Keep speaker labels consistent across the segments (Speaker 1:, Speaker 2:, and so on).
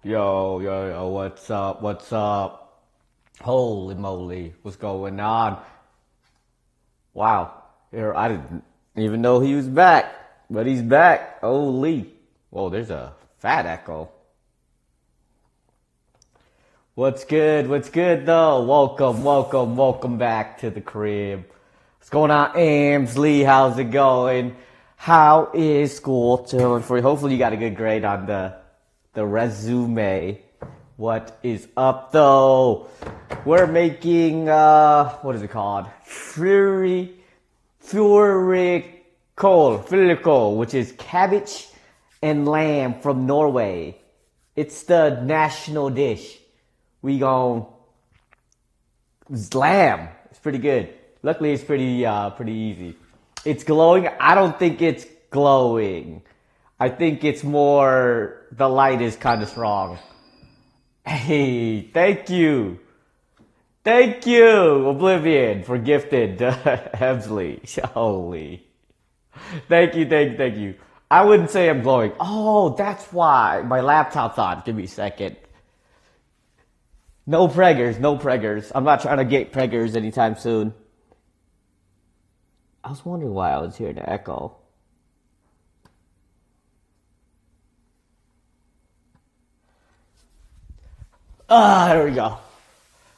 Speaker 1: Yo, what's up? What's up? Holy moly, what's going on? Wow, here I didn't even know he was back, but he's back. Holy. Whoa, there's a fat echo. What's good? What's good though? Welcome back to the crib. What's going on, Amsley? How's it going? How is school doing for you? Hopefully you got a good grade on the resume. What is up though? We're making what is it called? Fårikål, which is cabbage and lamb from Norway. It's the national dish. It's lamb. It's pretty good. Luckily, it's pretty easy. It's glowing. I don't think it's glowing. I think it's more the light is kind of strong. Hey, thank you, Oblivion, for gifted Hemsley. Holy, thank you. I wouldn't say I'm glowing. Oh, that's why my laptop's on. Give me a second. No preggers. I'm not trying to get preggers anytime soon. I was wondering why I was hearing the echo. There we go.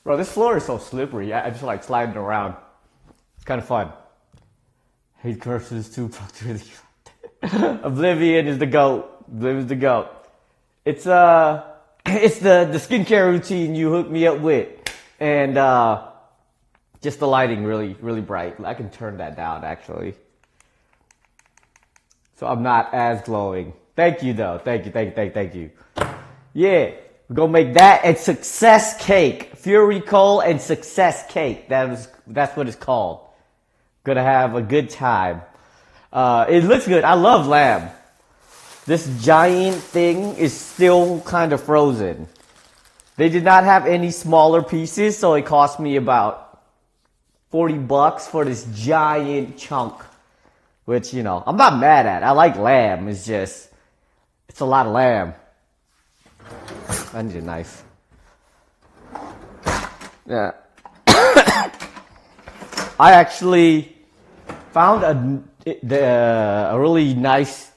Speaker 1: Bro, this floor is so slippery. I just like sliding around. It's kind of fun. Hate curses too. Oblivion is the goat. It's the skincare routine you hooked me up with, and just the lighting really bright. I can turn that down actually, so I'm not as glowing. Thank you though. Thank you. Yeah, we're gonna make that a success cake. Fårikål and success cake. That's what it's called. Gonna have a good time. It looks good. I love lamb. This giant thing is still kind of frozen. They did not have any smaller pieces, so it cost me about $40 for this giant chunk. Which, you know, I'm not mad at. I like lamb. It's a lot of lamb. I need a knife. Yeah. I actually found a really nice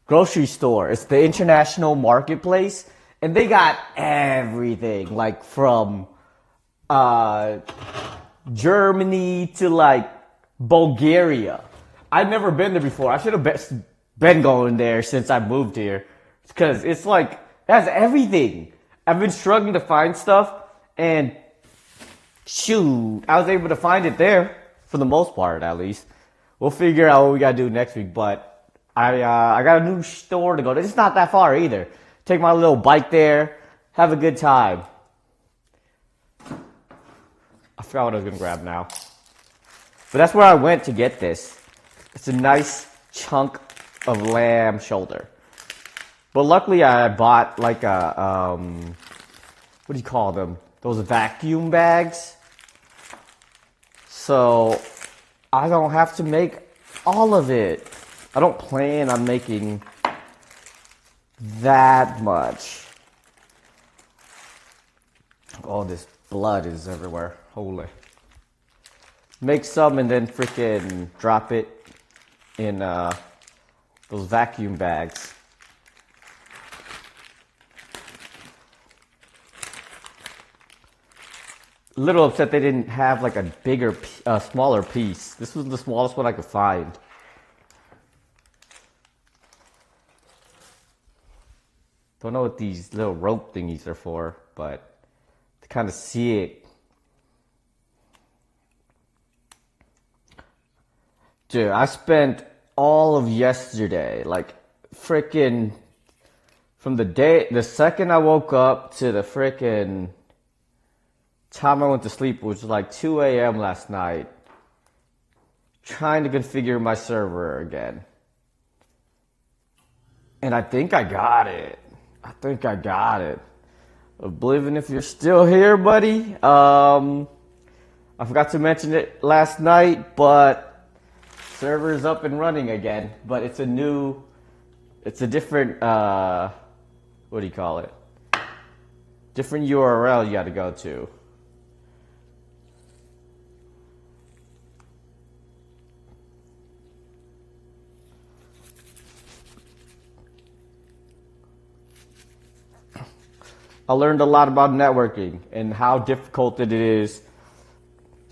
Speaker 1: grocery store. It's the International Marketplace, and they got everything, like from Germany to like Bulgaria. I've never been there before. I should have been going there since I moved here, because it's like it has everything. I've been struggling to find stuff, and shoot, I was able to find it there for the most part, at least. We'll figure out what we gotta do next week, but I got a new store to go to. It's not that far either. Take my little bike there, have a good time. I forgot what I was gonna grab now. But that's where I went to get this. It's a nice chunk of lamb shoulder. But luckily I bought like a, what do you call them? Those vacuum bags. So I don't have to make all of it. I don't plan on making that much. Oh, this blood is everywhere. Holy. Make some and then freaking drop it in those vacuum bags. A little upset they didn't have like a bigger, smaller piece. This was the smallest one I could find. Don't know what these little rope thingies are for, but to kind of see it. Dude, I spent all of yesterday, like freaking from the second I woke up to the freaking time I went to sleep, which was like 2 a.m. last night, trying to configure my server again. And I think I got it. Oblivion, if you're still here, buddy. I forgot to mention it last night, but server is up and running again. But it's a different, what do you call it? Different URL you gotta go to. I learned a lot about networking and how difficult it is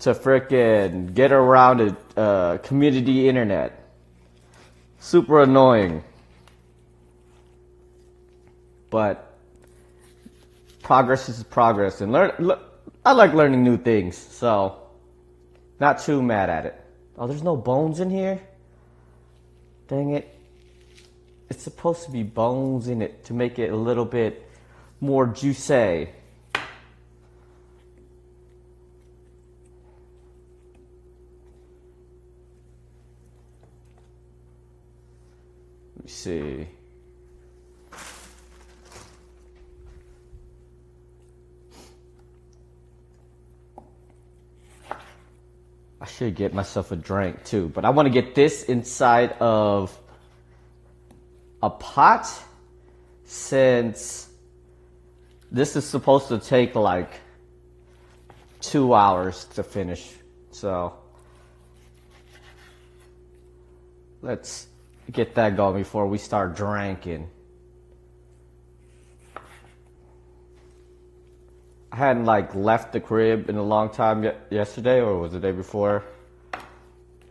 Speaker 1: to frickin' get around a community internet. Super annoying. But progress is progress, and I like learning new things, so not too mad at it. Oh, there's no bones in here? Dang it. It's supposed to be bones in it to make it a little bit more juicy. Let me see. I should get myself a drink too, but I want to get this inside of a pot, since this is supposed to take like 2 hours to finish. So let's get that going before we start drinking. I hadn't like left the crib in a long time yesterday, or was it the day before?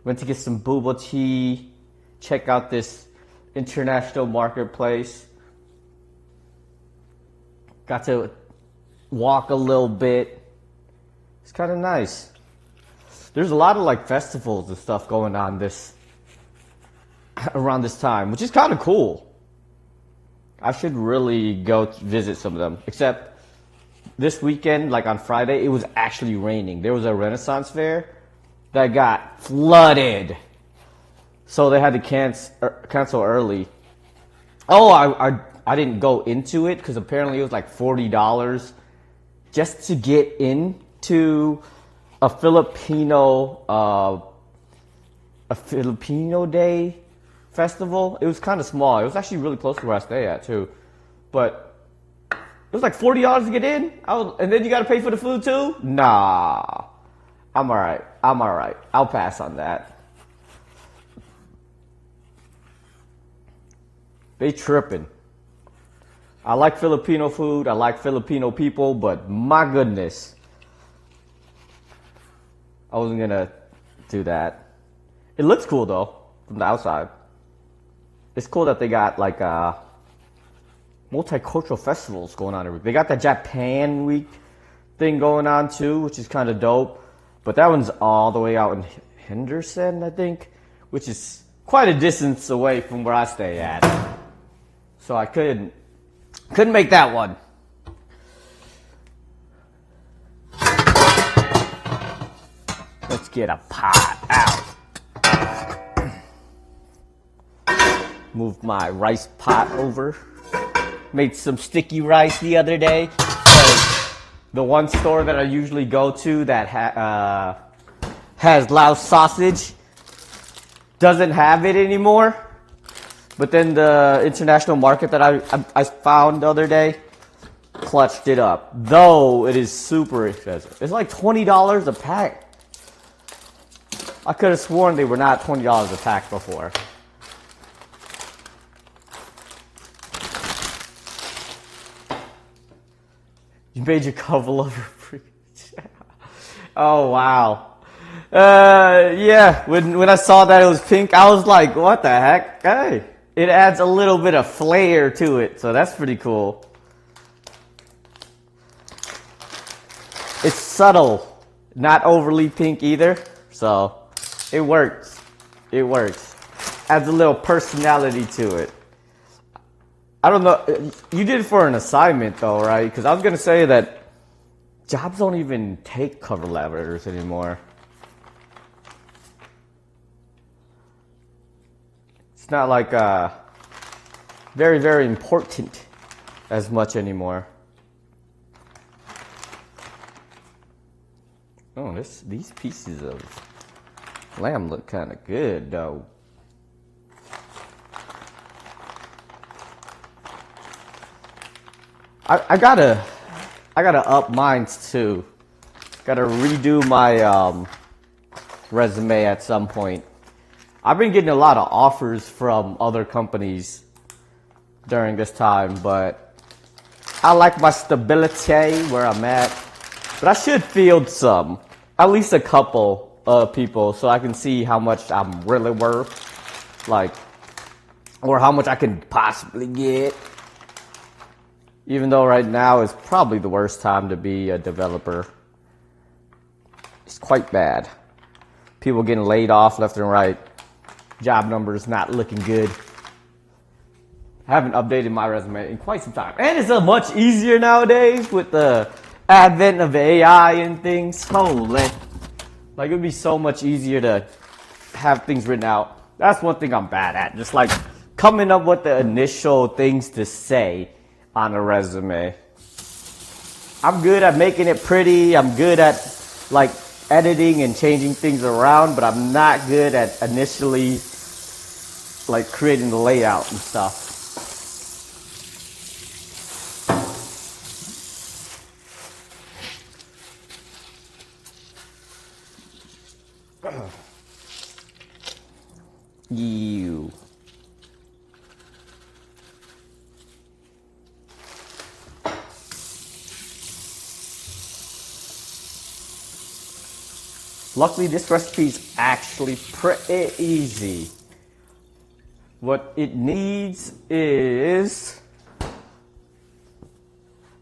Speaker 1: Went to get some boba tea, check out this international marketplace. Got to walk a little bit. It's kind of nice. There's a lot of like festivals and stuff going on around this time, which is kind of cool. I should really go visit some of them. Except this weekend, like on Friday, it was actually raining. There was a Renaissance fair that got flooded, so they had to cancel early. Oh, I didn't go into it because apparently it was like $40 just to get into a Filipino Day festival. It was kind of small. It was actually really close to where I stay at too, but it was like $40 to get in. And then you got to pay for the food too. Nah, I'm all right. I'll pass on that. They tripping. I like Filipino food. I like Filipino people, but my goodness, I wasn't gonna do that. It looks cool though from the outside. It's cool that they got like multicultural festivals going on. They got the Japan Week thing going on too, which is kind of dope. But that one's all the way out in Henderson, I think, which is quite a distance away from where I stay at. So I couldn't make that one. Let's get a pot out. Move my rice pot over. Made some sticky rice the other day. So the one store that I usually go to that has Laos sausage doesn't have it anymore. But then the international market that I found the other day clutched it up. Though it is super expensive. It's like $20 a pack. I could have sworn they were not $20 a pack before. You made your cover over. Oh wow. Yeah. When I saw that it was pink, I was like, what the heck? Hey. It adds a little bit of flair to it, so that's pretty cool. It's subtle, not overly pink either, so it works. It works. Adds a little personality to it. I don't know, you did it for an assignment though, right? Because I was going to say that jobs don't even take cover letters anymore. It's not like very, very important as much anymore. Oh, these pieces of lamb look kind of good, though. I gotta I gotta up mine too. Gotta redo my resume at some point. I've been getting a lot of offers from other companies during this time, but I like my stability where I'm at. But I should field some, at least a couple of people, so I can see how much I'm really worth, like, or how much I can possibly get. Even though right now is probably the worst time to be a developer. It's quite bad. People getting laid off left and right. Job numbers not looking good. I haven't updated my resume in quite some time. And it's much easier nowadays with the advent of AI and things. Holy. Like, it would be so much easier to have things written out. That's one thing I'm bad at. Just like coming up with the initial things to say on a resume. I'm good at making it pretty. I'm good at like editing and changing things around, but I'm not good at initially like creating the layout and stuff. You. Luckily, this recipe is actually pretty easy. What it needs is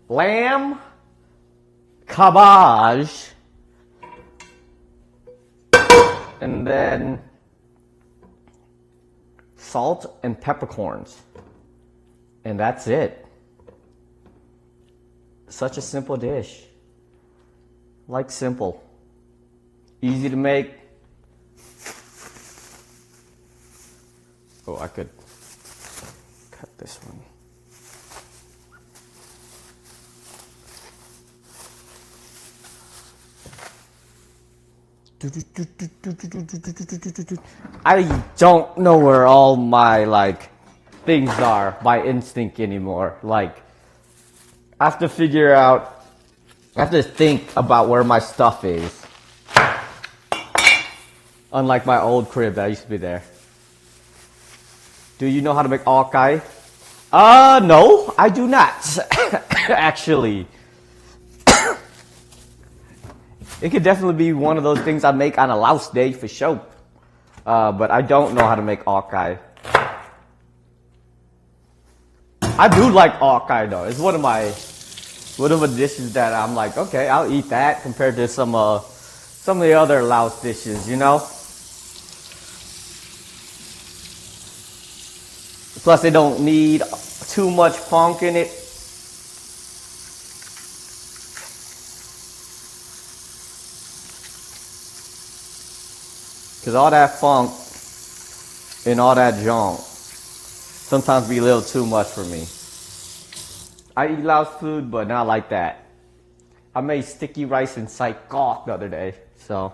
Speaker 1: lamb, cabbage, and then salt and peppercorns. And that's it. Such a simple dish. Like simple. Easy to make. Oh, I could cut this one. I don't know where all my like things are by instinct anymore. Like, I have to figure out, I have to think about where my stuff is. Unlike my old crib that used to be there. Do you know how to make akai? No, I do not. Actually. It could definitely be one of those things I make on a louse day for sure. But I don't know how to make akai. I do like akai though. It's one of the dishes that I'm like, okay, I'll eat that compared to some of the other louse dishes, you know? Plus, they don't need too much funk in it. Because all that funk and all that junk sometimes be a little too much for me. I eat louse food, but not like that. I made sticky rice and psych-gawk the other day, so.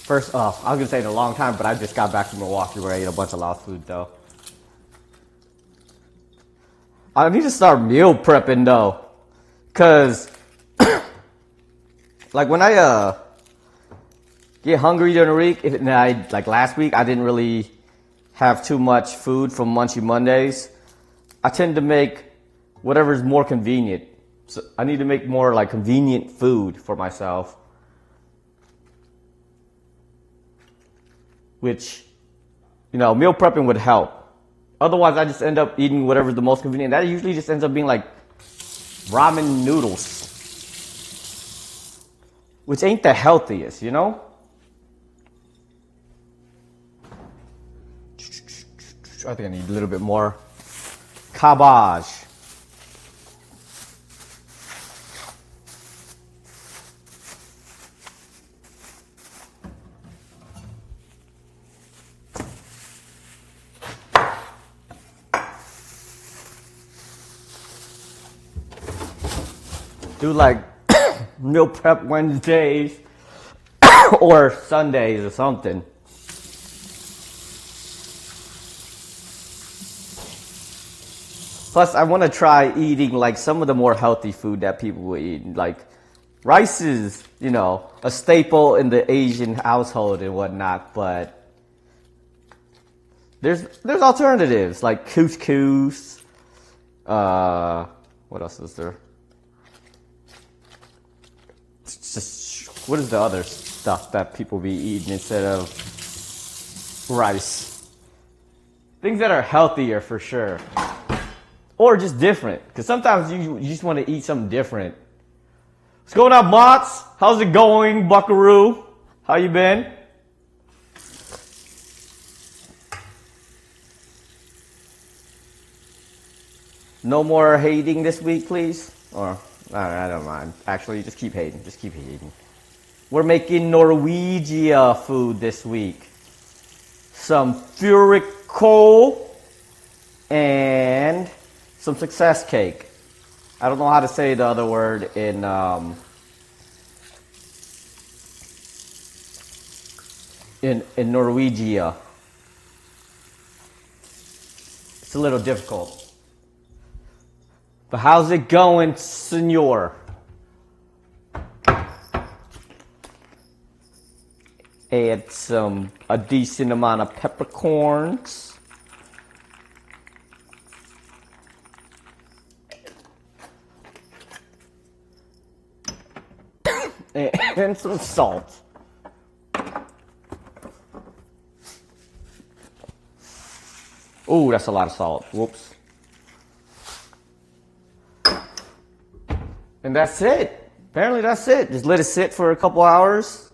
Speaker 1: First off, I was gonna say in a long time, but I just got back from Milwaukee where I ate a bunch of louse food though. I need to start meal prepping though. Cause like when I get hungry during the week, like last week I didn't really have too much food from Munchie Mondays. I tend to make whatever's more convenient. So I need to make more like convenient food for myself. Which, you know, meal prepping would help. Otherwise, I just end up eating whatever's the most convenient. That usually just ends up being like ramen noodles. Which ain't the healthiest, you know? I think I need a little bit more cabbage. Do like meal prep Wednesdays or Sundays or something. Plus, I want to try eating like some of the more healthy food that people will eat. Like rice is, you know, a staple in the Asian household and whatnot, but there's alternatives like couscous. What else is there? It's just, what is the other stuff that people be eating instead of rice? Things that are healthier for sure. Or just different. Because sometimes you just want to eat something different. What's going on, Mott's? How's it going, Buckaroo? How you been? No more hating this week, please? Or, I don't mind. Actually, just keep hating. Just keep hating. We're making Norwegian food this week. Some Fårikål and some success cake. I don't know how to say the other word in Norwegian. It's a little difficult. But how's it going, senor? Add a decent amount of peppercorns. And some salt. Oh, that's a lot of salt. Whoops. And that's it. Apparently that's it. Just let it sit for a couple hours.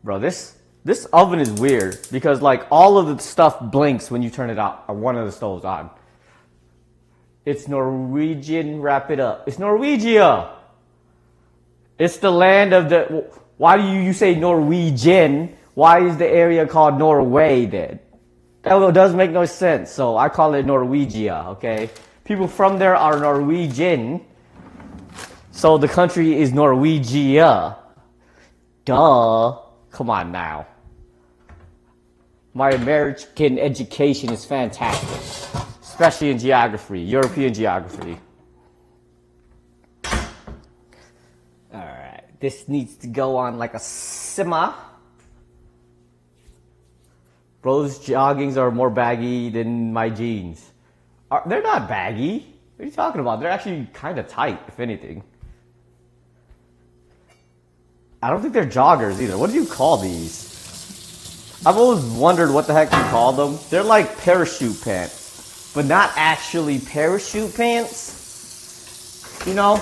Speaker 1: Bro, this oven is weird because like all of the stuff blinks when you turn it out, or one of the stoves on. It's Norwegian, wrap it up. It's Norwegia. It's the land of the, why do you say Norwegian? Why is the area called Norway then? That does make no sense. So I call it Norwegia, okay? People from there are Norwegian. So the country is Norwegia. Duh. Come on now. My American education is fantastic. Especially in geography, European geography. Alright, this needs to go on like a simmer. Bro's joggings are more baggy than my jeans. They're not baggy. What are you talking about? They're actually kind of tight, if anything. I don't think they're joggers either. What do you call these? I've always wondered what the heck you call them. They're like parachute pants. But not actually parachute pants, you know?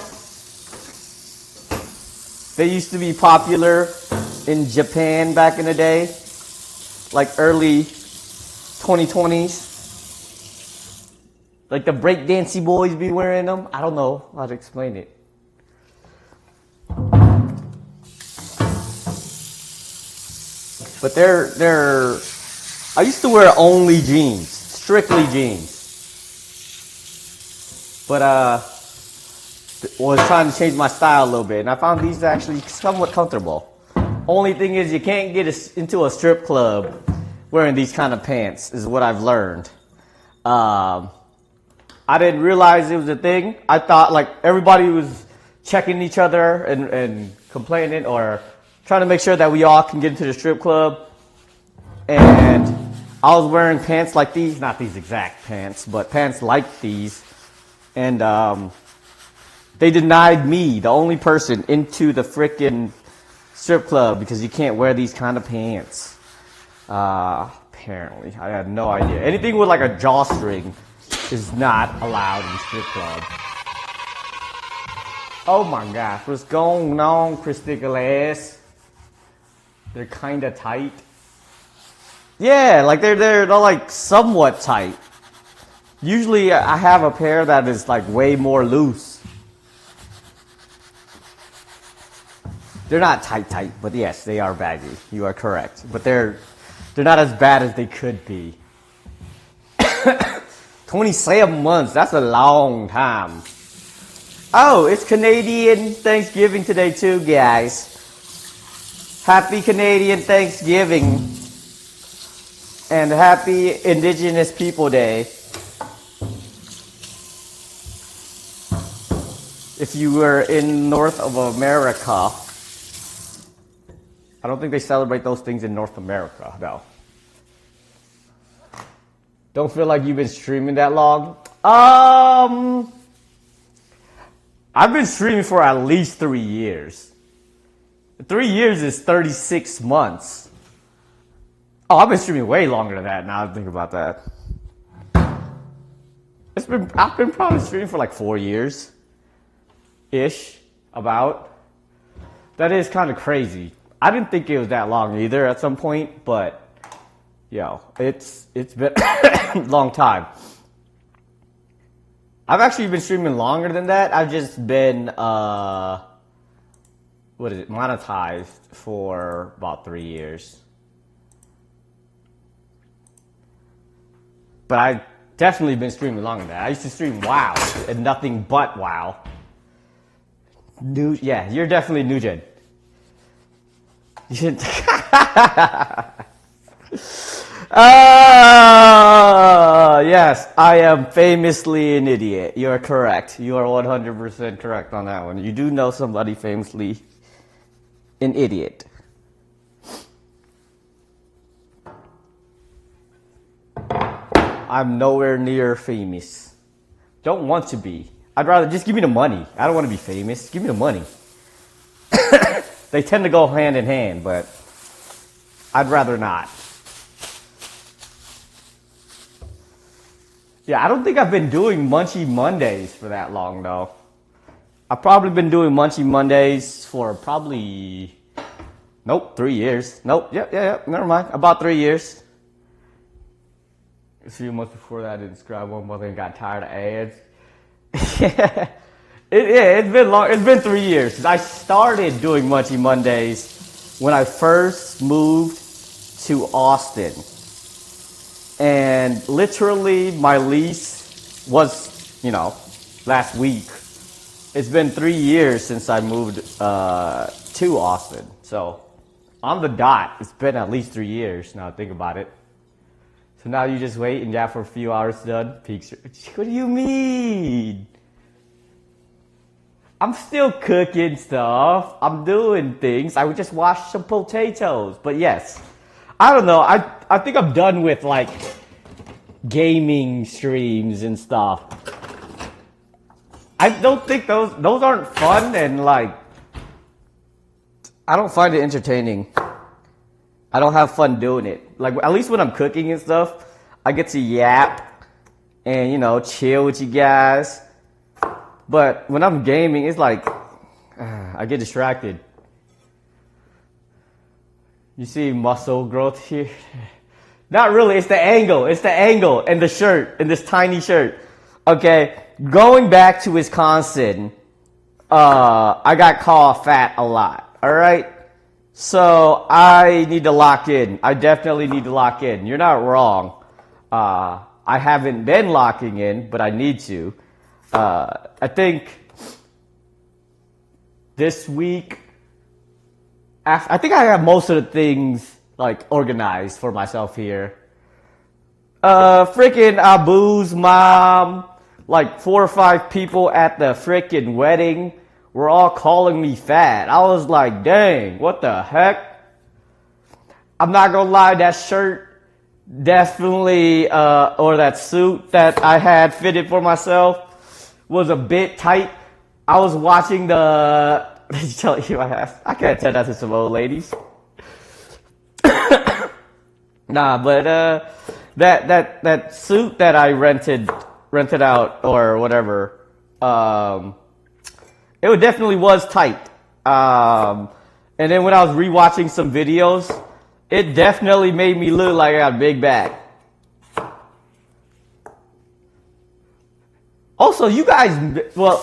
Speaker 1: They used to be popular in Japan back in the day, like early 2020s. Like the breakdancing boys be wearing them. I don't know how to explain it. But they're, I used to wear only jeans, strictly jeans. But was trying to change my style a little bit, and I found these actually somewhat comfortable. Only thing is, you can't get into a strip club wearing these kind of pants, is what I've learned. I didn't realize it was a thing. I thought like everybody was checking each other and complaining or trying to make sure that we all can get into the strip club. And I was wearing pants like these, not these exact pants, but pants like these. And they denied me, the only person, into the frickin' strip club because you can't wear these kind of pants. Apparently, I had no idea. Anything with like a drawstring is not allowed in the strip club. Oh my gosh, what's going on, Christicolas? They're kind of tight. Yeah, like they're like somewhat tight. Usually I have a pair that is like way more loose. They're not tight, but yes, they are baggy. You are correct. But they're not as bad as they could be. 27 months, that's a long time. Oh, it's Canadian Thanksgiving today too, guys. Happy Canadian Thanksgiving. and happy Indigenous People Day. If you were in North of America. I don't think they celebrate those things in North America, though. Don't feel like you've been streaming that long? I've been streaming for at least 3 years. 3 years is 36 months. Oh, I've been streaming way longer than that now I think about that. I've been probably streaming for like 4 years. Ish, about. That is kind of crazy. I didn't think it was that long either at some point, but yo, it's been a long time. I've actually been streaming longer than that. I've just been monetized for about 3 years. But I definitely been streaming longer than that. I used to stream WoW and nothing but WoW. Yeah, you're definitely new gen. You shouldn't. Yes, I am famously an idiot. You're correct. You are 100% correct on that one. You do know somebody famously an idiot. I'm nowhere near famous. Don't want to be. I'd rather just give me the money. I don't want to be famous. Give me the money. They tend to go hand in hand, but I'd rather not. Yeah, I don't think I've been doing Munchie Mondays for that long, though. I've probably been doing Munchie Mondays for probably, 3 years. Yep, never mind. About 3 years. A few months before that, I didn't subscribe one month and got tired of ads. It's been long. It's been 3 years. I started doing Munchie Mondays when I first moved to Austin. And literally my lease was, last week. It's been 3 years since I moved to Austin. So on the dot, it's been at least 3 years now. Think about it. So now you just wait and yeah, for a few hours done. Peaks. What do you mean? I'm still cooking stuff. I'm doing things. I would just wash some potatoes. But yes, I don't know. I think I'm done with like gaming streams and stuff. I don't think those aren't fun and like I don't find it entertaining. I don't have fun doing it. Like at least when I'm cooking and stuff, I get to yap and chill with you guys. But when I'm gaming, it's like I get distracted. You see muscle growth here? Not really. It's the angle. It's the angle and the shirt and this tiny shirt. Okay, going back to Wisconsin, I got called fat a lot. All right, so I need to lock in. I definitely need to lock in. You're not wrong. I haven't been locking in, but I need to. I think this week, I think I have most of the things like organized for myself here. Freaking Abu's mom, like 4 or 5 people at the freaking wedding were all calling me fat. I was like, dang, what the heck? I'm not gonna lie, that shirt definitely, or that suit that I had fitted for myself was a bit tight. I was watching the, I can't tell that to some old ladies. Nah, but that suit that I rented out or whatever, it definitely was tight. And then when I was rewatching some videos, it definitely made me look like I got a big back. Also, you guys,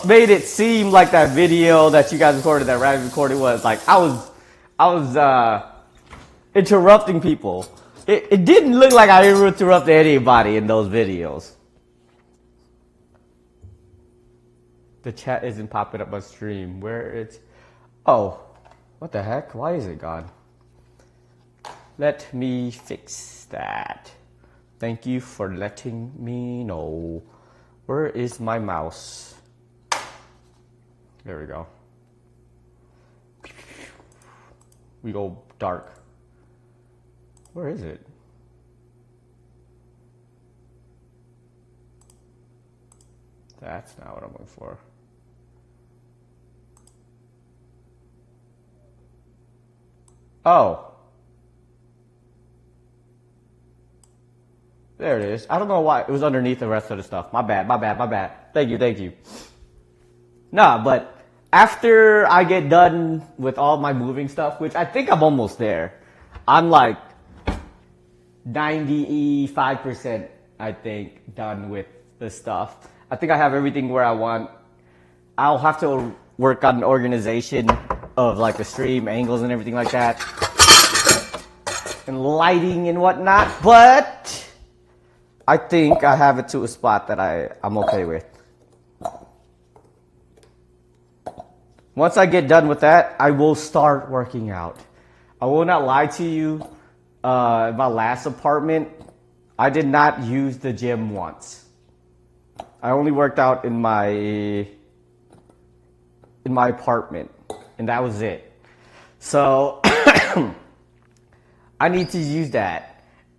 Speaker 1: made it seem like that video that you guys recorded, that Rabbit recorded, was like I was interrupting people. It didn't look like I interrupted anybody in those videos. The chat isn't popping up on stream. Where it's, oh, what the heck? Why is it gone? Let me fix that. Thank you for letting me know. Where is my mouse? There we go. We go dark. Where is it? That's not what I'm looking for. Oh. There it is. I don't know why it was underneath the rest of the stuff. My bad, my bad, my bad. Thank you, thank you. Nah, but after I get done with all my moving stuff, which I think I'm almost there, I'm like 95%, I think, done with the stuff. I think I have everything where I want. I'll have to work on an organization of like the stream angles and everything like that, and lighting and whatnot, but I think I have it to a spot that I'm okay with. Once I get done with that, I will start working out. I will not lie to you. My last apartment, I did not use the gym once. I only worked out in my apartment, and that was it. So I need to use that.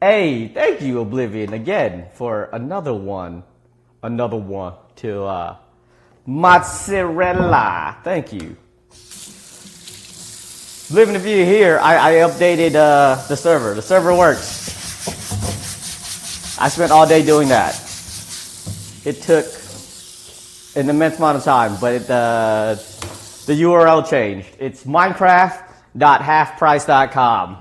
Speaker 1: Hey, thank you, Oblivion, again for another one to mozzarella. Thank you. Oblivion, if you're here, I updated the server. The server works. I spent all day doing that. It took an immense amount of time, but the URL changed. It's minecraft.halfprice.com.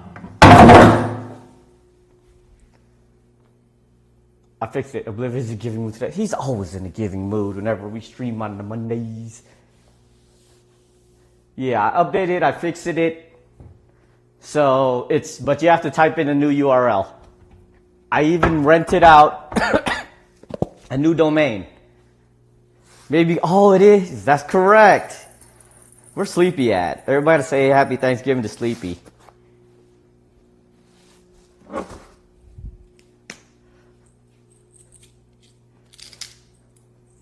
Speaker 1: I fixed it. Oblivion's in a giving mood today. He's always in a giving mood whenever we stream on the Mondays. Yeah, I updated, I fixed it. So but you have to type in a new URL. I even rented out a new domain. Maybe, oh, it is. That's correct. Where's Sleepy at? Everybody say happy Thanksgiving to Sleepy.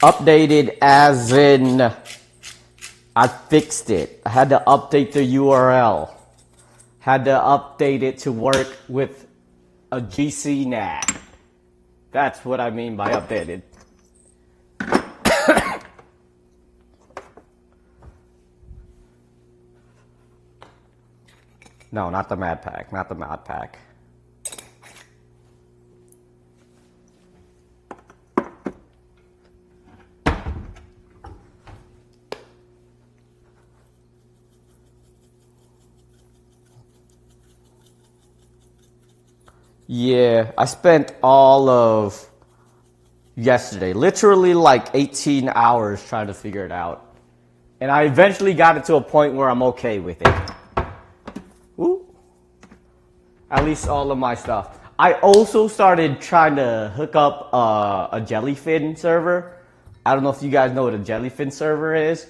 Speaker 1: Updated as in I fixed it. I had to update the URL. Had to update it to work with a GC NAT. That's what I mean by updated. No, not the Mad Pack. Not the Mad Pack. Yeah, I spent all of yesterday, literally like 18 hours trying to figure it out. And I eventually got it to a point where I'm okay with it. Ooh. At least all of my stuff. I also started trying to hook up a Jellyfin server. I don't know if you guys know what a Jellyfin server is,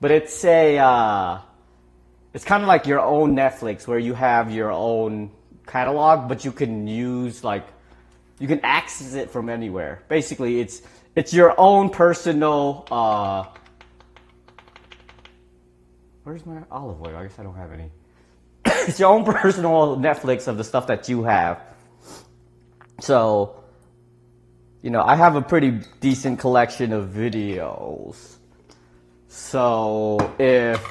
Speaker 1: but it's it's kind of like your own Netflix where you have your own catalog, but you can use you can access it from anywhere. Basically, it's your own personal. Where's my olive oil? I guess I don't have any. It's your own personal Netflix of the stuff that you have. So, I have a pretty decent collection of videos. So if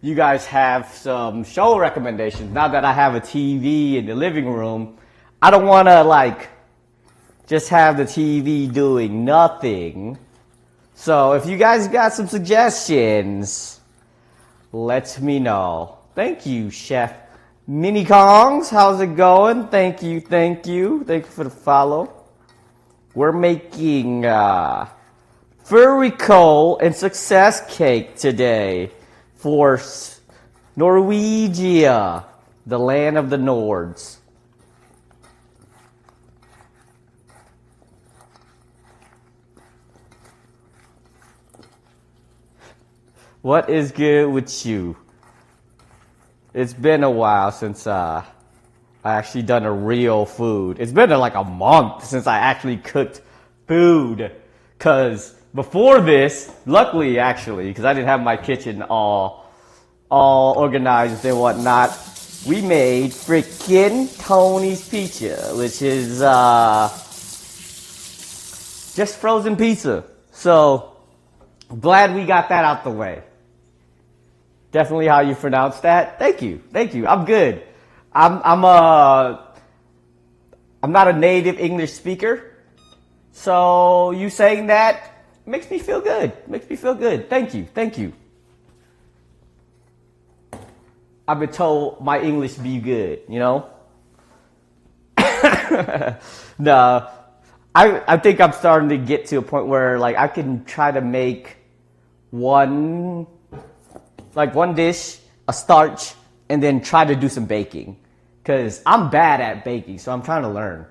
Speaker 1: you guys have some show recommendations, now that I have a TV in the living room, I don't want to just have the TV doing nothing. So if you guys got some suggestions, let me know. Thank you, Chef Mini Kongs. How's it going? Thank you, thank you. Thank you for the follow. We're making Fårikål and success cake today for Norwegia, the land of the Nords. What is good with you? It's been a while since I actually done a real food. It's been like a month since I actually cooked food. Cause before this, luckily actually, because I didn't have my kitchen all organized and whatnot, we made freaking Tony's Pizza, which is just frozen pizza. So glad we got that out the way. Definitely how you pronounce that. Thank you. I'm good. I'm not a native English speaker, so you saying that makes me feel good. Thank you. I've been told my English be good, you know? No, I think I'm starting to get to a point where like I can try to make one dish, a starch, and then try to do some baking. Cause I'm bad at baking, so I'm trying to learn.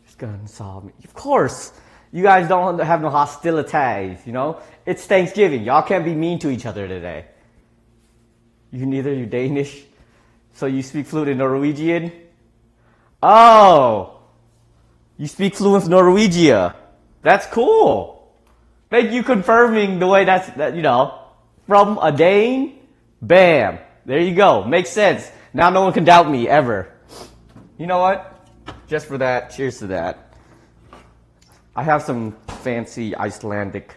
Speaker 1: It's gonna solve me. Of course, you guys don't have no hostilities, you know? It's Thanksgiving. Y'all can't be mean to each other today. You're Danish? So you speak fluent in Norwegian? Oh! You speak fluent Norwegian. That's cool. Thank you confirming the way that, you know, from a Dane, bam. There you go. Makes sense. Now no one can doubt me ever. You know what? Just for that, cheers to that. I have some fancy Icelandic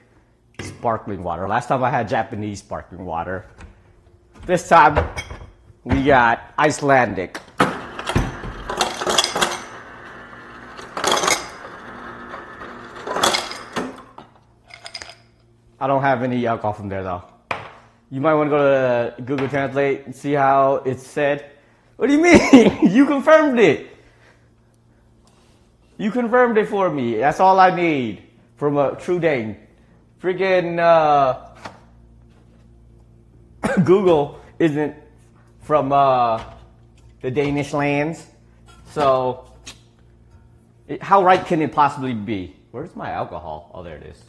Speaker 1: sparkling water. Last time I had Japanese sparkling water. This time we got Icelandic. I don't have any alcohol from there though. You might want to go to Google Translate and see how it's said. What do you mean? You confirmed it. You confirmed it for me. That's all I need from a true Dane. Freaking Google isn't from the Danish lands. So how right can it possibly be? Where's my alcohol? Oh, there it is.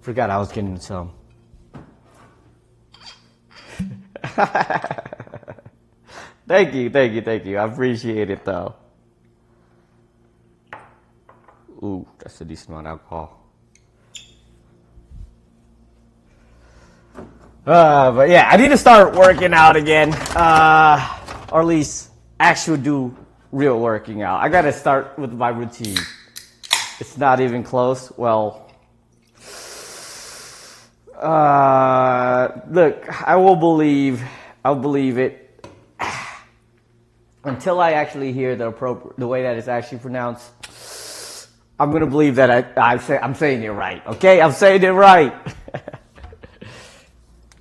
Speaker 1: Forgot I was getting some. Thank you. I appreciate it though. Ooh, that's a decent amount of alcohol. But yeah, I need to start working out again. Or at least actually do real working out. I gotta start with my routine. It's not even close. Well, look, I'll believe it until I actually hear the way that it's actually pronounced. I'm gonna believe that I'm saying it right. Okay, I'm saying it right.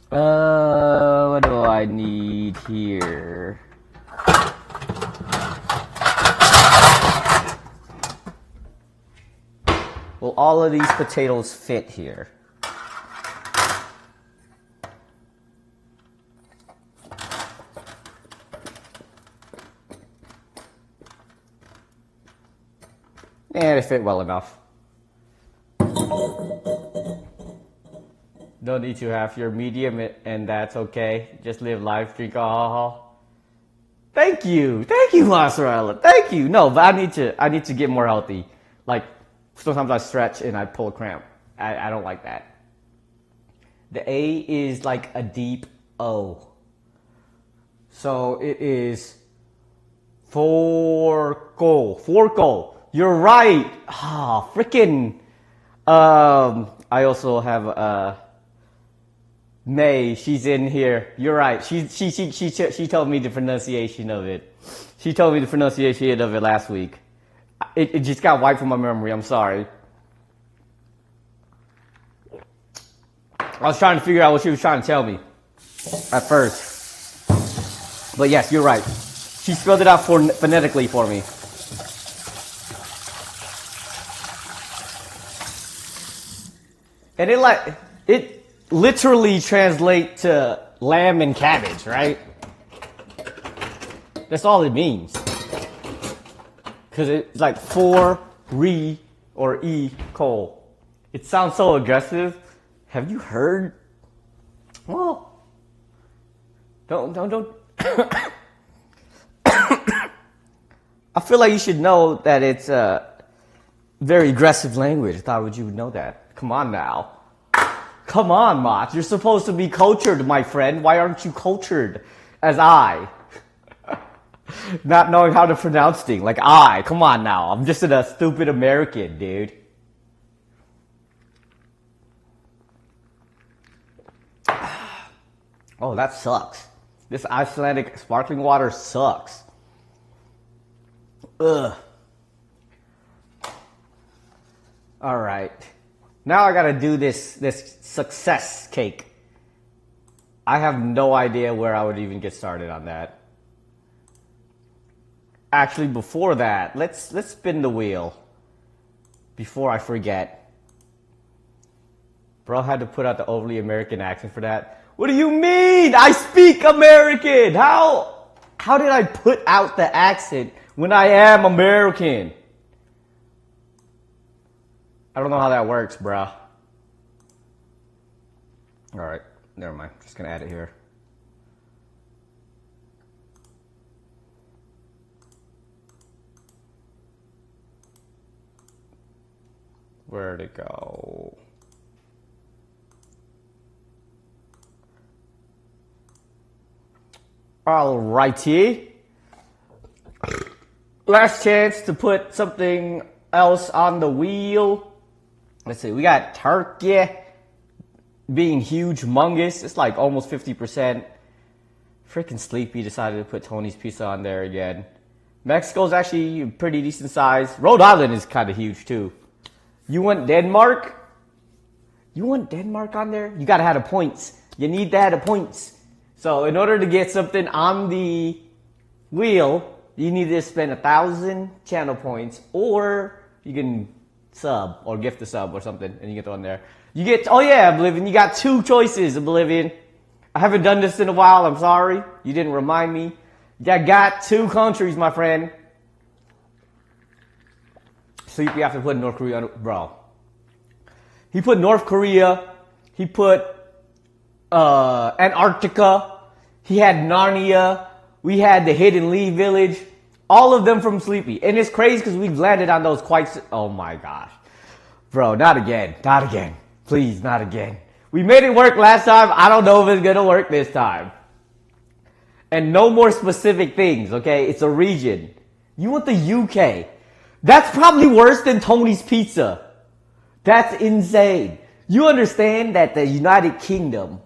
Speaker 1: What do I need here? Will all of these potatoes fit here? And it fit well enough. Don't need to have your medium, and that's okay. Just live life, drink alcohol. Thank you, mozzarella. Thank you. No, but I need to get more healthy. Like sometimes I stretch and I pull a cramp. I don't like that. The A is like a deep O. So it is Fårikål. You're right. Ah, freaking. I also have May. She's in here. You're right. She told me the pronunciation of it. She told me the pronunciation of it last week. It just got wiped from my memory. I'm sorry. I was trying to figure out what she was trying to tell me at first. But yes, you're right. She spelled it out phonetically for me. And it literally translates to lamb and cabbage, right? That's all it means. Because it's like Fårikål or E-Cole. It sounds so aggressive. Have you heard? Well, Don't. I feel like you should know that it's a very aggressive language. I thought you would know that. Come on now. Come on, Mach. You're supposed to be cultured, my friend. Why aren't you cultured as I? Not knowing how to pronounce things like I. Come on now. I'm just a stupid American, dude. Oh, that sucks. This Icelandic sparkling water sucks. Ugh. All right. Now I gotta do this success cake. I have no idea where I would even get started on that. Actually, before that, let's spin the wheel. Before I forget. Bro had to put out the overly American accent for that. What do you mean? I speak American! How did I put out the accent when I am American? I don't know how that works, bruh. Alright, never mind. Just gonna add it here. Where'd it go? Alrighty. Last chance to put something else on the wheel. Let's see, we got Turkey being huge, humongous. It's like almost 50%. Freaking Sleepy decided to put Tony's Pizza on there again. Mexico's actually a pretty decent size. Rhode Island is kind of huge too. You want Denmark? You want Denmark on there? You gotta have the points. You need to have the points. So in order to get something on the wheel, you need to spend 1,000 channel points, or you can sub or gift a sub or something and you get on there. You get, oh yeah, Oblivion, you got 2 choices, Oblivion. I haven't done this in a while, I'm sorry. You didn't remind me. I got 2 countries, my friend. Sleepy after putting North Korea on, bro. He put North Korea, he put Antarctica, he had Narnia, we had the Hidden Leaf Village. All of them from Sleepy. And it's crazy because we've landed on those quite... Oh my gosh. Bro, not again. Not again. Please, not again. We made it work last time. I don't know if it's going to work this time. And no more specific things, okay? It's a region. You want the UK. That's probably worse than Tony's Pizza. That's insane. You understand that the United Kingdom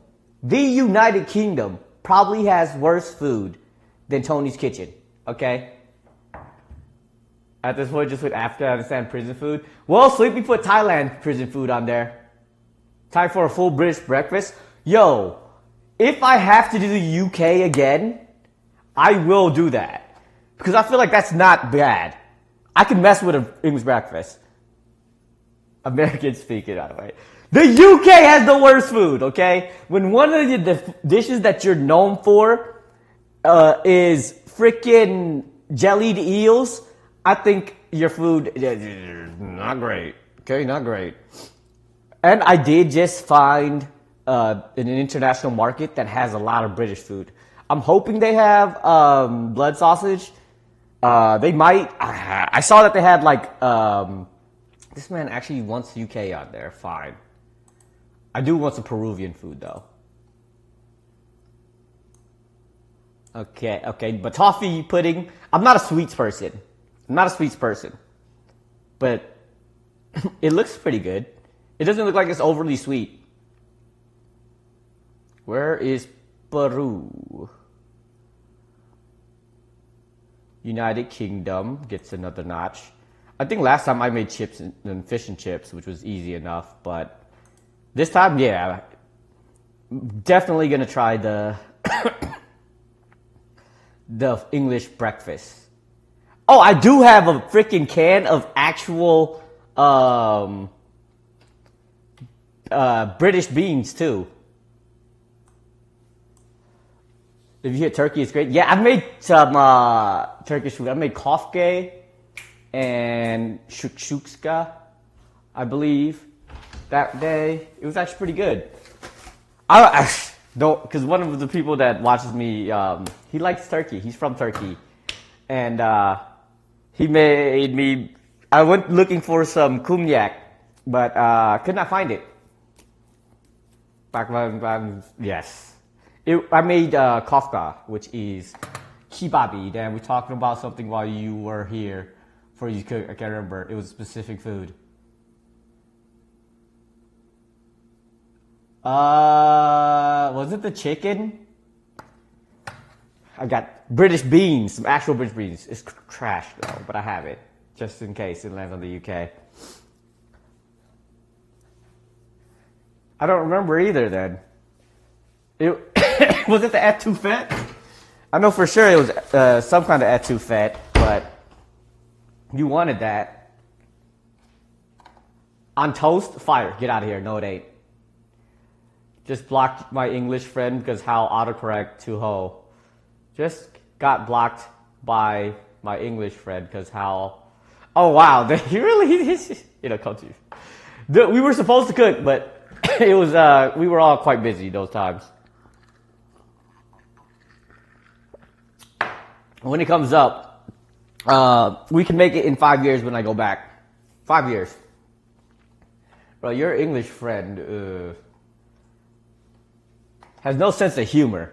Speaker 1: probably has worse food than Tony's Kitchen, okay? At this point, just with Afghanistan prison food. Well, Sleepy put Thailand prison food on there. Time for a full British breakfast. Yo, if I have to do the UK again, I will do that. Because I feel like that's not bad. I can mess with an English breakfast. American speaking, by the way. The UK has the worst food, okay? When one of the dishes that you're known for is freaking jellied eels, I think your food is not great. Okay, not great. And I did just find an international market that has a lot of British food. I'm hoping they have blood sausage. They might. I saw that they had like... this man actually wants UK on there. Fine. I do want some Peruvian food though. Okay. But toffee pudding. I'm not a sweets person. But it looks pretty good. It doesn't look like it's overly sweet. Where is Peru? United Kingdom gets another notch. I think last time I made chips and fish and chips, which was easy enough. But this time, yeah. Definitely gonna try the the English breakfast. Oh, I do have a freaking can of actual British beans too. If you hit turkey, it's great. Yeah, I made some Turkish food. I made kofke and shukshukska, I believe, that day. It was actually pretty good. Don't, because one of the people that watches me, he likes turkey. He's from Turkey, and he made me. I went looking for some kumyak, but could not find it. Yes, I made kofta, which is kibabi. Then we talking about something while you were here. For you cook, I can't remember. It was a specific food. Was it the chicken? I got British beans, some actual British beans. It's trash though, but I have it just in case it lands on the UK. I don't remember either. Then it was it the etouffette? I know for sure it was some kind of etouffette, but you wanted that on toast. Fire! Get out of here! No, it ain't. Just blocked my English friend because how autocorrect to ho. Just got blocked by my English friend because how. Oh wow, he really come to. We were supposed to cook, but it was we were all quite busy those times. When it comes up, we can make it in 5 years when I go back. 5 years. Bro, your English friend has no sense of humor.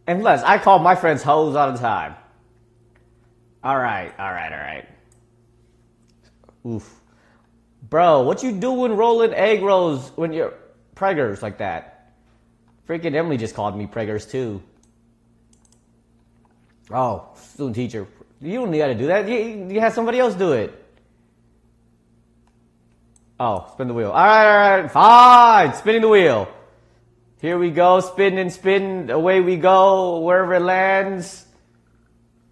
Speaker 1: And plus, I call my friends hoes all the time. Alright. Oof. Bro, what you doing rolling egg rolls when you're preggers like that? Freaking Emily just called me preggers too. Oh, student teacher. You don't need to do that. You have somebody else do it. Oh, spin the wheel. Alright, fine. Spinning the wheel. Here we go, spin and spin, away we go, wherever it lands.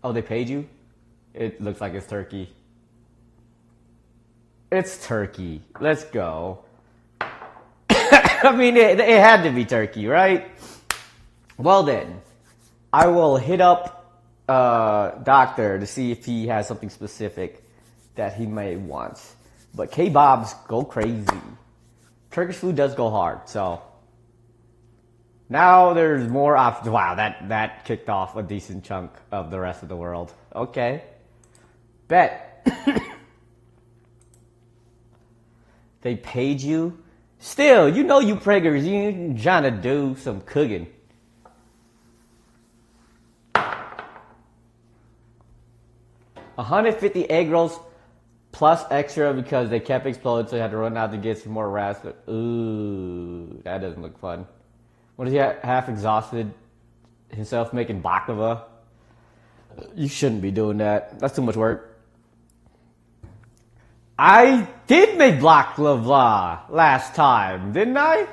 Speaker 1: Oh, they paid you? It looks like it's turkey. It's turkey. Let's go. I mean, it had to be turkey, right? Well then, I will hit up Doctor to see if he has something specific that he may want. But kebabs go crazy. Turkish food does go hard, so... Now there's more options. Wow, that kicked off a decent chunk of the rest of the world. Okay. Bet. They paid you? Still, you know you preggers, you trying to do some cooking. $150 egg rolls plus extra because they kept exploding, so you had to run out to get some more wraps. Ooh, that doesn't look fun. What is he half exhausted himself making baklava? You shouldn't be doing that. That's too much work. I did make baklava last time, didn't I?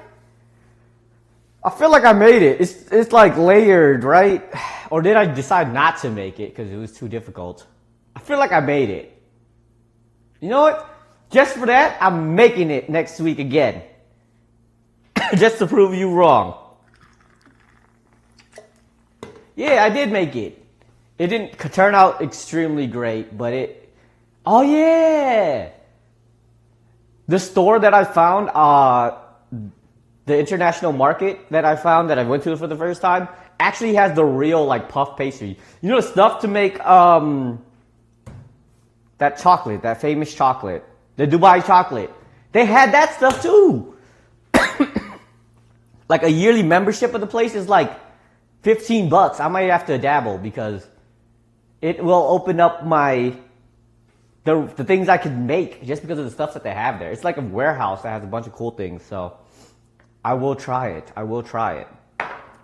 Speaker 1: I feel like I made it. It's like layered, right? Or did I decide not to make it because it was too difficult? I feel like I made it. You know what? Just for that, I'm making it next week again. Just to prove you wrong. Yeah, I did make it. It didn't turn out extremely great, but it... Oh, yeah! The store that I found, the international market that I found that I went to for the first time, actually has the real, like, puff pastry. You know the stuff to make, that chocolate, that famous chocolate, the Dubai chocolate. They had that stuff, too! Like, a yearly membership of the place is, like, $15. I might have to dabble because it will open up the things I can make just because of the stuff that they have there. It's like a warehouse that has a bunch of cool things, so I will try it.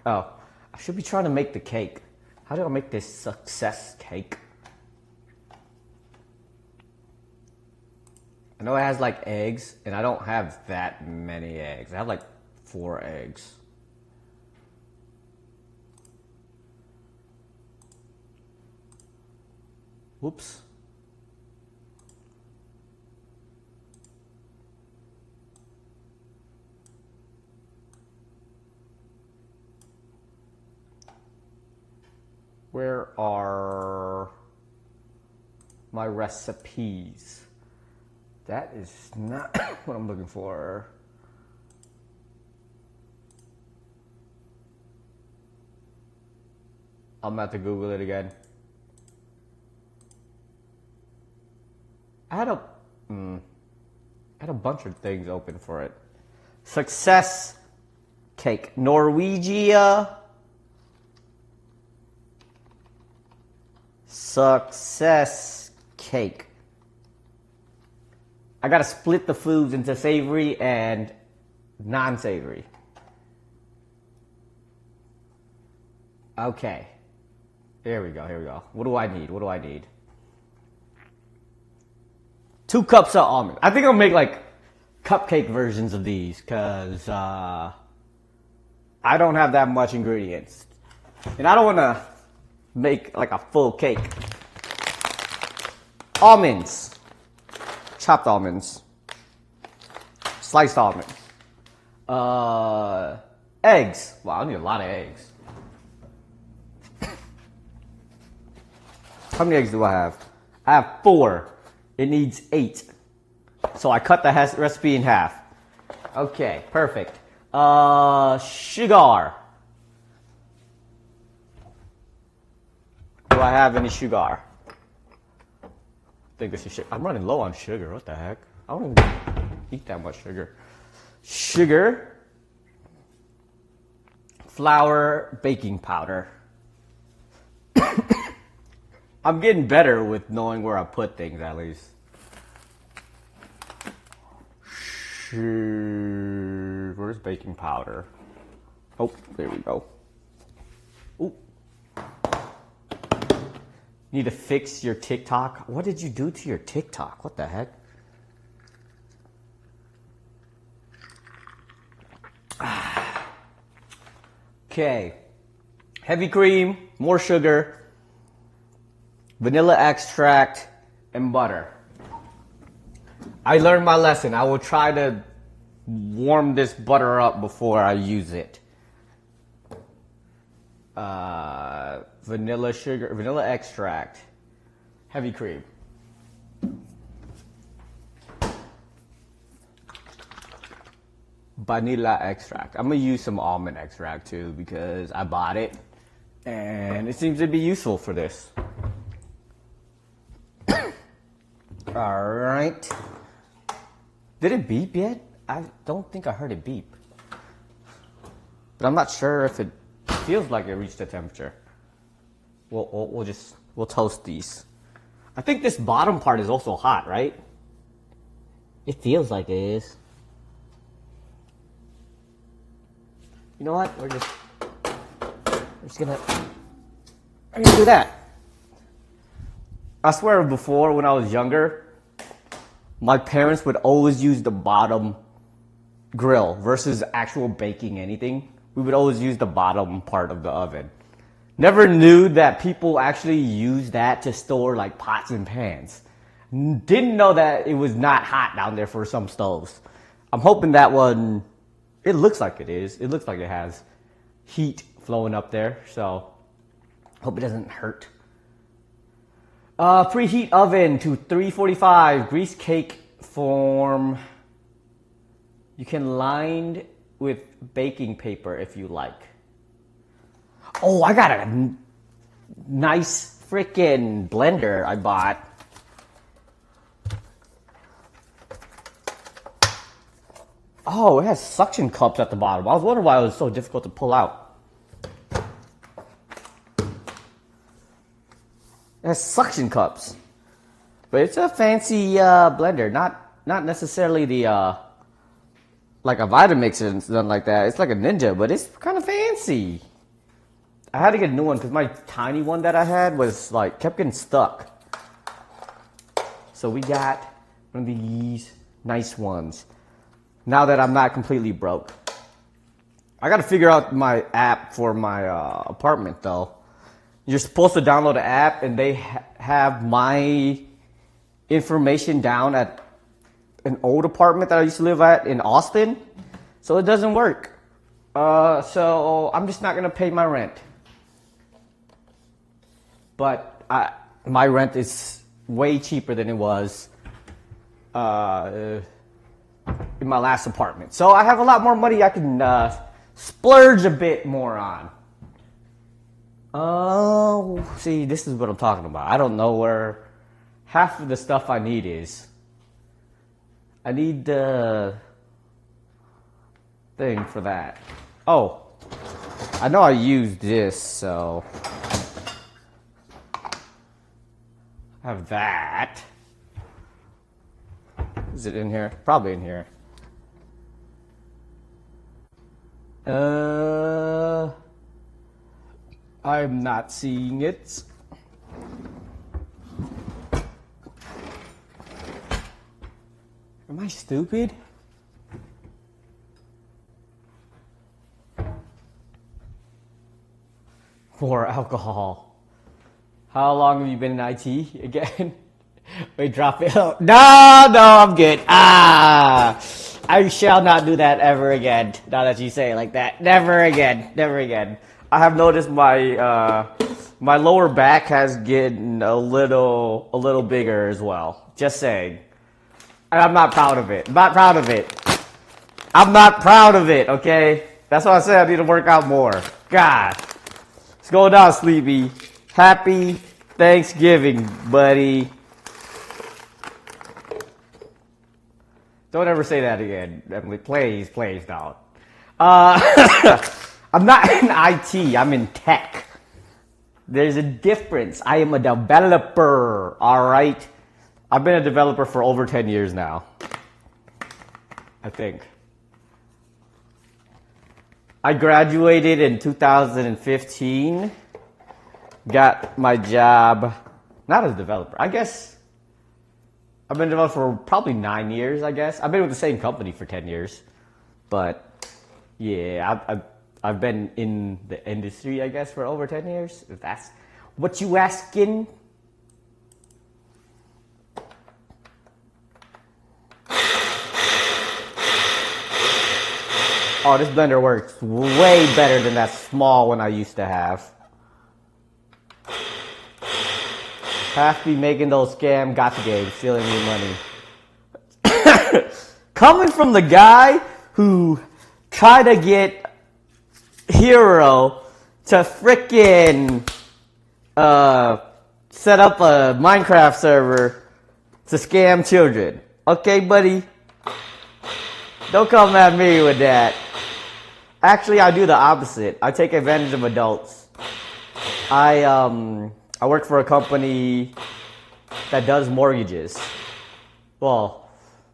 Speaker 1: Oh, I should be trying to make the cake. How do I make this success cake? I know it has like eggs, and I don't have that many eggs. I have like 4 eggs. Whoops. Where are my recipes? That is not what I'm looking for. I'm about to Google it again. I had a bunch of things open for it. Success cake. Norwegia. Success cake. I gotta split the foods into savory and non-savory. Okay. Here we go. What do I need? 2 cups of almonds. I think I'll make like cupcake versions of these because I don't have that much ingredients. And I don't want to make like a full cake. Almonds. Chopped almonds. Sliced almonds. Eggs. Wow, I need a lot of eggs. How many eggs do I have? I have 4. It needs 8. So I cut the recipe in half. Okay, perfect. Sugar. Do I have any sugar? I think this is sugar. I'm running low on sugar. What the heck? I don't even eat that much sugar. Sugar. Flour. Baking powder. I'm getting better with knowing where I put things, at least. Where's baking powder? Oh, there we go. Ooh. Need to fix your TikTok. What did you do to your TikTok? What the heck? Okay. Heavy cream, more sugar, vanilla extract, and butter. I learned my lesson. I will try to warm this butter up before I use it. Vanilla sugar, vanilla extract, heavy cream. Vanilla extract. I'm gonna use some almond extract too because I bought it and it seems to be useful for this. All right. Did it beep yet? I don't think I heard it beep. But I'm not sure if it feels like it reached the temperature. We'll toast these. I think this bottom part is also hot, right? It feels like it is. You know what? We're just gonna do that. I swear before, when I was younger, my parents would always use the bottom grill versus actual baking anything. We would always use the bottom part of the oven. Never knew that people actually use that to store like pots and pans. Didn't know that it was not hot down there for some stoves. I'm hoping that one, it looks like it is. It looks like it has heat flowing up there. So hope it doesn't hurt. Preheat oven to 345. Grease cake form. You can line with baking paper if you like. Oh, I got a nice freaking blender I bought. Oh, it has suction cups at the bottom. I was wondering why it was so difficult to pull out. It has suction cups. But it's a fancy blender. Not necessarily the like a Vitamix or something like that. It's like a Ninja, but it's kind of fancy. I had to get a new one because my tiny one that I had was like kept getting stuck. So we got one of these nice ones. Now that I'm not completely broke. I got to figure out my app for my apartment though. You're supposed to download the app and they have my information down at an old apartment that I used to live at in Austin. So it doesn't work. So I'm just not going to pay my rent. But my rent is way cheaper than it was in my last apartment. So I have a lot more money I can splurge a bit more on. Oh, see, this is what I'm talking about. I don't know where half of the stuff I need is. I need the thing for that. Oh, I know I used this, so I have that. Is it in here? Probably in here. I'm not seeing it. Am I stupid? More alcohol. How long have you been in IT again? Wait, drop it. Oh, no, I'm good. I shall not do that ever again. Now that you say it like that, never again, never again. I have noticed my my lower back has gotten a little bigger as well. Just saying. And I'm not proud of it. I'm not proud of it. I'm not proud of it. Okay, that's why I said I need to work out more. God, what's going on, Sleepy? Happy Thanksgiving, buddy. Don't ever say that again, Emily. Please, please don't. I'm not in IT. I'm in tech. There's a difference. I am a developer, all right? I've been a developer for over 10 years now, I think. I graduated in 2015, got my job, not as a developer, I guess. I've been a developer for probably 9 years, I guess. I've been with the same company for 10 years. But, yeah, I've been in the industry, I guess, for over 10 years. If that's what you asking. Oh, this blender works way better than that small one I used to have. Have to be making those scam gotcha games, stealing me money. Coming from the guy who tried to get Hero to frickin' set up a Minecraft server to scam children. Okay, buddy? Don't come at me with that. Actually, I do the opposite. I take advantage of adults. I work for a company that does mortgages. Well,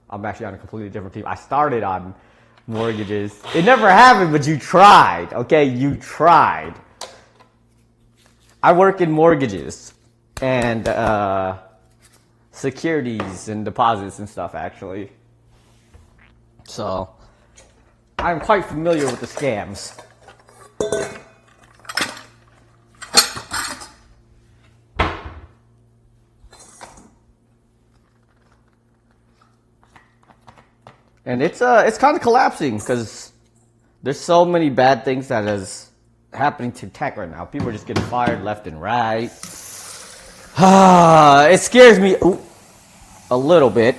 Speaker 1: I'm actually on a completely different team. I started on mortgages. It never happened, but you tried, okay? You tried. I work in mortgages and securities and deposits and stuff, actually. So, I'm quite familiar with the scams. And it's kind of collapsing because there's so many bad things that is happening to tech right now. People are just getting fired left and right. It scares me a little bit,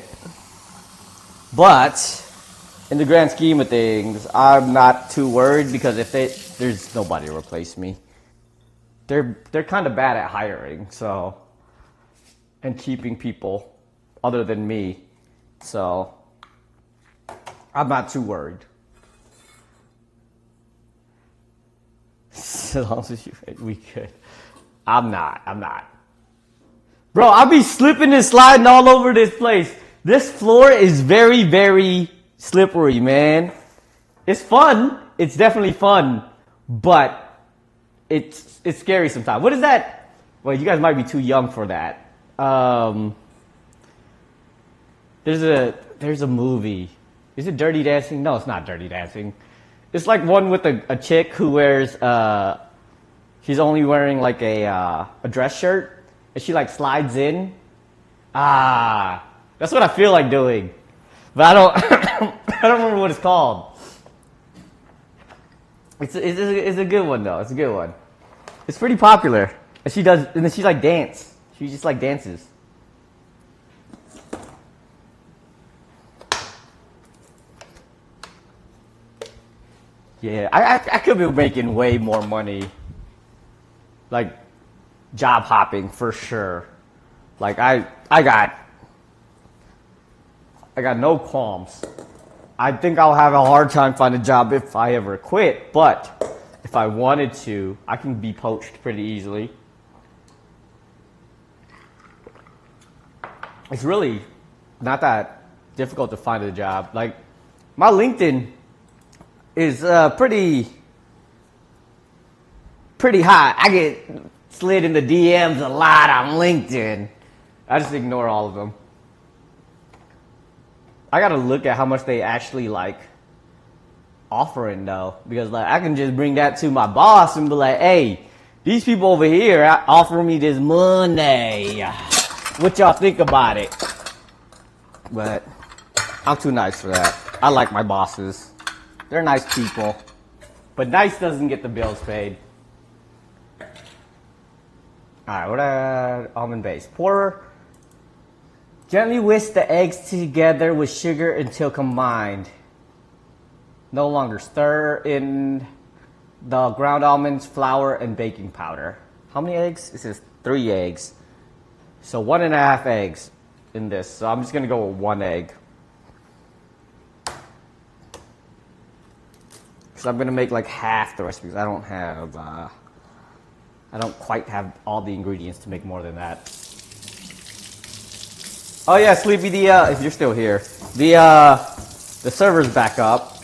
Speaker 1: but in the grand scheme of things, I'm not too worried because there's nobody to replace me. They're kind of bad at hiring, so, and keeping people other than me, so I'm not too worried. As long as we could. I'm not. Bro, I'll be slipping and sliding all over this place. This floor is very, very slippery, man. It's fun. It's definitely fun, but it's scary sometimes. What is that? Well, you guys might be too young for that. There's a movie. Is it Dirty Dancing? No, it's not Dirty Dancing. It's like one with a chick who wears she's only wearing like a dress shirt and she like slides in. That's what I feel like doing. But I don't I don't remember what it's called. It's a good one though. It's a good one. It's pretty popular. And she like dance. She just like dances. Yeah, I could be making way more money like job hopping for sure. Like I got no qualms. I think I'll have a hard time finding a job if I ever quit, but if I wanted to, I can be poached pretty easily. It's really not that difficult to find a job. Like, my LinkedIn is pretty high. I get slid in the DMs a lot on LinkedIn. I just ignore all of them. I gotta look at how much they actually like offering though, because like I can just bring that to my boss and be like, hey, these people over here offer me this Monday. What y'all think about it? But I'm too nice for that. I like my bosses. They're nice people. But nice doesn't get the bills paid. Alright, what almond base? Pour. Gently whisk the eggs together with sugar until combined. No longer stir in the ground almonds, flour, and baking powder. How many eggs? It says 3 eggs. So 1.5 eggs in this. So I'm just going to go with 1 egg. Because I'm going to make like half the recipe. I don't have, I don't quite have all the ingredients to make more than that. Oh yeah, Sleepy, if you're still here, the server's back up,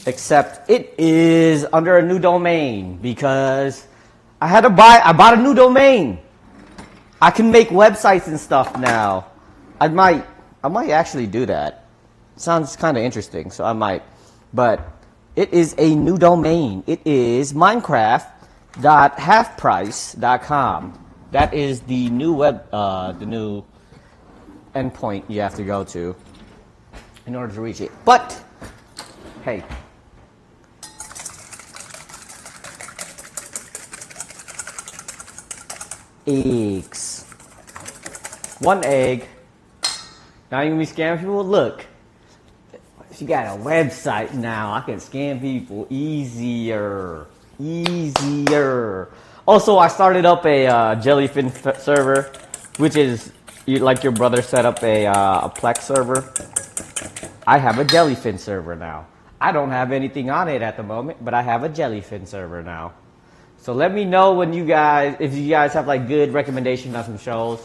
Speaker 1: except it is under a new domain because I bought a new domain. I can make websites and stuff now. I might actually do that. Sounds kind of interesting, so I might. But it is a new domain. It is Minecraft.halfprice.com. That is the new the new endpoint you have to go to in order to reach it. But hey, eggs. 1 egg. Now you gonna be scamming people? Look, if you got a website now, I can scam people easier. Also, I started up a jellyfin server, which is like your brother set up a Plex server. I have a jellyfin server now. I don't have anything on it at the moment, but I have a jellyfin server now. So let me know when if you guys have like good recommendations on some shows.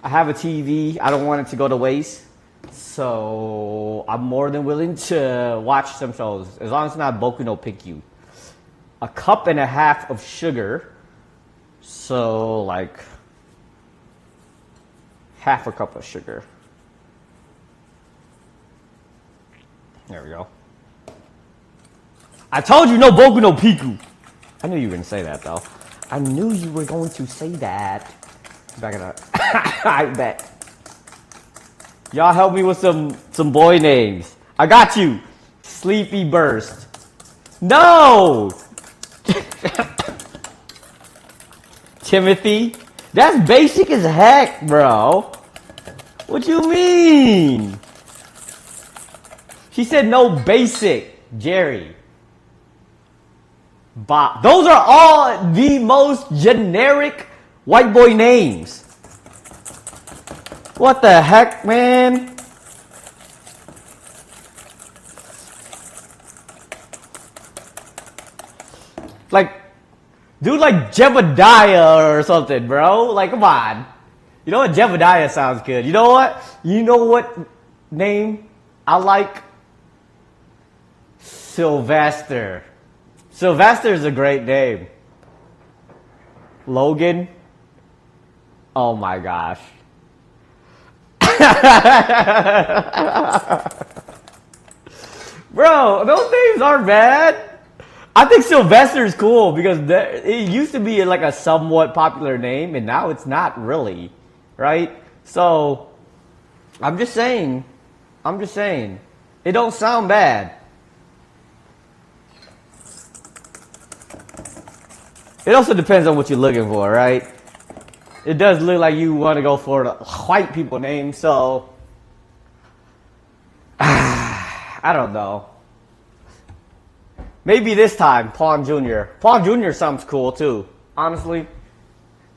Speaker 1: I have a TV. I don't want it to go to waste. So I'm more than willing to watch some shows, as long as it's not Boku no Pico. 1.5 cups of sugar. So like half a cup of sugar. There we go. I told you no Boku no Pico. I knew you were going to say that though. I knew you were going to say that. Back it up. I bet. Y'all help me with some boy names. I got you. Sleepy Burst. No! Timothy. That's basic as heck, bro. What you mean? She said no basic. Jerry. Bob. Those are all the most generic white boy names. What the heck, man? Like, dude, like Jebediah or something, bro. Like, come on. You know what? Jebediah sounds good. You know what? You know what name I like? Sylvester. Sylvester is a great name. Logan. Oh my gosh. Bro, those names aren't bad. I think Sylvester is cool because it used to be like a somewhat popular name and now it's not really, right? So, I'm just saying, it don't sound bad. It also depends on what you're looking for, right? It does look like you want to go for the white people name, so I don't know. Maybe this time, Pawn Jr. Pawn Jr. sounds cool too, honestly.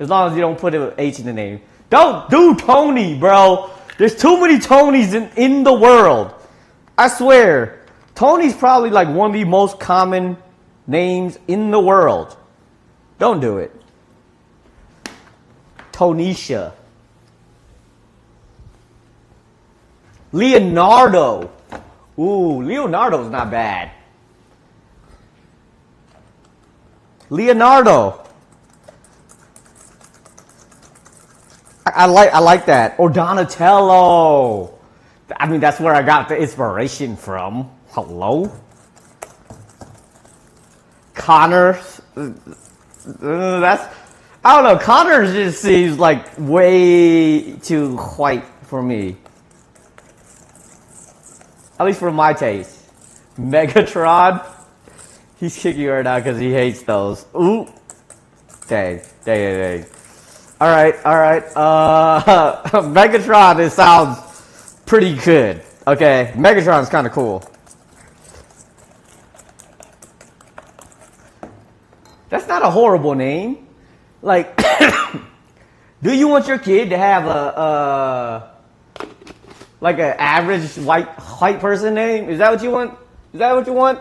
Speaker 1: As long as you don't put an H in the name. Don't do Tony, bro. There's too many Tonys in the world. I swear. Tony's probably like one of the most common names in the world. Don't do it. Tonisha. Leonardo. Ooh, Leonardo's not bad. Leonardo. I like that. Or Donatello. I mean, that's where I got the inspiration from. Hello? Connor. That's, I don't know. Connor just seems like way too white for me. At least for my taste. Megatron. He's kicking right now because he hates those. Ooh. Dang. Alright. Megatron, it sounds pretty good. Okay, Megatron's kind of cool. That's not a horrible name. Like, do you want your kid to have like an average white person name? Is that what you want? Is that what you want?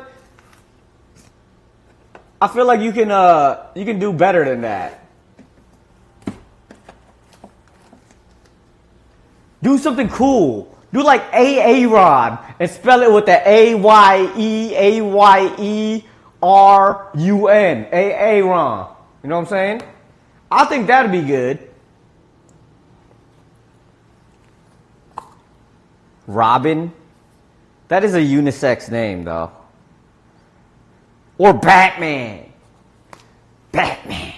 Speaker 1: I feel like you can do better than that. Do something cool. Do like Aaron and spell it with the Ayerun. Aaron. You know what I'm saying? I think that'd be good. Robin. That is a unisex name though. Or Batman. Batman.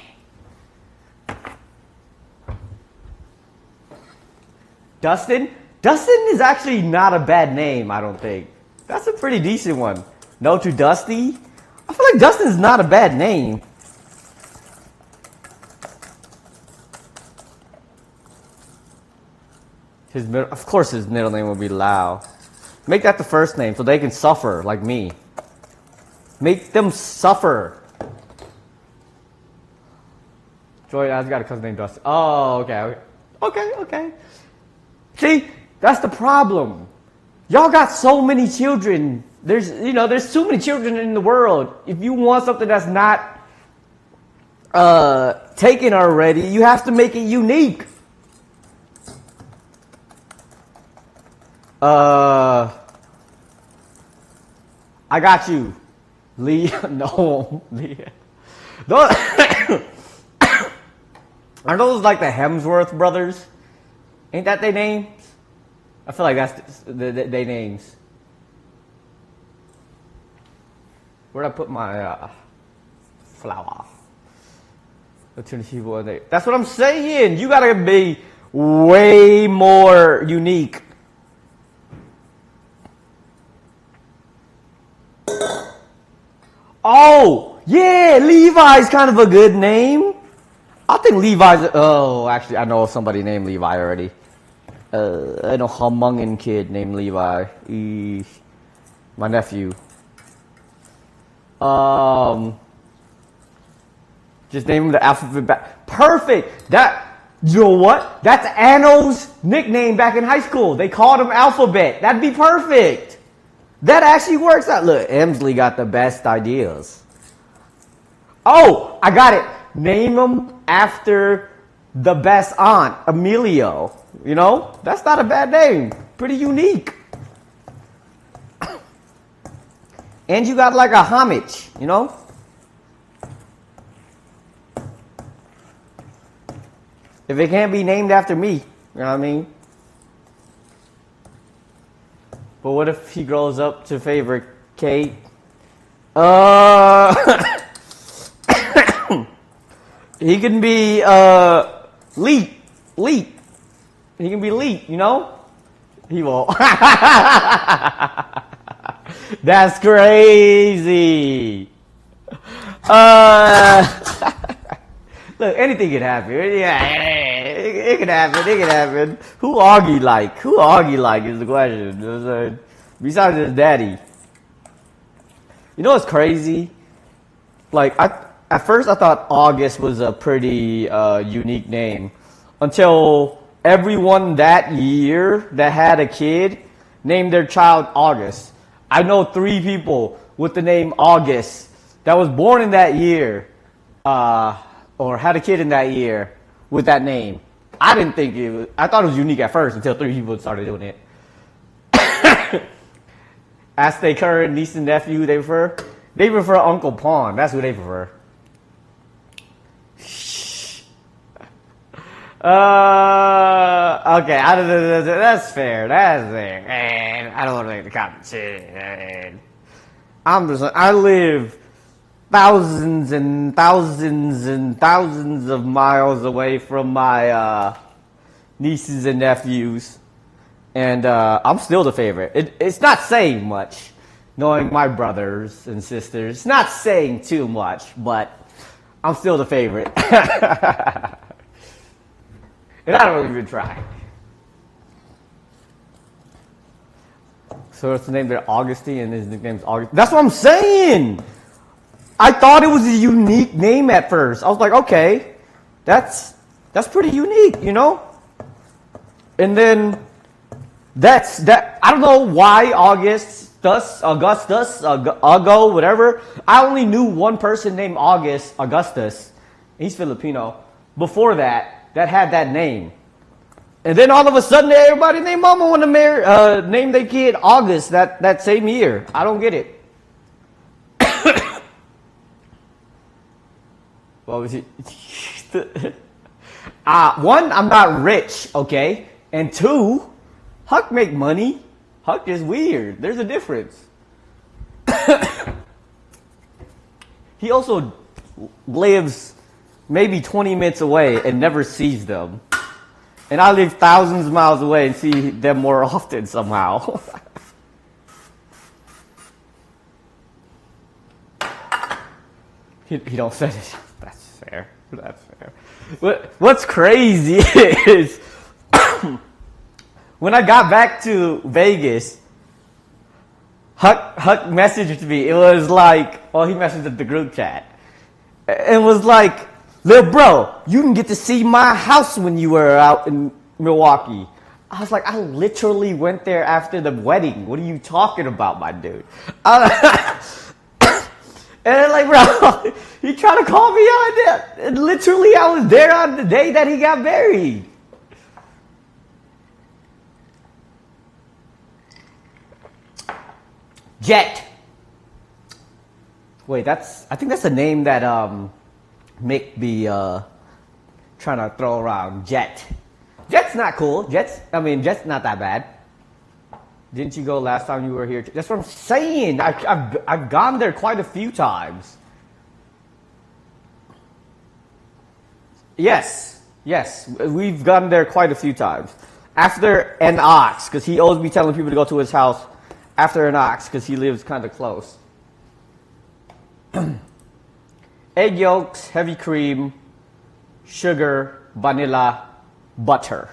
Speaker 1: Dustin? Dustin is actually not a bad name, I don't think. That's a pretty decent one. No to Dusty? I feel like Dustin's not a bad name. Of course his middle name will be Lau. Make that the first name so they can suffer like me. Make them suffer. Joy, I've got a cousin named Dustin. Oh, okay. See, that's the problem. Y'all got so many children. There's too many children in the world. If you want something that's not taken already, you have to make it unique. I got you. Lee, no, Lee. Those, are those like the Hemsworth brothers? Ain't that their names? I feel like that's their names. Where'd I put my flower? That's what I'm saying. You gotta be way more unique. Oh, yeah, Levi's kind of a good name. I think Levi's, oh, actually, I know somebody named Levi already. I know a Humongin kid named Levi. My nephew. Just name him the alphabet back. Perfect. You know what? That's Anno's nickname back in high school. They called him Alphabet. That'd be perfect. That actually works out. Look, Emsley got the best ideas. Oh, I got it. Name him after the best aunt, Emilio. You know, that's not a bad name. Pretty unique. And you got like a homage, you know? If it can't be named after me, you know what I mean? But what if he grows up to favor Kate? He can be Leet. He can be Leet, you know? He won't. That's crazy. Look, anything can happen. Yeah, it can happen. Who Augie like? Is the question. You know what I'm saying? Besides his daddy. You know what's crazy? Like, At first, I thought August was a pretty unique name until everyone that year that had a kid named their child August. I know 3 people with the name August that was born in that year or had a kid in that year with that name. I didn't think it was, I thought it was unique at first until 3 people started doing it. Ask their current niece and nephew who they prefer. They prefer Uncle Pawn. That's who they prefer. Okay, that's fair. That's fair. Man, I don't want to make the competition. I live thousands and thousands and thousands of miles away from my nieces and nephews, and I'm still the favorite. It's not saying much, knowing my brothers and sisters. It's not saying too much, but I'm still the favorite. And I don't even try. So it's the name there, Augustine, and his nickname's August. That's what I'm saying. I thought it was a unique name at first. I was like, okay, that's pretty unique, you know. And then that. I don't know why Augustus, Augo, whatever. I only knew one person named Augustus. He's Filipino. Before that had that name. And then all of a sudden, everybody named Mama want to name their kid August that same year. I don't get it. What was it? One, I'm not rich, okay? And 2, Huck make money. Huck is weird. There's a difference. He also lives maybe 20 minutes away and never sees them. And I live thousands of miles away and see them more often somehow. he don't say it. That's fair. That's fair. What's crazy is when I got back to Vegas, Huck messaged me. It was like, he messaged the group chat. It was like, "Little bro, you can get to see my house when you were out in Milwaukee." I was like, I literally went there after the wedding. What are you talking about, my dude? And like, bro, he tried to call me on that. And literally, I was there on the day that he got married. Jet. Wait, I think that's a name that Mick be trying to throw around. Jet. Jet's not cool. Jet's not that bad. Didn't you go last time you were here? That's what I'm saying. I've gone there quite a few times. Yes, we've gone there quite a few times. After an ox, because he owes me telling people to go to his house after an ox, because he lives kind of close. Egg yolks, heavy cream, sugar, vanilla, butter.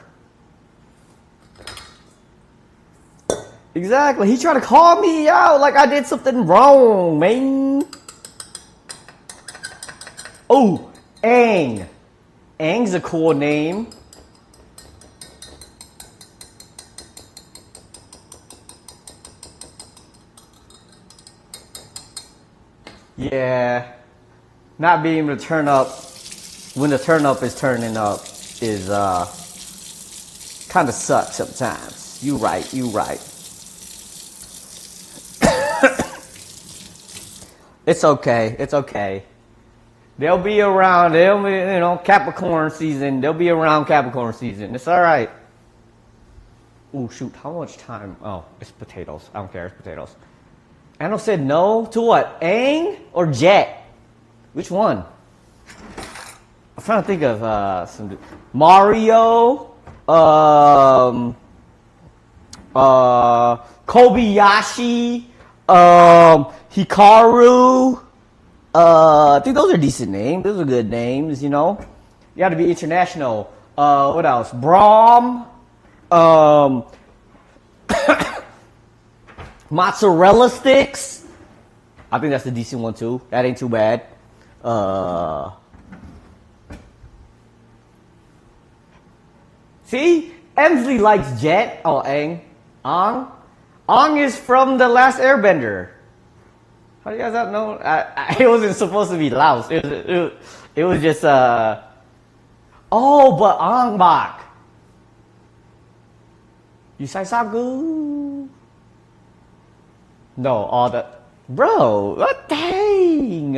Speaker 1: Exactly. He tried to call me out like I did something wrong, man. Oh, Aang. Aang's a cool name. Yeah. Not being able to turn up when the turn up is turning up is kind of sucks sometimes. You right. It's okay. They'll be around. They'll be, Capricorn season. They'll be around Capricorn season. It's all right. Oh shoot! How much time? Oh, it's potatoes. I don't care. It's potatoes. Anno said no to what? Aang or Jet? Which one? I'm trying to think of some Mario, Kobayashi, Hikaru. I think those are decent names. Those are good names, You got to be international. What else? Braum. Mozzarella sticks. I think that's a decent one too. That ain't too bad. See? Emsley likes Jet. Oh, Aang. Ong? Ong is from The Last Airbender. How do you guys not know? It wasn't supposed to be Laos. It was just, oh, but Ong Bak. Yusaisagu. No, all the... Bro, what dang?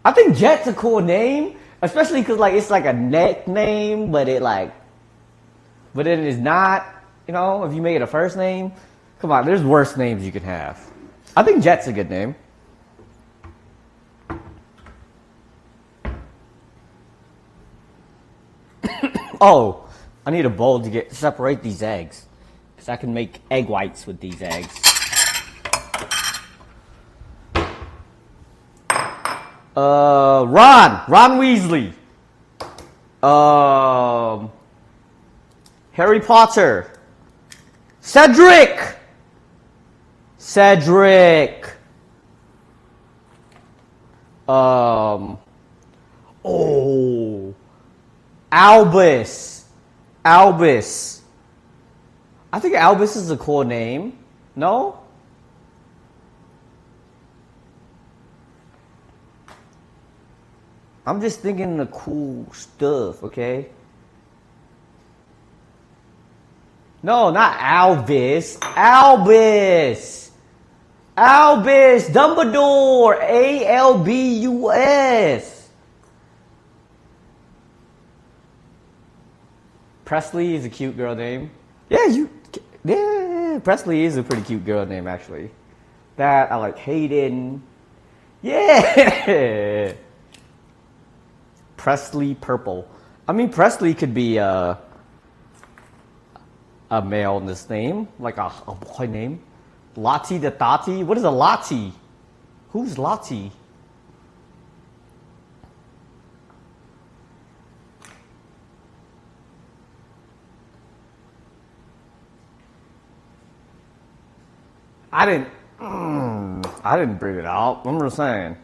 Speaker 1: I think Jet's a cool name, especially because like it's like a nickname, but then it's not. You know, if you make it a first name, come on, there's worse names you can have. I think Jet's a good name. Oh, I need a bowl to separate these eggs, because I can make egg whites with these eggs. Ron Weasley. Harry Potter. Cedric. Oh, Albus. I think Albus is a cool name. No? I'm just thinking the cool stuff, okay? No, not Albus. Albus Dumbledore. Albus. Presley is a cute girl name. Yeah, Presley is a pretty cute girl name, actually. That, I like Hayden. Yeah. Presley Purple. I mean, Presley could be a male in this name, like a boy name. Lottie the Thotty. What is a Lottie? Who's Lottie? I didn't bring it out. I'm just saying.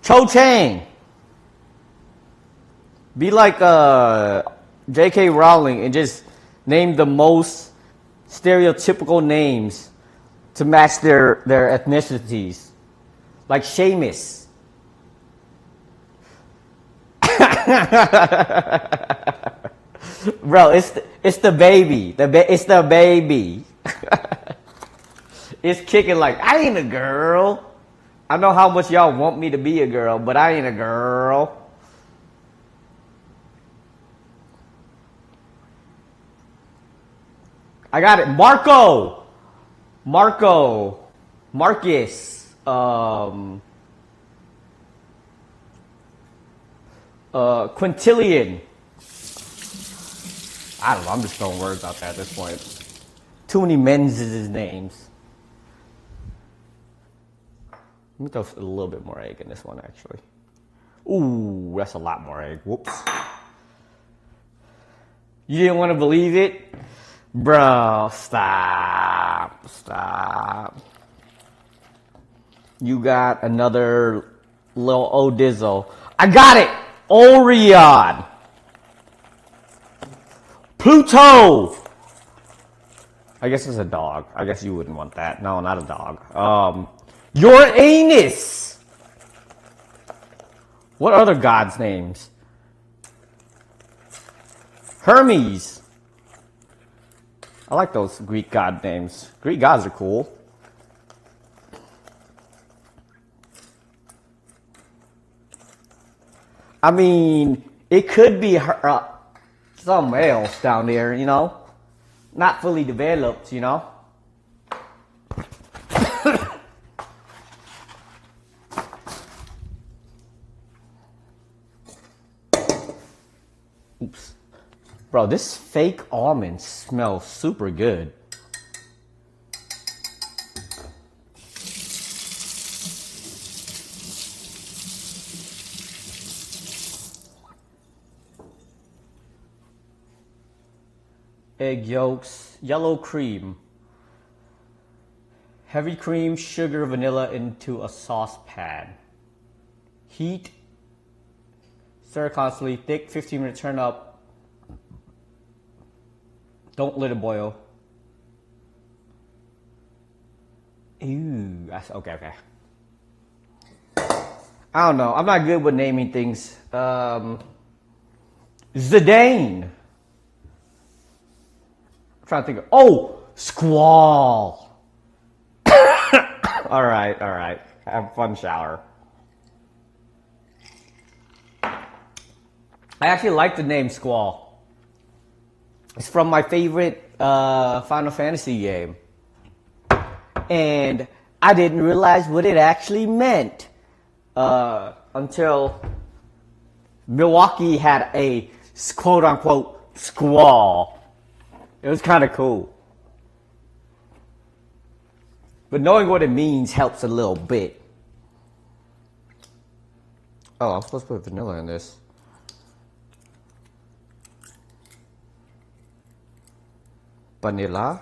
Speaker 1: Cho Chang. Be like J.K. Rowling and just name the most stereotypical names to match their ethnicities. Like Seamus. Bro, it's the baby. It's the baby. It's kicking like, I ain't a girl. I know how much y'all want me to be a girl, but I ain't a girl. I got it. Marcus. Quintillion. I don't know. I'm just throwing words out there at this point. Too many men's names. Let me throw a little bit more egg in this one, actually. Ooh, that's a lot more egg. Whoops. You didn't want to believe it? Bro, stop. You got another little Odizzle. I got it! Orion. Pluto. I guess it's a dog. I guess you wouldn't want that. No, not a dog. Uranus. What other gods' names? Hermes. I like those Greek god names. Greek gods are cool. I mean, it could be something else down there, you know? Not fully developed, you know? Oops. Bro, this fake almond smells super good. Egg yolks, yellow cream. Heavy cream, sugar, vanilla into a saucepan. Heat. Stir constantly. Thick, 15 minutes, turn up. Don't let it boil. Ew. Okay. I don't know. I'm not good with naming things. Zidane. I'm trying to think of. Oh! Squall. Alright. Have a fun shower. I actually like the name Squall. It's from my favorite Final Fantasy game. And I didn't realize what it actually meant until Milwaukee had a quote-unquote squall. It was kind of cool. But knowing what it means helps a little bit. Oh, I'm supposed to put vanilla in this. Vanilla.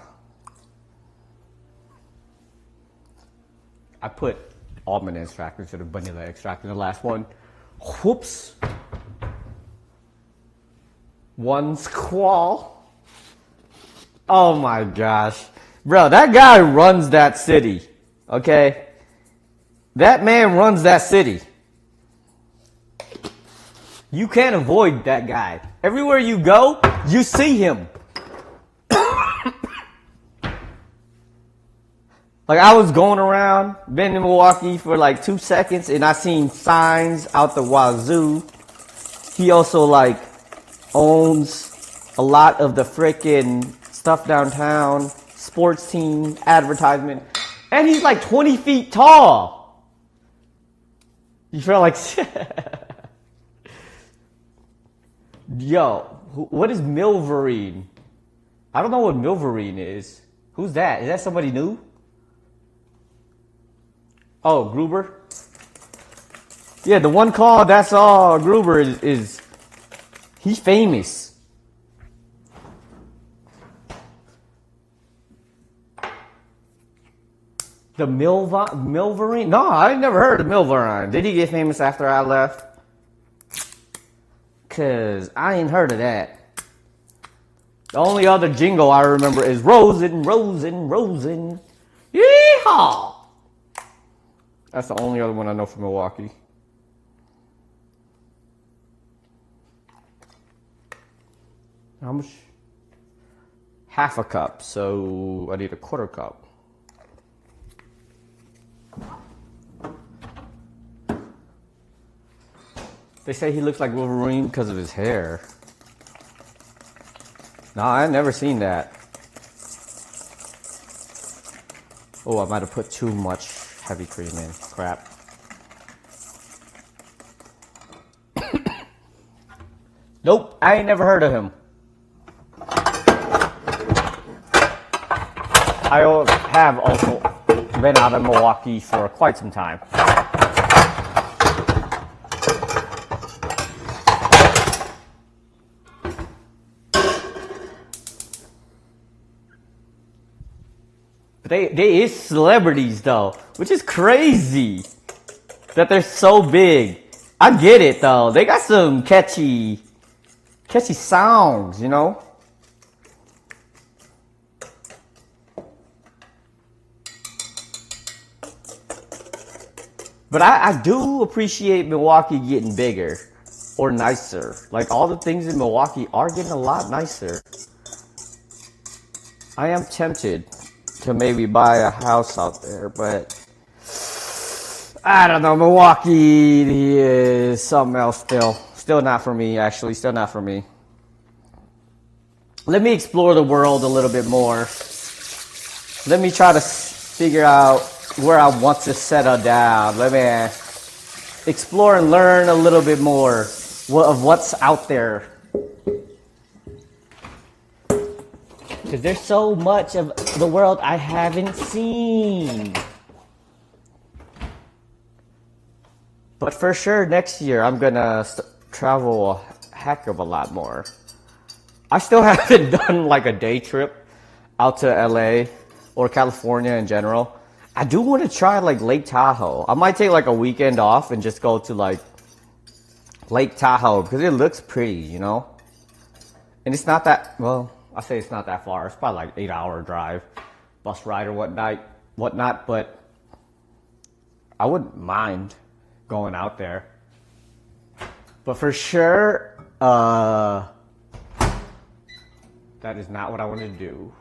Speaker 1: I put almond extract instead of vanilla extract in the last one. Whoops. One squall. Oh my gosh. Bro, that guy runs that city. Okay? That man runs that city. You can't avoid that guy. Everywhere you go, you see him. Like, I was going around, been in Milwaukee for like 2 seconds, and I seen signs out the wazoo. He also, like, owns a lot of the frickin' stuff downtown, sports team, advertisement, and he's like 20 feet tall. You feel like, yo, what is Milverine? I don't know what Milverine is. Who's that? Is that somebody new? Oh, Gruber? Yeah, the one call that's all Gruber is he's famous. The Milverine? No, I never heard of Milverine. Did he get famous after I left? Cause I ain't heard of that. The only other jingle I remember is Rosin, Rosin, Rosin. Yeehaw! That's the only other one I know from Milwaukee. How much? Half a cup, so I need a quarter cup. They say he looks like Wolverine because of his hair. No, I've never seen that. Oh, I might have put too much heavy cream in. Crap. Nope, I ain't never heard of him. I have also been out of Milwaukee for quite some time. But they is celebrities though, which is crazy that they're so big. I get it though. They got some catchy sounds, you know? But I do appreciate Milwaukee getting bigger or nicer. Like, all the things in Milwaukee are getting a lot nicer. I am tempted to maybe buy a house out there, but I don't know. Milwaukee is something else still. Still not for me, actually. Still not for me. Let me explore the world a little bit more. Let me try to figure out where I want to settle down. Let me explore and learn a little bit more of what's out there. Because there's so much of the world I haven't seen. But for sure, next year, I'm going to travel a heck of a lot more. I still haven't done like a day trip out to LA or California in general. I do want to try like Lake Tahoe. I might take like a weekend off and just go to like Lake Tahoe because it looks pretty, you know? And it's not that, well, I say it's not that far. It's probably like 8-hour drive, bus ride or whatnot, but I wouldn't mind going out there. But for sure, that is not what I want to do.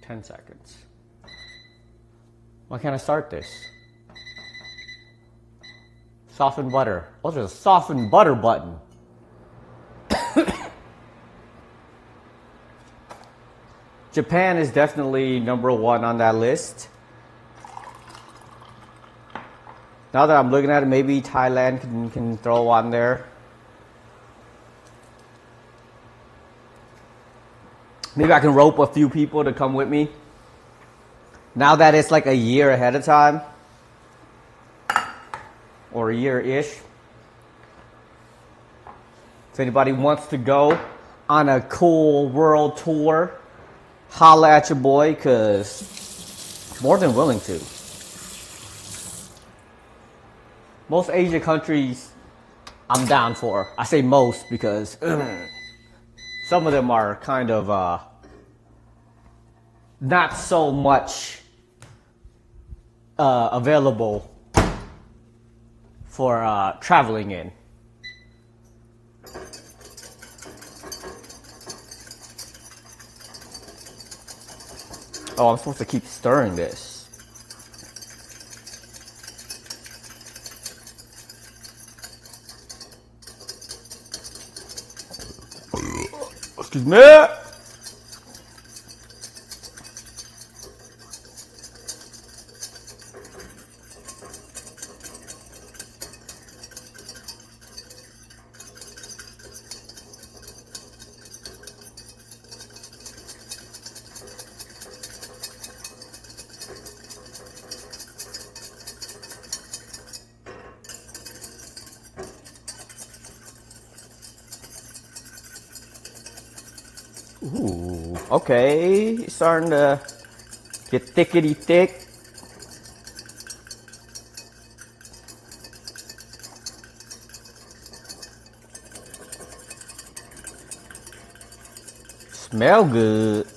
Speaker 1: 10 seconds. Why can't I start this? Soften butter. Oh, there's a soften butter button. Japan is definitely #1 on that list. Now that I'm looking at it, maybe Thailand can throw on there. Maybe I can rope a few people to come with me. Now that it's like a year ahead of time. Or a year-ish. If anybody wants to go on a cool world tour, holla at your boy, because more than willing to. Most Asian countries I'm down for. I say most because some of them are kind of not so much available for traveling in. Oh, I'm supposed to keep stirring this. Excuse me. Ooh, okay, it's starting to get thickety thick. Smell good.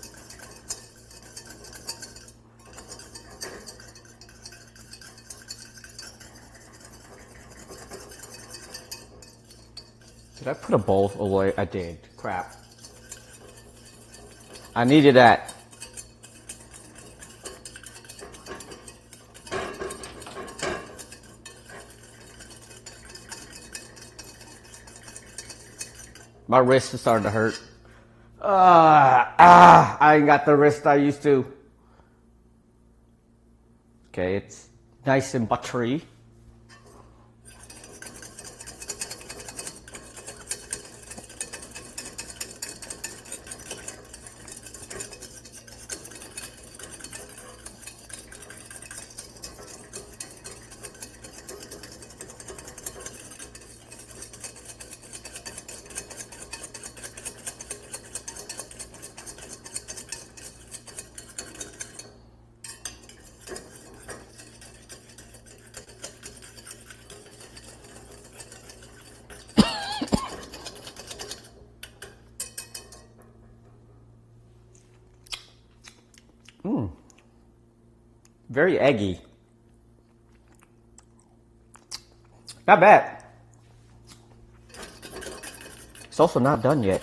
Speaker 1: Did I put a bowl away? I did. Crap. I needed that. My wrist is starting to hurt. I ain't got the wrist I used to. Okay, it's nice and buttery. Very eggy. Not bad. It's also not done yet.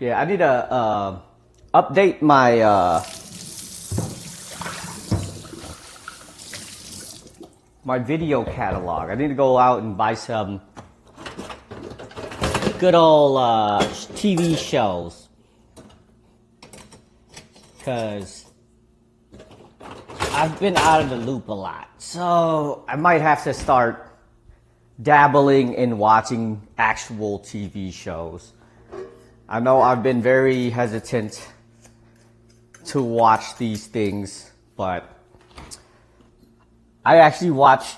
Speaker 1: Yeah, I need to update my my video catalog. I need to go out and buy some good old TV shows, because I've been out of the loop a lot. So I might have to start dabbling in watching actual TV shows. I know I've been very hesitant to watch these things, but I actually watched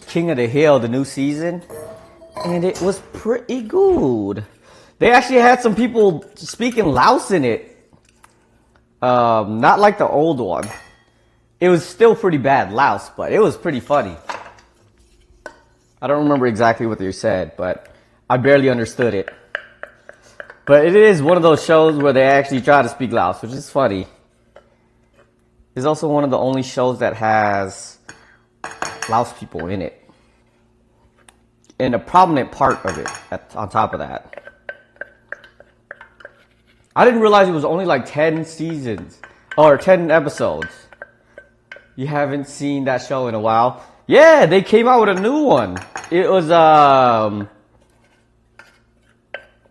Speaker 1: King of the Hill, the new season, and it was pretty good. They actually had some people speaking Laos in it. Not like the old one. It was still pretty bad, Laos, but it was pretty funny. I don't remember exactly what they said, but I barely understood it. But it is one of those shows where they actually try to speak Laos, which is funny. It's also one of the only shows that has Laos people in it. And a prominent part of it on top of that. I didn't realize it was only like 10 seasons or 10 episodes. You haven't seen that show in a while? Yeah, they came out with a new one. It was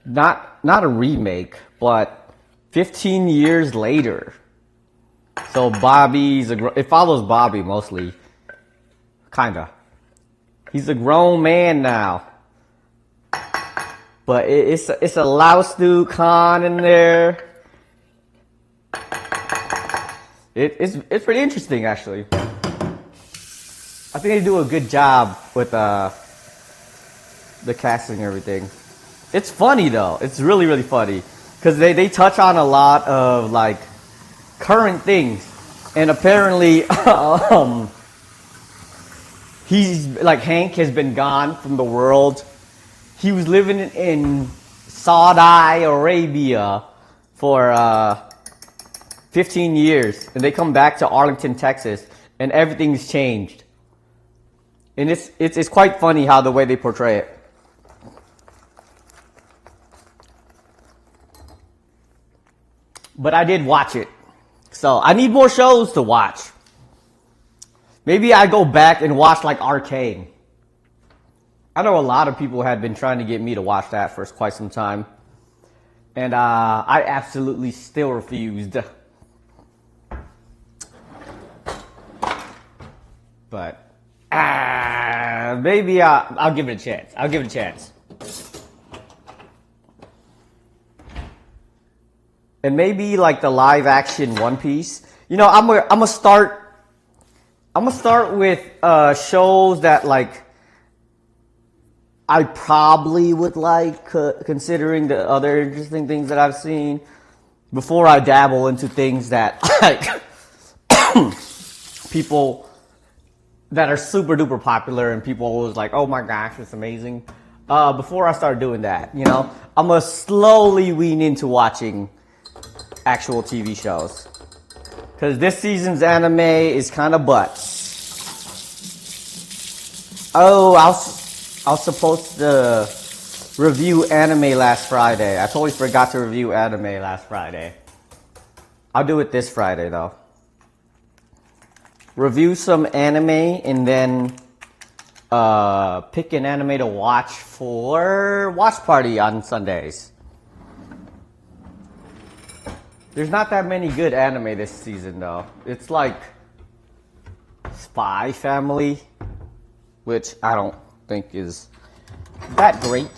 Speaker 1: not a remake, but 15 years later. So it follows Bobby mostly, kinda. He's a grown man now, but it's a Laos dude Khan in there. It's pretty interesting actually. I think they do a good job with the casting and everything. It's funny though. It's really, really funny. Because they touch on a lot of like current things. And apparently he's like Hank has been gone from the world. He was living in Saudi Arabia for 15 years. And they come back to Arlington, Texas, and everything's changed. And it's quite funny how the way they portray it. But I did watch it. So I need more shows to watch. Maybe I go back and watch like Arcane. I know a lot of people had been trying to get me to watch that for quite some time. And I absolutely still refused. But maybe I'll give it a chance. I'll give it a chance. And maybe like the live action One Piece. You know, I'm gonna start with shows that like I probably would like, considering the other interesting things that I've seen, before I dabble into things that like people that are super duper popular and people always like, oh my gosh, it's amazing. Before I start doing that, you know, I'm gonna slowly wean into watching actual TV shows. Because this season's anime is kind of butt. Oh, I was supposed to review anime last Friday. I totally forgot to review anime last Friday. I'll do it this Friday though. Review some anime and then pick an anime to watch for watch party on Sundays. There's not that many good anime this season though. It's like Spy Family, which I don't think is that great.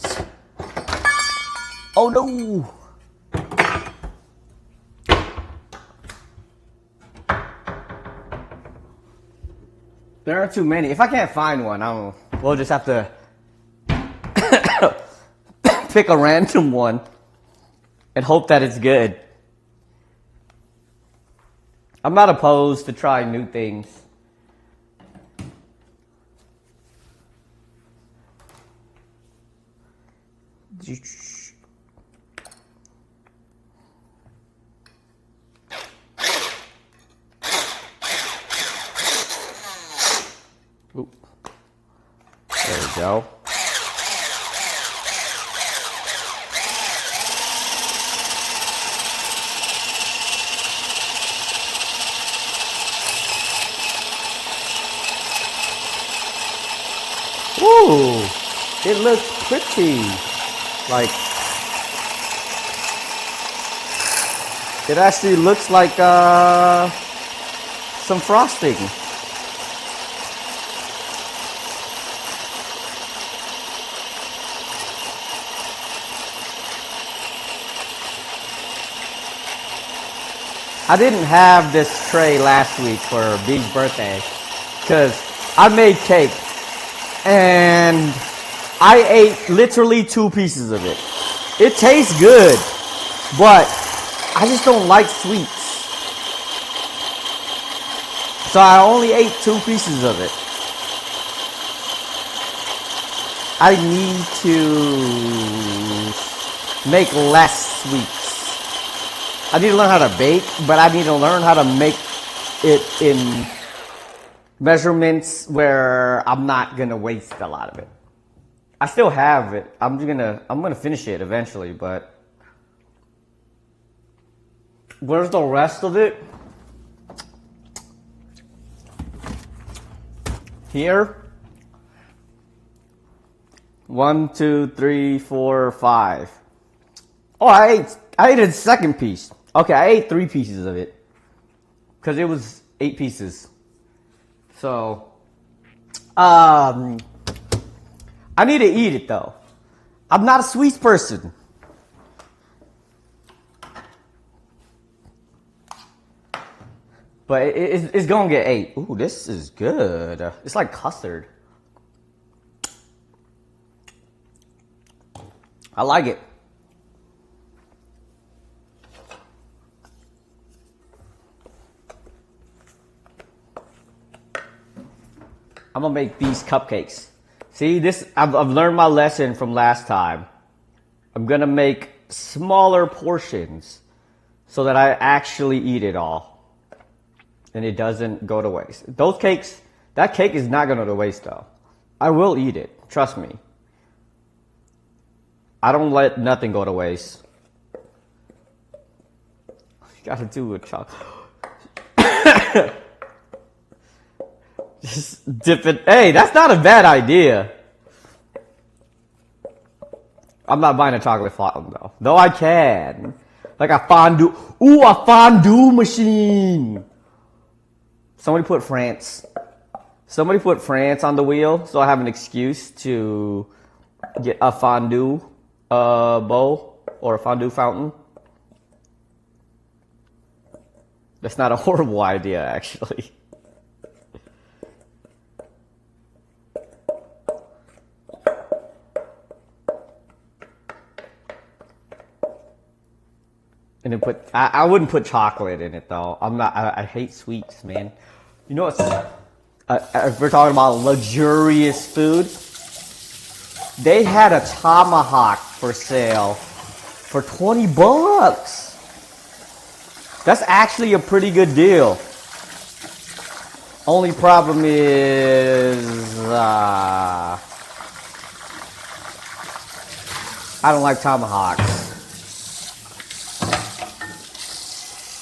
Speaker 1: Oh no! There are too many. If I can't find one, we'll just have to pick a random one and hope that it's good. I'm not opposed to trying new things. Oop. There we go. Ooh, it looks pretty. Like, it actually looks like some frosting. I didn't have this tray last week for B's birthday. because I made cake and I ate literally 2 pieces of it. It tastes good, but I just don't like sweets. So I only ate 2 pieces of it. I need to make less sweets. I need to learn how to bake, but I need to learn how to make it in measurements where I'm not gonna waste a lot of it. I still have it. I'm gonna finish it eventually, but where's the rest of it? Here. 1, 2, 3, 4, 5. Oh, I ate a second piece. Okay, I ate 3 pieces of it because it was 8 pieces. So, I need to eat it though. I'm not a sweets person. But it's gonna get 8. Ooh, this is good. It's like custard. I like it. I'm gonna make these cupcakes. See, this I've learned my lesson from last time. I'm gonna make smaller portions so that I actually eat it all. And it doesn't go to waste. Those cakes, that cake is not gonna go to waste though. I will eat it, trust me. I don't let nothing go to waste. You gotta do it, chocolate. Just dip it. Hey, that's not a bad idea. I'm not buying a chocolate fountain though. Though I can. Like a fondue. Ooh, a fondue machine. Somebody put France. Somebody put France on the wheel so I have an excuse to get a fondue bowl or a fondue fountain. That's not a horrible idea, actually. And then put, I wouldn't put chocolate in it though. I hate sweets, man. You know what's, if we're talking about luxurious food, they had a tomahawk for sale for 20 bucks. That's actually a pretty good deal. Only problem is, I don't like tomahawks.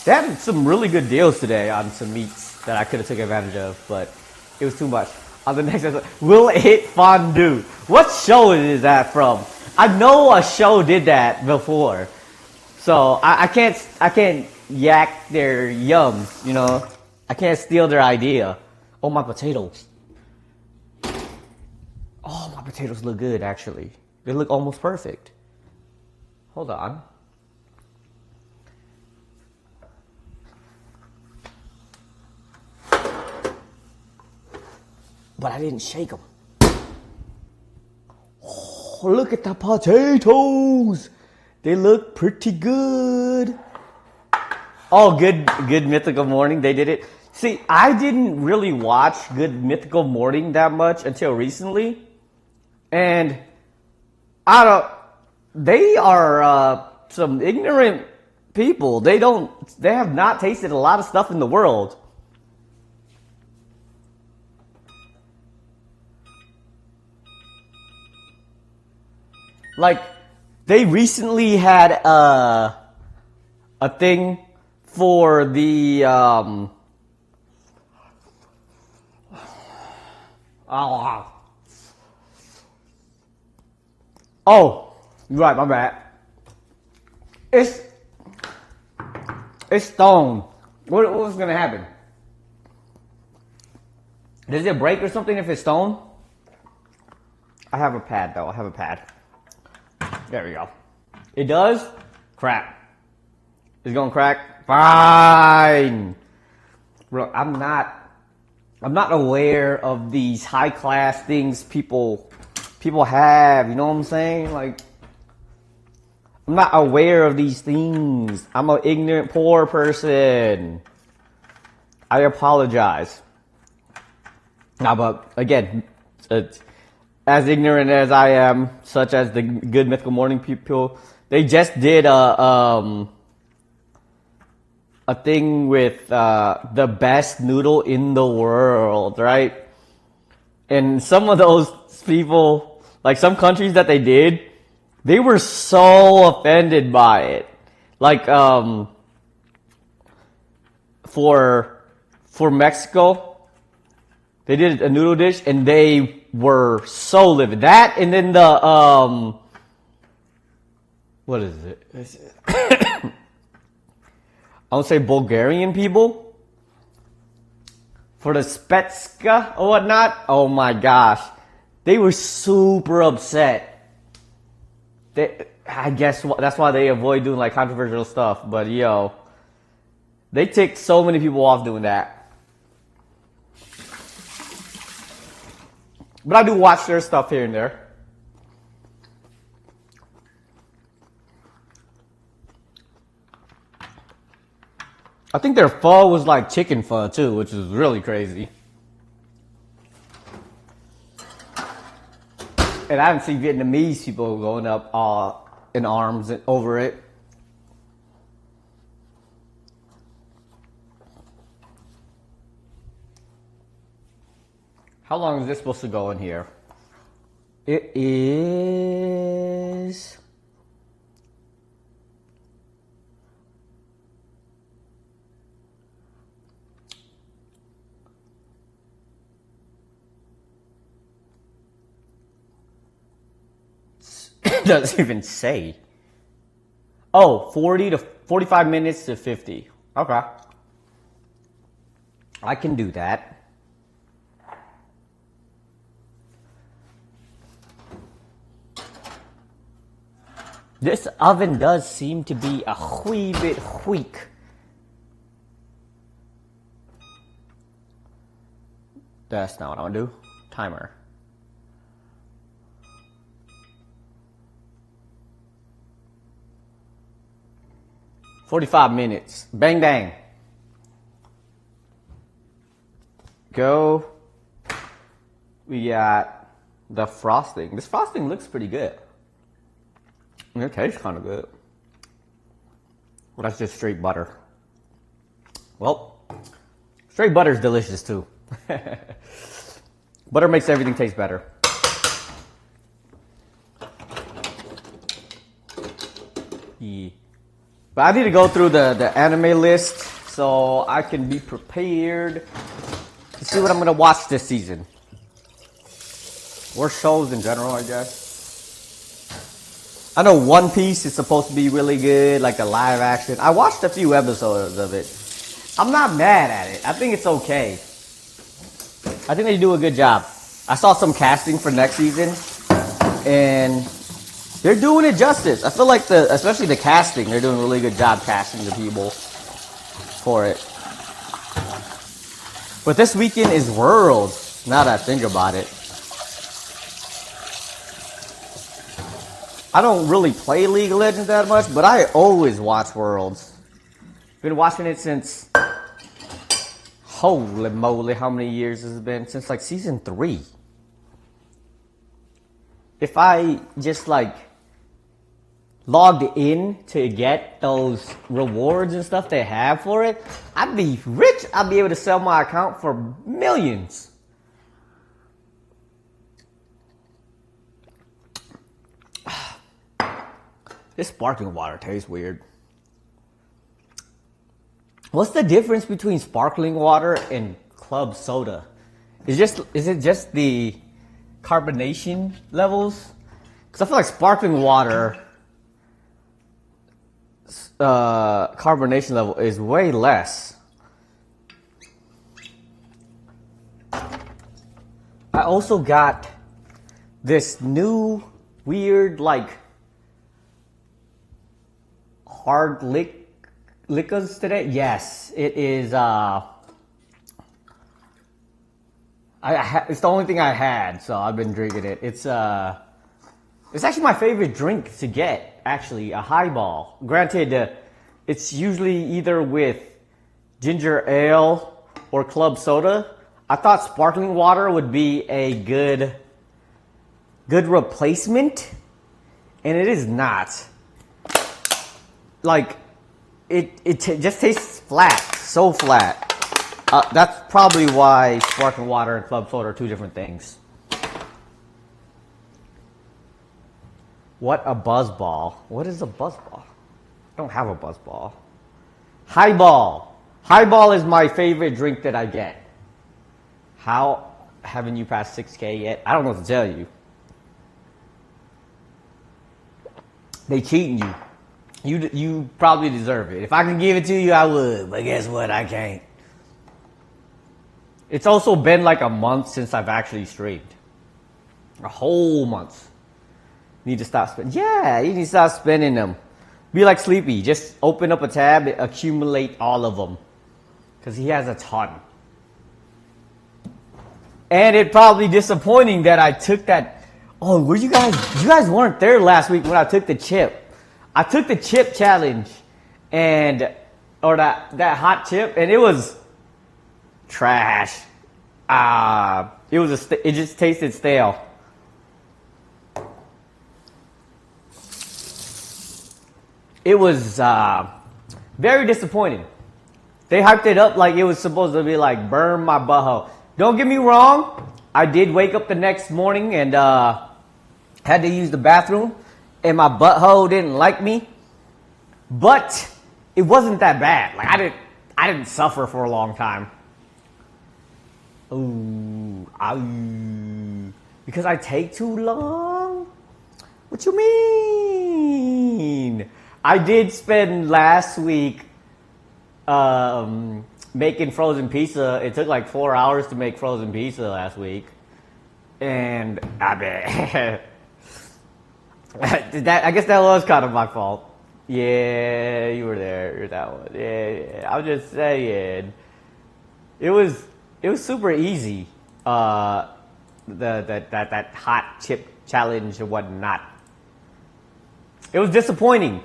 Speaker 1: They had some really good deals today on some meats that I could have taken advantage of, but it was too much. On the next episode, will it fondue? What show is that from? I know a show did that before, so I can't yak their yums, you know. I can't steal their idea. Oh, my potatoes. Oh, my potatoes look good actually. They look almost perfect. Hold on. But I didn't shake them. Oh, look at the potatoes. They look pretty good. Oh, good Mythical Morning. They did it. See, I didn't really watch Good Mythical Morning that much until recently. And they are some ignorant people. They have not tasted a lot of stuff in the world. Like, they recently had a thing for the oh, you're right, my bad. It's stone. What's gonna happen? Does it break or something if it's stone? I have a pad though. I have a pad. There we go. It does? Crap. It's gonna crack? Fine. Bro, I'm not I'm not aware of these high class things people have. You know what I'm saying? Like, I'm not aware of these things. I'm an ignorant, poor person. I apologize. Now, but again, as ignorant as I am, such as the Good Mythical Morning people, they just did a thing with the best noodle in the world, right? And some of those people, like some countries that they did, they were so offended by it. Like for Mexico, they did a noodle dish and they were so livid. That and then the what is it? I would say Bulgarian people for the spetska or whatnot. Oh my gosh, they were super upset. I guess that's why they avoid doing like controversial stuff. But yo, they ticked so many people off doing that. But I do watch their stuff here and there. I think their pho was like chicken pho too, which is really crazy. And I haven't seen Vietnamese people going up in arms over it. How long is this supposed to go in here? It is... It doesn't even say. Oh, 40 to 45 minutes to 50. Okay. I can do that. This oven does seem to be a wee bit weak. That's not what I want to do. Timer. "45 minutes. Bang, bang. Go. We got the frosting. This frosting looks pretty good. And it tastes kind of good. Well, that's just straight butter. Well, straight butter is delicious too. Butter makes everything taste better. Yeah. But I need to go through the anime list so I can be prepared to see what I'm going to watch this season. Or shows in general, I guess. I know One Piece is supposed to be really good, like the live action. I watched a few episodes of it. I'm not mad at it. I think it's okay. I think they do a good job. I saw some casting for next season, and they're doing it justice. I feel like especially the casting, they're doing a really good job casting the people for it. But this weekend is Worlds, now that I think about it. I don't really play League of Legends that much, but I always watch Worlds. Been watching it since, holy moly, how many years has it been? Since like season 3. If I just like logged in to get those rewards and stuff they have for it, I'd be rich. I'd be able to sell my account for millions. This sparkling water tastes weird. What's the difference between sparkling water and club soda? Is it just the carbonation levels? Because I feel like sparkling water carbonation level is way less. I also got this new weird like hard liquors today. Yes, it is It's the only thing I had, so I've been drinking it. It's actually my favorite drink to get. Actually, a highball. Granted, it's usually either with ginger ale or club soda. I thought sparkling water would be a good replacement, and it is not. Like, it just tastes flat, so flat. That's probably why sparkling water and club soda are two different things. What a buzzball. What is a buzzball? I don't have a buzzball. Highball. Highball is my favorite drink that I get. How haven't you passed 6K yet? I don't know what to tell you. They cheating you. You probably deserve it. If I could give it to you, I would. But guess what? I can't. It's also been like a month since I've actually streamed. A whole month. Need to stop spending. Yeah, you need to stop spending them. Be like Sleepy. Just open up a tab, accumulate all of them. Because he has a ton. And it's probably disappointing that I took that. Oh, were you guys? You guys weren't there last week when I took the chip. I took the chip challenge, or that hot chip, and it was trash. It just tasted stale. It was very disappointing. They hyped it up like it was supposed to be like burn my butthole. Don't get me wrong, I did wake up the next morning and had to use the bathroom, and my butthole didn't like me, but it wasn't that bad. Like I didn't suffer for a long time. Ooh, because I take too long? What you mean? I did spend last week making frozen pizza. It took like 4 hours to make frozen pizza last week. And I bet I guess that was kind of my fault. Yeah, you were there. That one. Yeah. I'm just saying. It was super easy. That hot chip challenge and whatnot. It was disappointing.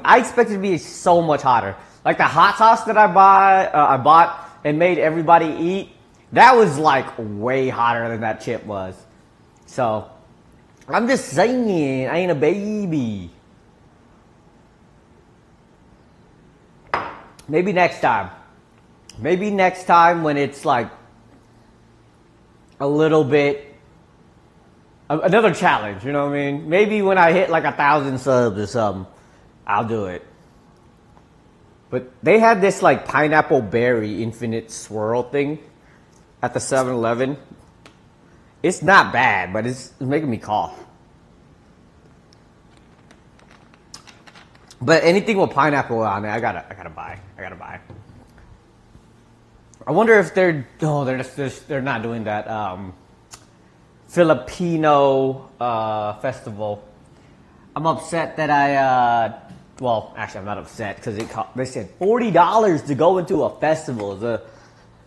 Speaker 1: I expected it to be so much hotter. Like the hot sauce that I bought and made everybody eat. That was like way hotter than that chip was. So I'm just saying, I ain't a baby. Maybe next time. Maybe next time when it's like a little bit, another challenge, you know what I mean? Maybe when I hit like 1,000 subs or something, I'll do it. But they had this like pineapple berry infinite swirl thing at the 7-Eleven. It's not bad, but it's making me cough. But anything with pineapple on it, I gotta buy. I wonder if they're not doing that Filipino festival. I'm upset that well, actually I'm not upset because they said $40 to go into a festival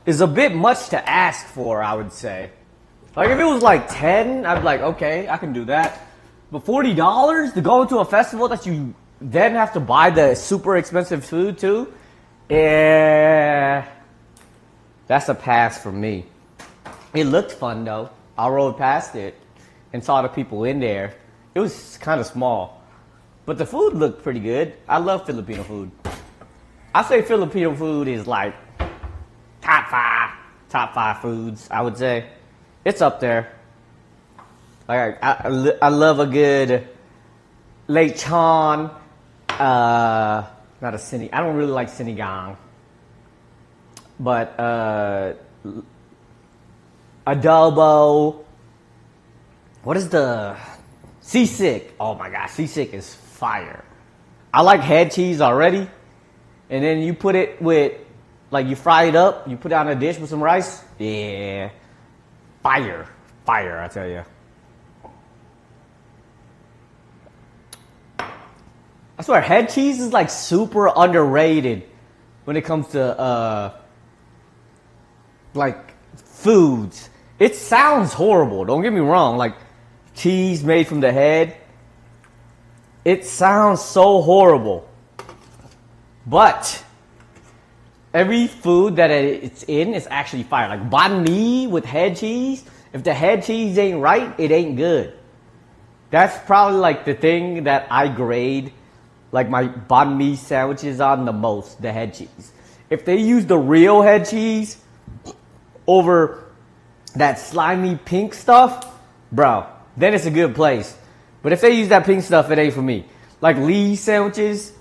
Speaker 1: is a bit much to ask for, I would say. Like if it was like 10, I'd be like, okay, I can do that. But $40 to go into a festival that you then have to buy the super expensive food too? Yeah. That's a pass for me. It looked fun though. I rode past it and saw the people in there. It was kind of small. But the food looked pretty good. I love Filipino food. I say Filipino food is like top five foods, I would say. It's up there. Like I love a good lechon. Not a sinigang. I don't really like sinigang. But adobo. What is the sisig? Oh my gosh, sisig is fire. I like head cheese already, and then you put it with, like you fry it up, you put it on a dish with some rice. Yeah, fire, I tell you. I swear, head cheese is like super underrated when it comes to like foods. It sounds horrible. Don't get me wrong. Like cheese made from the head. It sounds so horrible. But every food that it's in is actually fire. Like banh mi with head cheese. If the head cheese ain't right, it ain't good. That's probably like the thing that I grade like my banh mi sandwiches on the most, the head cheese. If they use the real head cheese over that slimy pink stuff, bro, then it's a good place. But if they use that pink stuff, it ain't for me. Like Lee's sandwiches,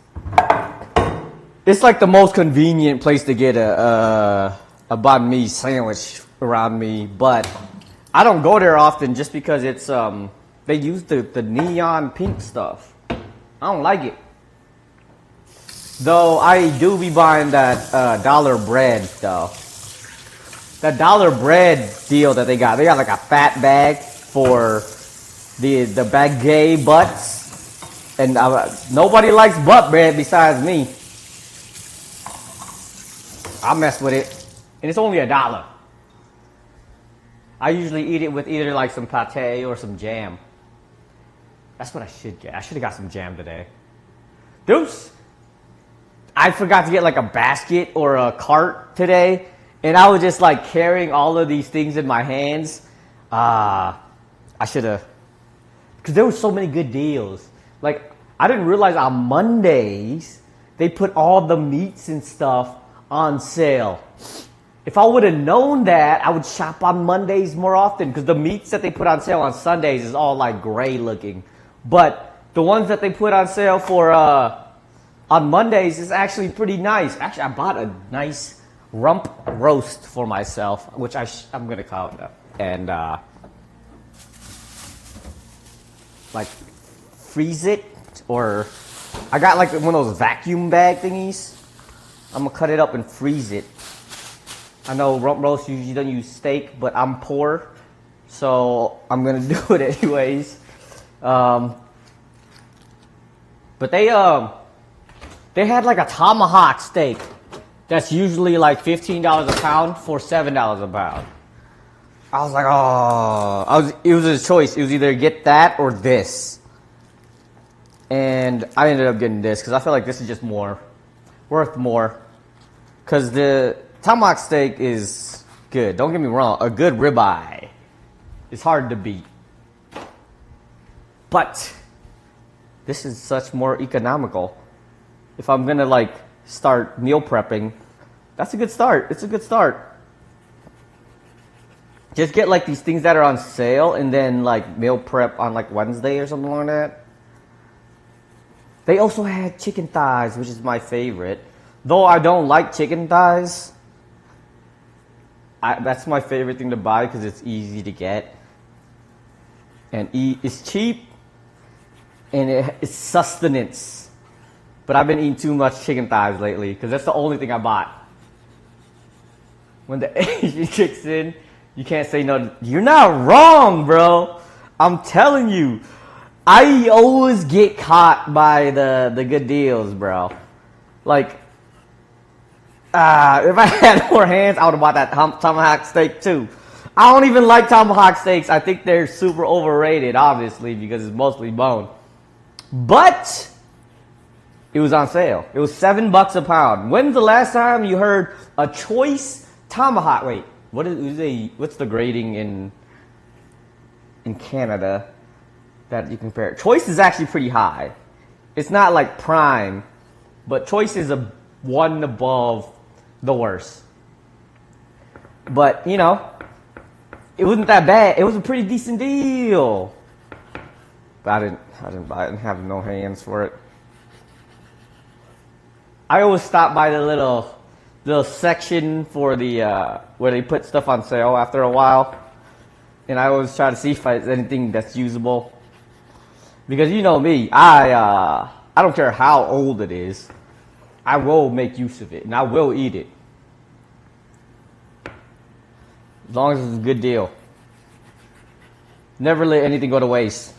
Speaker 1: it's like the most convenient place to get a banh mi sandwich around me. But I don't go there often just because it's they use the neon pink stuff. I don't like it. Though I do be buying that dollar bread though. That dollar bread deal that they got like a fat bag for the baguette butts, and nobody likes butt bread besides me. I mess with it, and it's only $1. I usually eat it with either like some pate or some jam. That's what I should get. I should have got some jam today. I forgot to get like a basket or a cart today, and I was just like carrying all of these things in my hands. I should have, because there were so many good deals. Like I didn't realize on Mondays they put all the meats and stuff on sale. If I would have known that, I would shop on Mondays more often, because the meats that they put on sale on Sundays is all like gray looking. But the ones that they put on sale for on Mondays is actually pretty nice. Actually, I bought a nice rump roast for myself, which I'm going to call it. And like freeze it, or I got like one of those vacuum bag thingies. I'm going to cut it up and freeze it. I know rump roast usually don't use steak, but I'm poor, so I'm going to do it anyways. But they had like a tomahawk steak that's usually like $15 a pound for $7 a pound. I was like, it was a choice. It was either get that or this. And I ended up getting this because I feel like this is just worth more. Because the tomahawk steak is good. Don't get me wrong. A good ribeye is hard to beat. But this is such more economical. If I'm going to like start meal prepping, that's a good start. It's a good start. Just get like these things that are on sale and then like meal prep on like Wednesday or something like that. They also had chicken thighs, which is my favorite. Though I don't like chicken thighs, that's my favorite thing to buy because it's easy to get. And it's cheap and it's sustenance. But I've been eating too much chicken thighs lately because that's the only thing I bought. When the Asian kicks in, you can't say no. You're not wrong, bro. I'm telling you. I always get caught by the good deals, bro. Like, if I had more hands, I would have bought that tomahawk steak too. I don't even like tomahawk steaks. I think they're super overrated, obviously, because it's mostly bone. But it was on sale. It was $7 a pound. When's the last time you heard a choice tomahawk? Wait, what's the grading in Canada that you compare? Choice is actually pretty high. It's not like prime, but choice is a one above the worst. But you know, it wasn't that bad. It was a pretty decent deal. But I didn't buy it and have no hands for it. I always stop by the little section for the where they put stuff on sale after a while, and I always try to see if there's anything that's usable. Because you know me, I don't care how old it is, I will make use of it and I will eat it as long as it's a good deal. Never let anything go to waste.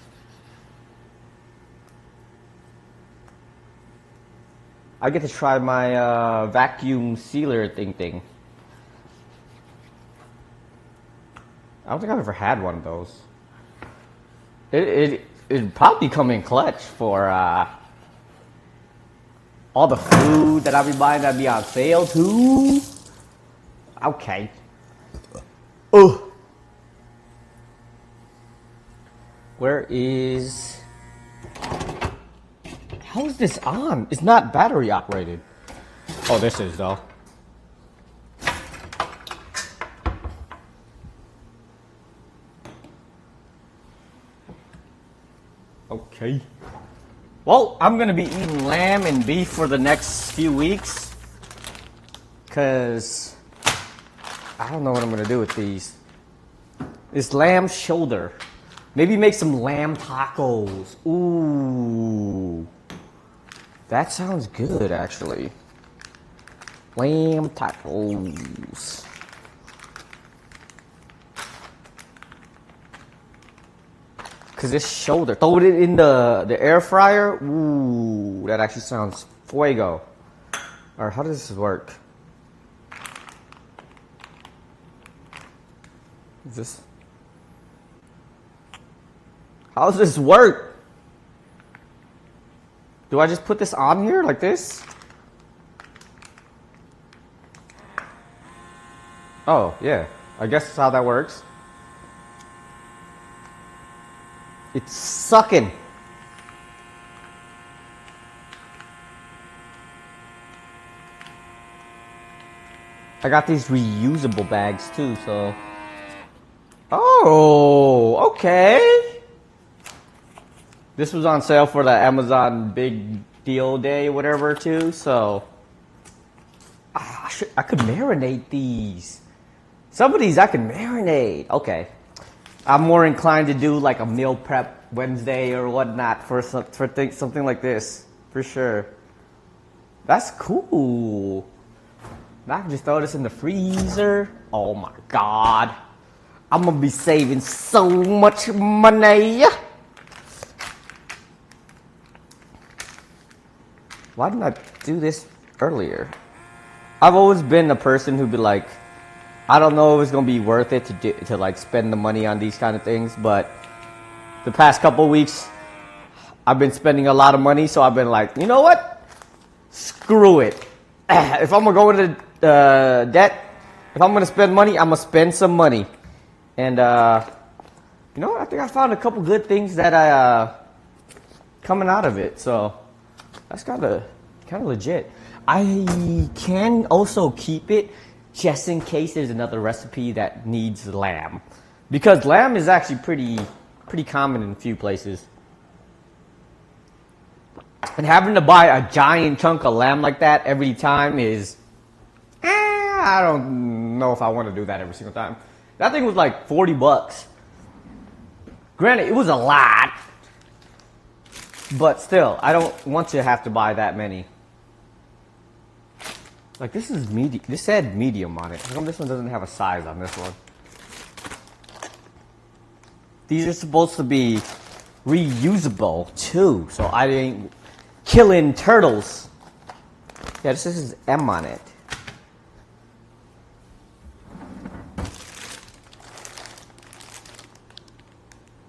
Speaker 1: I get to try my vacuum sealer thing. I don't think I've ever had one of those. It'd probably come in clutch for all the food that I'll be buying that'll be on sale too. Okay. Oh. Where is... How is this on? It's not battery operated. Oh, this is though. Okay. Well, I'm gonna be eating lamb and beef for the next few weeks. Cause I don't know what I'm gonna do with these. It's lamb shoulder. Maybe make some lamb tacos. Ooh. That sounds good, actually. Lamb tacos. Cause this shoulder, throw it in the air fryer. Ooh, that actually sounds fuego. Or how does this work? Is this? How does this work? Do I just put this on here like this? Oh, yeah. I guess that's how that works. It's sucking. I got these reusable bags too, so. Oh, okay. This was on sale for the Amazon Big Deal Day, whatever, too, so. I could marinate these. Some of these I can marinate. Okay. I'm more inclined to do like a meal prep Wednesday or whatnot for something like this, for sure. That's cool. Now I can just throw this in the freezer. Oh my God. I'm gonna be saving so much money. Why didn't I do this earlier? I've always been a person who'd be like, I don't know if it's gonna be worth it to like spend the money on these kind of things, but the past couple of weeks, I've been spending a lot of money, so I've been like, you know what? Screw it. If I'm gonna go into debt, if I'm gonna spend money, I'm gonna spend some money. And you know what? I think I found a couple good things that I coming out of it, so that's kind of legit. I can also keep it just in case there's another recipe that needs lamb, because lamb is actually pretty common in a few places. And having to buy a giant chunk of lamb like that every time is, I don't know if I want to do that every single time. That thing was like 40 bucks. Granted, it was a lot, but still, I don't want to have to buy that many. Like, this is medium. This said medium on it. How come this one doesn't have a size on this one? These are supposed to be reusable too, so I ain't killing turtles. Yeah, this is M on it.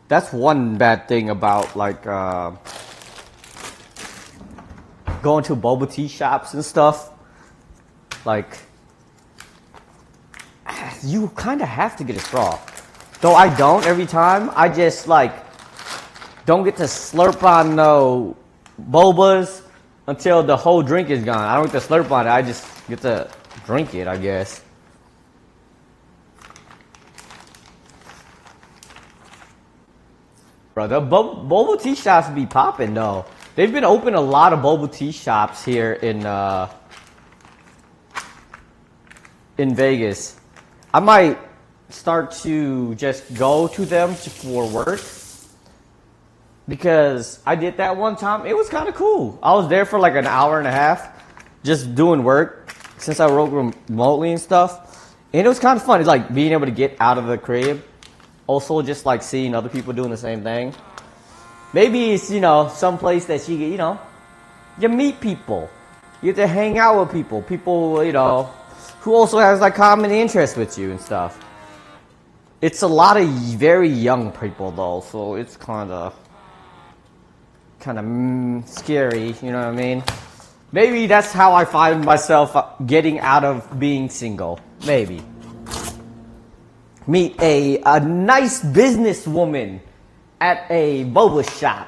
Speaker 1: That's one bad thing about like going to boba tea shops and stuff. Like, you kind of have to get a straw. Though I don't every time. I just like don't get to slurp on no bobas until the whole drink is gone. I don't get to slurp on it. I just get to drink it, I guess. Bro, the boba tea shops be popping though. They've been open a lot of boba tea shops here in Vegas. I might start to just go to them for work, because I did that one time. It was kind of cool. I was there for like an hour and a half just doing work since I work remotely and stuff, and it was kind of fun. It's like being able to get out of the crib, also just like seeing other people doing the same thing. Maybe it's, you know, someplace that you know, you meet people, you get to hang out with people, you know, who also has like common interests with you and stuff. It's a lot of very young people though, so it's kind of scary, you know what I mean? Maybe that's how I find myself getting out of being single. Maybe. Meet a nice businesswoman at a boba shop.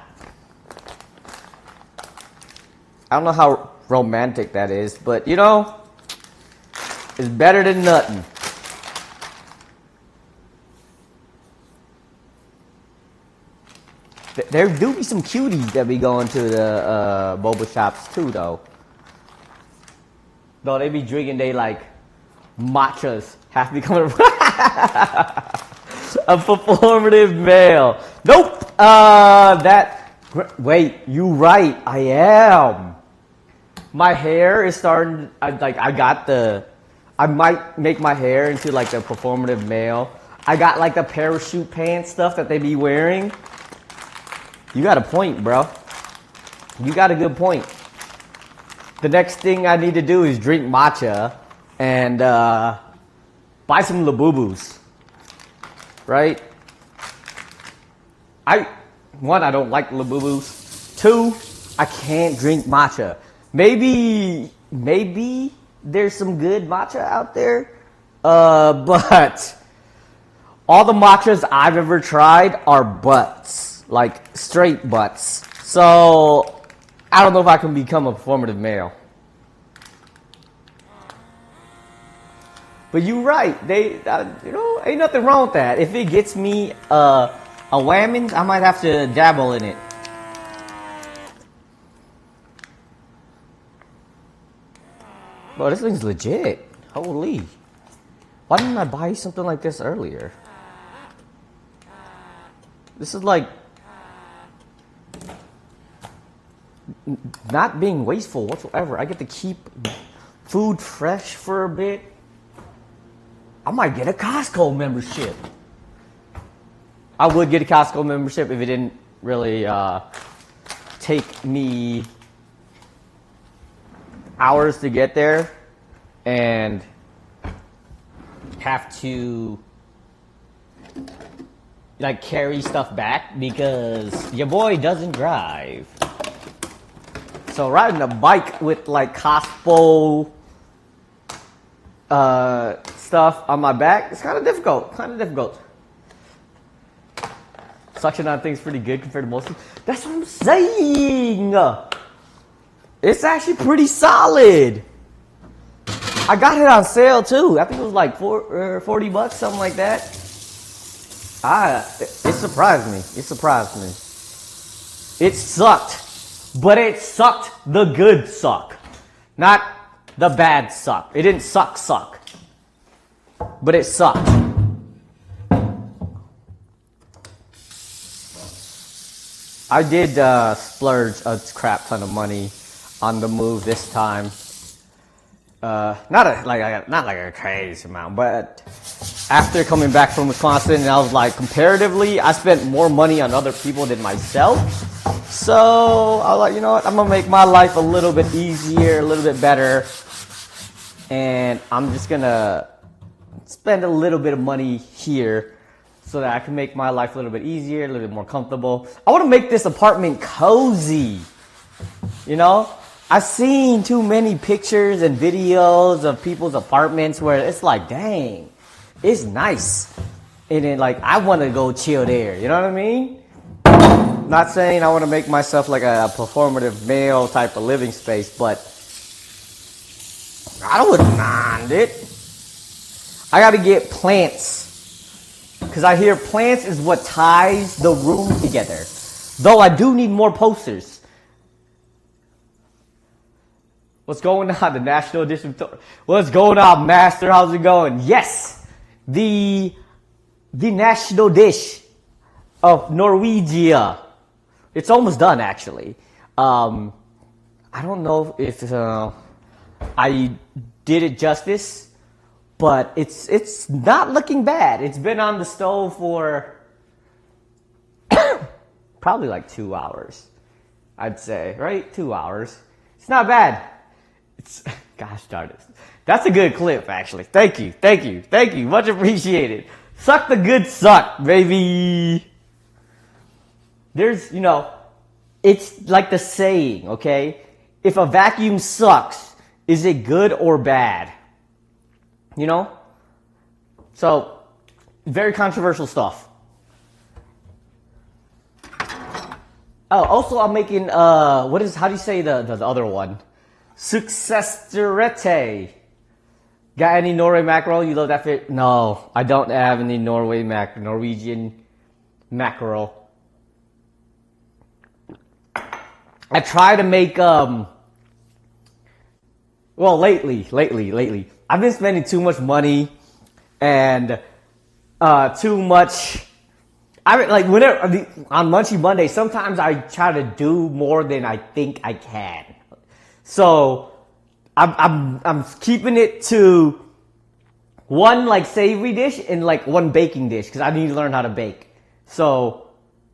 Speaker 1: I don't know how romantic that is, but you know, it's better than nothing. There do be some cuties that be going to the boba shops too, though. Though they be drinking, they like matchas. Have to become a performative male. Nope. Wait, you right. I am. My hair is starting. I might make my hair into like the performative male. I got like the parachute pants stuff that they be wearing. You got a point, bro. You got a good point. The next thing I need to do is drink matcha and buy some Labubus. Right? I don't like Labubus. 2, I can't drink matcha. Maybe there's some good matcha out there. But all the matchas I've ever tried are butts. Like straight butts. So I don't know if I can become a performative male. But you're right. You know, ain't nothing wrong with that. If it gets me a whammons, I might have to dabble in it. Bro, this thing's legit. Holy. Why didn't I buy something like this earlier? This is like not being wasteful whatsoever. I get to keep food fresh for a bit. I might get a Costco membership. I would get a Costco membership if it didn't really take me hours to get there and have to like carry stuff back because your boy doesn't drive. So riding a bike with like Costco stuff on my back, it's kind of difficult. Suction on things pretty good compared to most people. That's what I'm saying. It's actually pretty solid. I got it on sale too. I think it was like $40, something like that. It surprised me. It sucked, but it sucked the good suck, not the bad suck. It didn't suck, but it sucked. I did splurge a crap ton of money on the move this time. Not like a crazy amount, but after coming back from Wisconsin, I was like, comparatively, I spent more money on other people than myself. So I was like, you know what? I'm gonna make my life a little bit easier, a little bit better, and I'm just gonna spend a little bit of money here so that I can make my life a little bit easier, a little bit more comfortable. I want to make this apartment cozy. You know, I've seen too many pictures and videos of people's apartments where it's like, dang, it's nice. And then like, I want to go chill there. You know what I mean? Not saying I want to make myself like a performative male type of living space, but I wouldn't mind it. I got to get plants. Because I hear plants is what ties the room together. Though I do need more posters. What's going on? The National Edition. What's going on, Master? How's it going? Yes! The national dish of Norwegia. It's almost done, actually. I don't know if I did it justice. But it's not looking bad. It's been on the stove for probably like 2 hours, I'd say, right? 2 hours. It's not bad. Gosh darn it. That's a good clip, actually. Thank you. Much appreciated. Suck the good suck, baby. There's, it's like the saying, okay? If a vacuum sucks, is it good or bad? So, very controversial stuff. Oh, also I'm making, how do you say the other one? Suksessterte. Got any Norway mackerel? You love that fish? No, I don't have any Norwegian mackerel. I try to make, lately, I've been spending too much money and, too much, whenever, on Munchie Monday, sometimes I try to do more than I think I can. So, I'm keeping it to one savory dish and one baking dish because I need to learn how to bake. So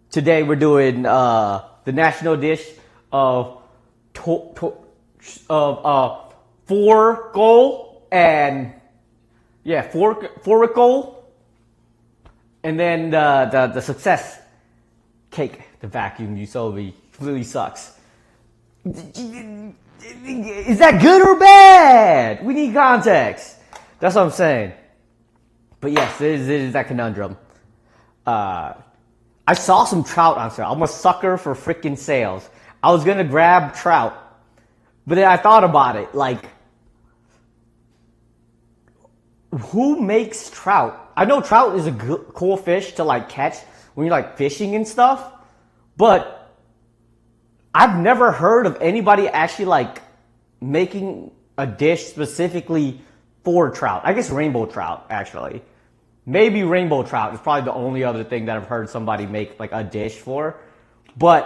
Speaker 1: today we're doing the national dish of Fårikål and Fårikål, and then the success cake. The vacuum you sold me completely sucks. Is that good or bad? We need context. That's what I'm saying. But yes, it is that conundrum. I saw some trout on sale. I'm a sucker for freaking sales. I was going to grab trout. But then I thought about it. Who makes trout? I know trout is a cool fish to catch when you're fishing and stuff. But I've never heard of anybody actually making a dish specifically for trout. I guess rainbow trout, actually. Maybe rainbow trout is probably the only other thing that I've heard somebody make a dish for. But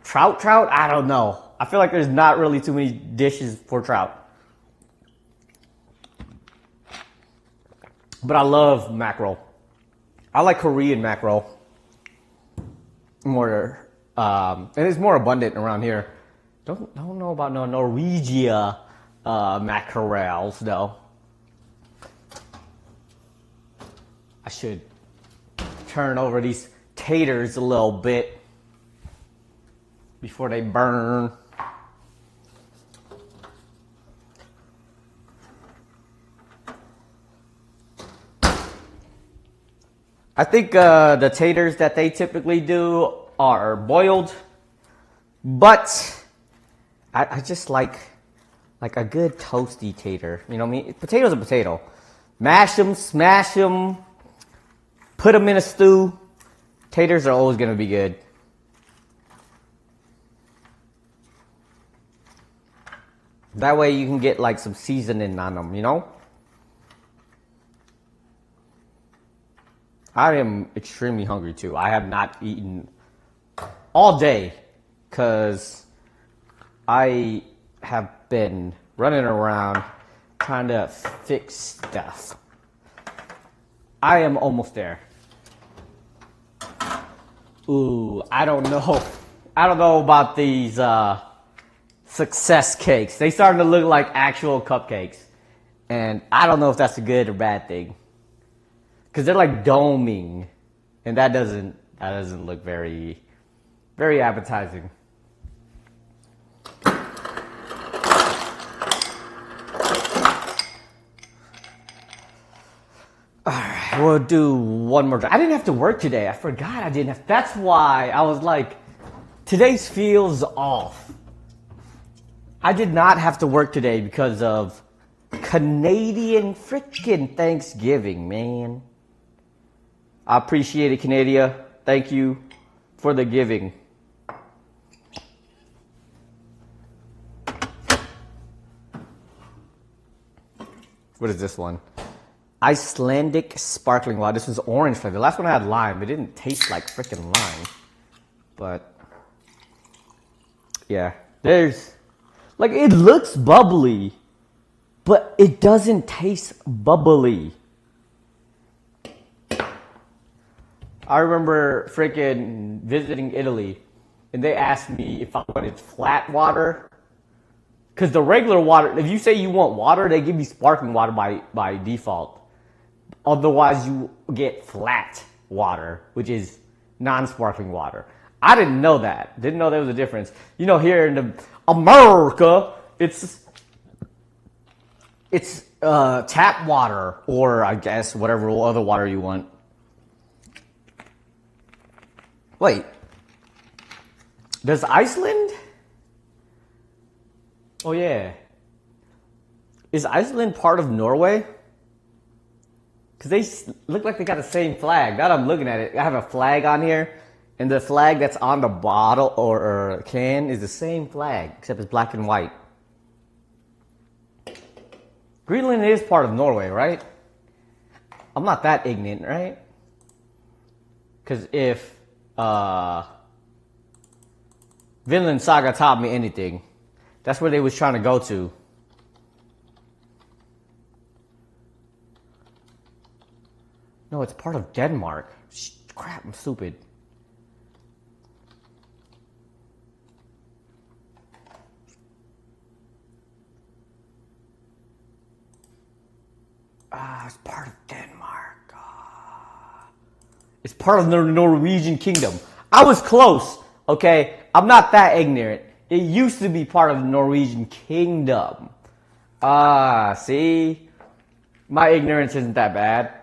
Speaker 1: trout, I don't know. I feel like there's not really too many dishes for trout. But I love mackerel. I like Korean mackerel more. And it's more abundant around here. Don't know about no Norwegian mackerels though. I should turn over these taters a little bit before they burn. I think the taters that they typically do are boiled, but I just like a good toasty tater. You know what I mean? Potato's a potato. Mash them, smash them, put them in a stew. Taters are always going to be good. That way you can get some seasoning on them, I am extremely hungry too. I have not eaten all day because I have been running around trying to fix stuff. I am almost there. Ooh, I don't know. I don't know about these success cakes. They starting to look like actual cupcakes. And I don't know if that's a good or bad thing. Because they're doming. And that doesn't look very, very appetizing. Alright, we'll do one more. I didn't have to work today. I forgot I didn't have. That's why I was today's feels off. I did not have to work today because of Canadian freaking Thanksgiving, man. I appreciate it, Canada. Thank you for the giving. What is this one? Icelandic sparkling water. This was orange flavor. The last one I had lime. It didn't taste like freaking lime. But, yeah. There's, it looks bubbly, but it doesn't taste bubbly. I remember freaking visiting Italy, and they asked me if I wanted flat water. Because the regular water, if you say you want water, they give you sparkling water by default. Otherwise, you get flat water, which is non-sparkling water. I didn't know that. Didn't know there was a difference. You know, here in the America, it's tap water, or I guess whatever other water you want. Wait, does Iceland? Oh yeah, is Iceland part of Norway? Because they look like they got the same flag. Now that I'm looking at it, I have a flag on here, and the flag that's on the bottle or can is the same flag, except it's black and white. Greenland is part of Norway, right? I'm not that ignorant, right? Because if Vinland Saga taught me anything, that's where they was trying to go to. No, it's part of Denmark. Crap, I'm stupid. It's part of Denmark. It's part of the Norwegian kingdom. I was close, okay? I'm not that ignorant. It used to be part of the Norwegian kingdom. See? My ignorance isn't that bad.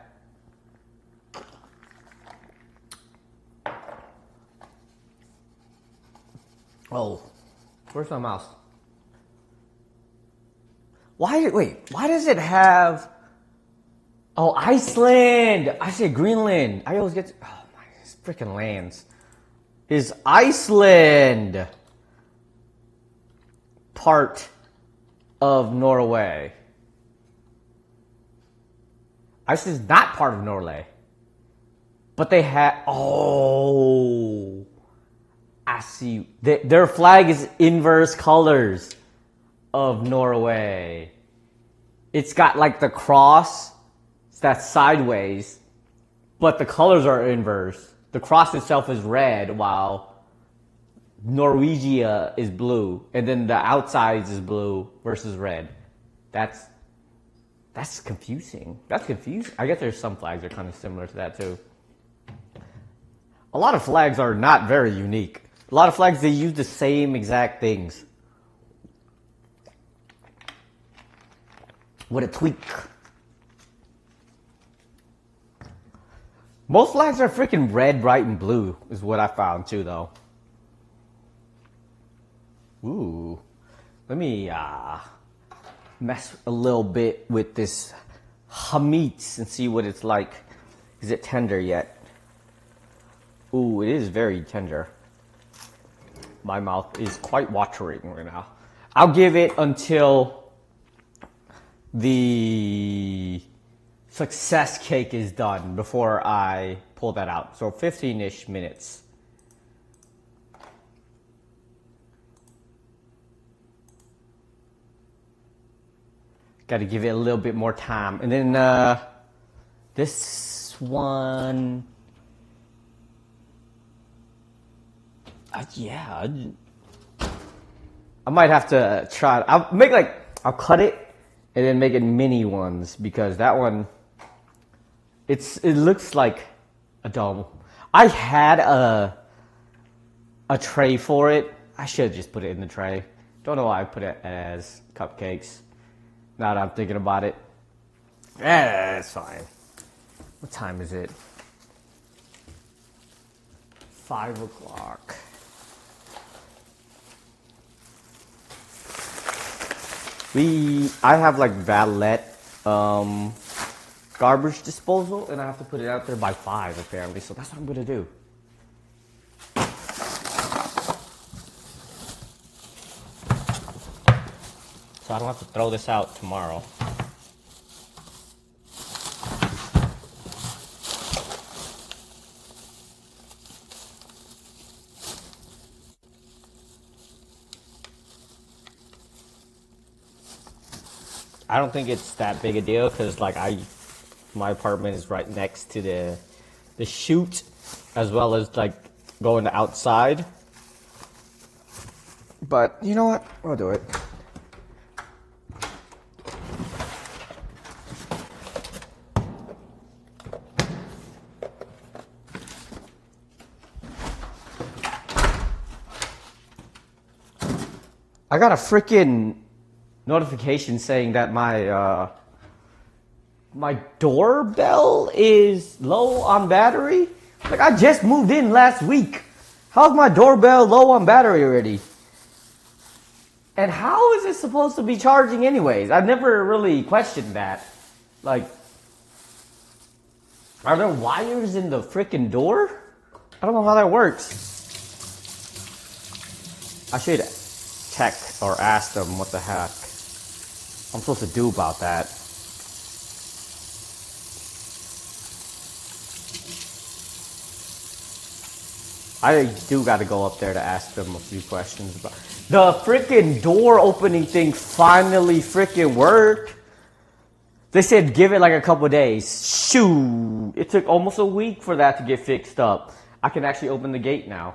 Speaker 1: Oh, where's my mouse? Why does it have... Oh, Iceland! I said Greenland. I always get... Oh my, it's freaking lands. Is Iceland part of Norway? Iceland is not part of Norway. But they have... Oh... I see. Their flag is inverse colors of Norway. It's got like the cross that's sideways, but the colors are inverse. The cross itself is red, while Norwegia is blue, and then the outsides is blue versus red. That's confusing. That's confusing. I guess there's some flags that are kind of similar to that too. A lot of flags are not very unique. A lot of flags, they use the same exact things. What a tweak. Most flags are freaking red, white, and blue, is what I found too, though. Ooh. Let me mess a little bit with this chametz and see what it's like. Is it tender yet? Ooh, it is very tender. My mouth is quite watering right now. I'll give it until the success cake is done before I pull that out. So 15-ish minutes. Got to give it a little bit more time. And then this one... yeah, I might have to try. I'll cut it and then make it mini ones, because that one, it looks like a dome. I had a tray for it. I should just put it in the tray. Don't know why I put it as cupcakes. Now that I'm thinking about it, that's fine. What time is it? 5 o'clock. I have like valet garbage disposal, and I have to put it out there by 5 apparently, so that's what I'm gonna do. So I don't have to throw this out tomorrow. I don't think it's that big a deal, because like my apartment is right next to the chute, as well as like going outside. But you know what? I'll do it. I got a freaking notification saying that my doorbell is low on battery. Like, I just moved in last week. How's my doorbell low on battery already? And how is it supposed to be charging anyways? I've never really questioned that. Like, are there wires in the freaking door? I don't know how that works. I should check or ask them what the heck I'm supposed to do about that. I do got to go up there to ask them a few questions about the freaking door opening thing. Finally freaking worked. They said give it like a couple days. Shoo! It took almost a week for that to get fixed up. I can actually open the gate now.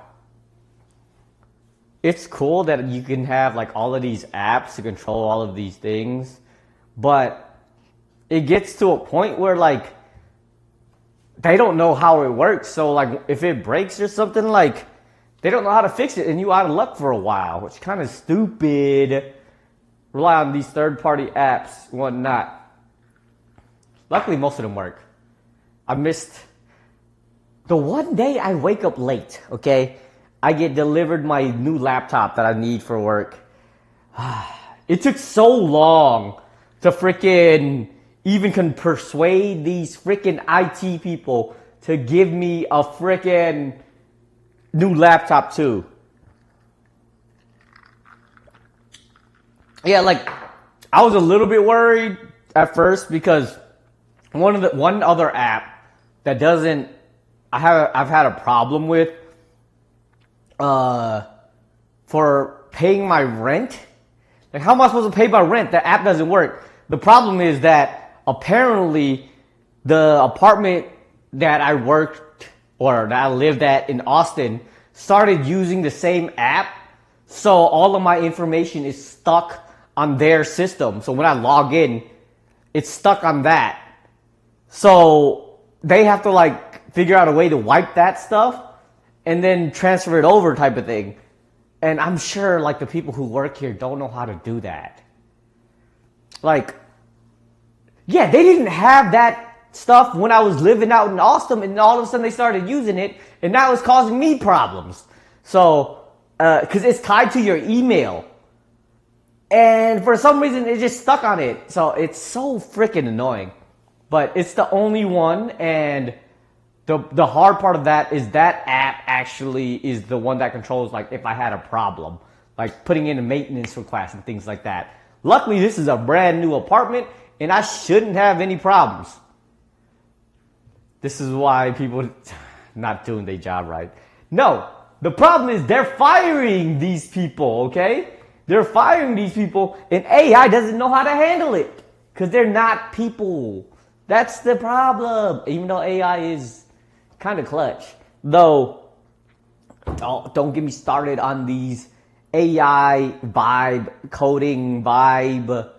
Speaker 1: It's cool that you can have like all of these apps to control all of these things, but it gets to a point where like they don't know how it works. So like if it breaks or something, like they don't know how to fix it and you out of luck for a while, which is kind of stupid. Rely on these third-party apps and whatnot. Luckily, most of them work. I missed the one day I wake up late, okay? I get delivered my new laptop that I need for work. It took so long to freaking even can persuade these freaking IT people to give me a freaking new laptop too. Yeah, like I was a little bit worried at first because one other app that doesn't I've had a problem with for paying my rent. Like, how am I supposed to pay my rent? The app doesn't work. The problem is that apparently the apartment that I worked or that I lived at in Austin started using the same app. So all of my information is stuck on their system. So when I log in, it's stuck on that. So they have to like figure out a way to wipe that stuff and then transfer it over type of thing. And I'm sure like the people who work here don't know how to do that. Like, yeah, they didn't have that stuff when I was living out in Austin, and all of a sudden they started using it, and now it's causing me problems. So, because it's tied to your email. And for some reason, it just stuck on it. So it's so freaking annoying. But it's the only one, and the hard part of that is that app actually is the one that controls like if I had a problem, like putting in a maintenance request and things like that. Luckily, this is a brand new apartment and I shouldn't have any problems. This is why people not doing their job right. No, the problem is they're firing these people, okay? They're firing these people and AI doesn't know how to handle it because they're not people. That's the problem. Even though AI is kind of clutch. Though, don't get me started on these AI vibe, coding vibe,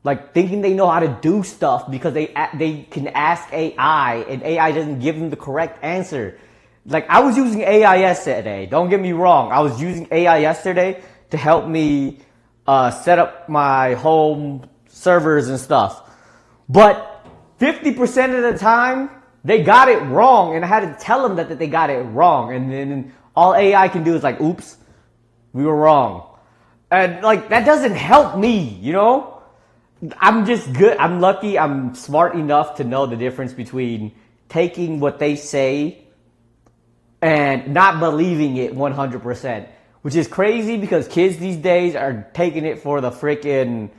Speaker 1: like thinking they know how to do stuff because they can ask AI and AI doesn't give them the correct answer. Like I was using AI yesterday. Don't get me wrong. I was using AI yesterday to help me set up my home servers and stuff. But 50% of the time, they got it wrong, and I had to tell them that they got it wrong. And then all AI can do is like, oops, we were wrong. And like, that doesn't help me, you know? I'm just good. I'm lucky. I'm smart enough to know the difference between taking what they say and not believing it 100%. Which is crazy because kids these days are taking it for the freaking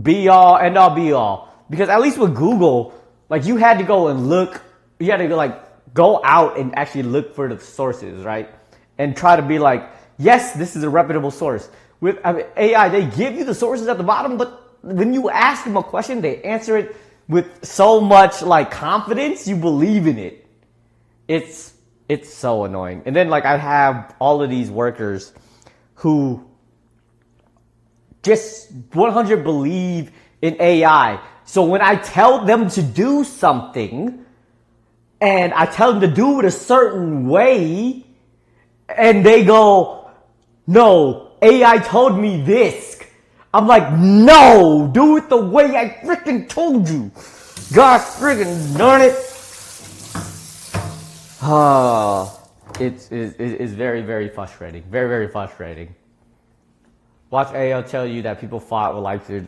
Speaker 1: be all, end all, be all. Because at least with Google, like you had to go and look, you had to like go out and actually look for the sources, right? And try to be like, yes, this is a reputable source. With AI, they give you the sources at the bottom, but when you ask them a question, they answer it with so much like confidence, you believe in it. It's so annoying. And then like I have all of these workers who just 100 believe in AI. So when I tell them to do something and I tell them to do it a certain way and they go, no, AI told me this. I'm like, no, do it the way I freaking told you. God freaking darn it. It's very, very frustrating. Very, very frustrating. Watch AI tell you that people fought with like to.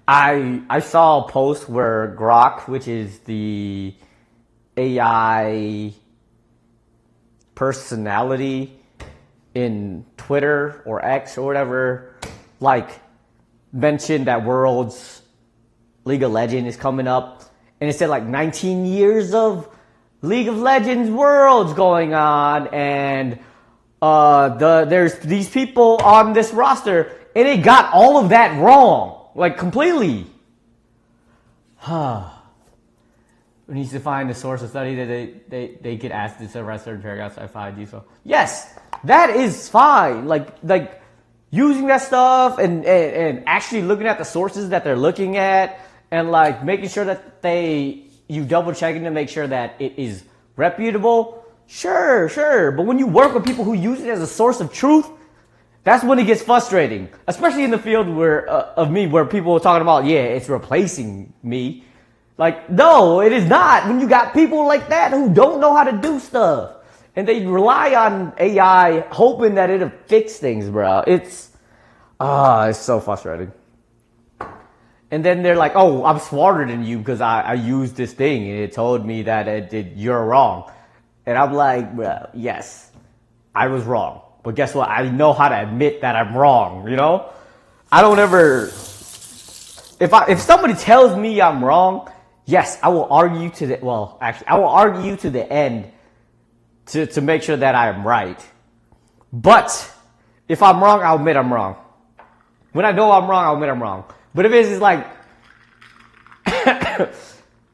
Speaker 1: I saw a post where Grok, which is the AI personality in Twitter or X or whatever, like mentioned that World's League of Legends is coming up, and it said like 19 years of League of Legends Worlds going on, and there's these people on this roster, and it got all of that wrong, like completely. We need to find the source of study that they get asked to write certain paragraphs. I find you so. Yes, that is fine. Like using that stuff and actually looking at the sources that they're looking at, and like making sure that you double checking to make sure that it is reputable. Sure. But when you work with people who use it as a source of truth, that's when it gets frustrating. Especially in the field where people are talking about, yeah, it's replacing me. Like, no, it is not. When you got people like that who don't know how to do stuff, and they rely on AI hoping that it'll fix things, bro. It's so frustrating. And then they're like, oh, I'm smarter than you because I used this thing and it told me that you're wrong. And I'm like, bro, yes, I was wrong. But guess what? I know how to admit that I'm wrong, you know? I don't ever... If somebody tells me I'm wrong, yes, I will argue to the... Well, actually, I will argue to the end to make sure that I am right. But if I'm wrong, I'll admit I'm wrong. When I know I'm wrong, I'll admit I'm wrong. But if it's just like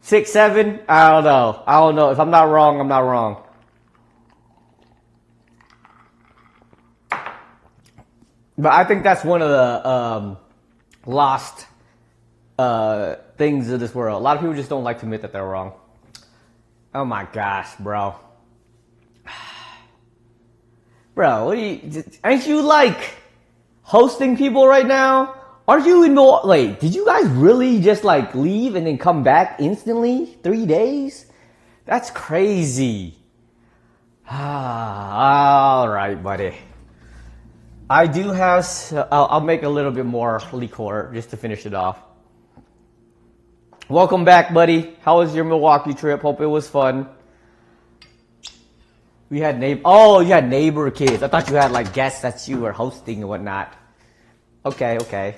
Speaker 1: 6, 7, I don't know. If I'm not wrong, I'm not wrong. But I think that's one of the lost things of this world. A lot of people just don't like to admit that they're wrong. Oh my gosh, bro. Bro, ain't you like hosting people right now? Are you in the, like, did you guys really just like leave and then come back instantly? 3 days? That's crazy. All right, buddy. I do have, I'll make a little bit more liqueur just to finish it off. Welcome back, buddy. How was your Milwaukee trip? Hope it was fun. We had you had neighbor kids. I thought you had like guests that you were hosting and whatnot. Okay.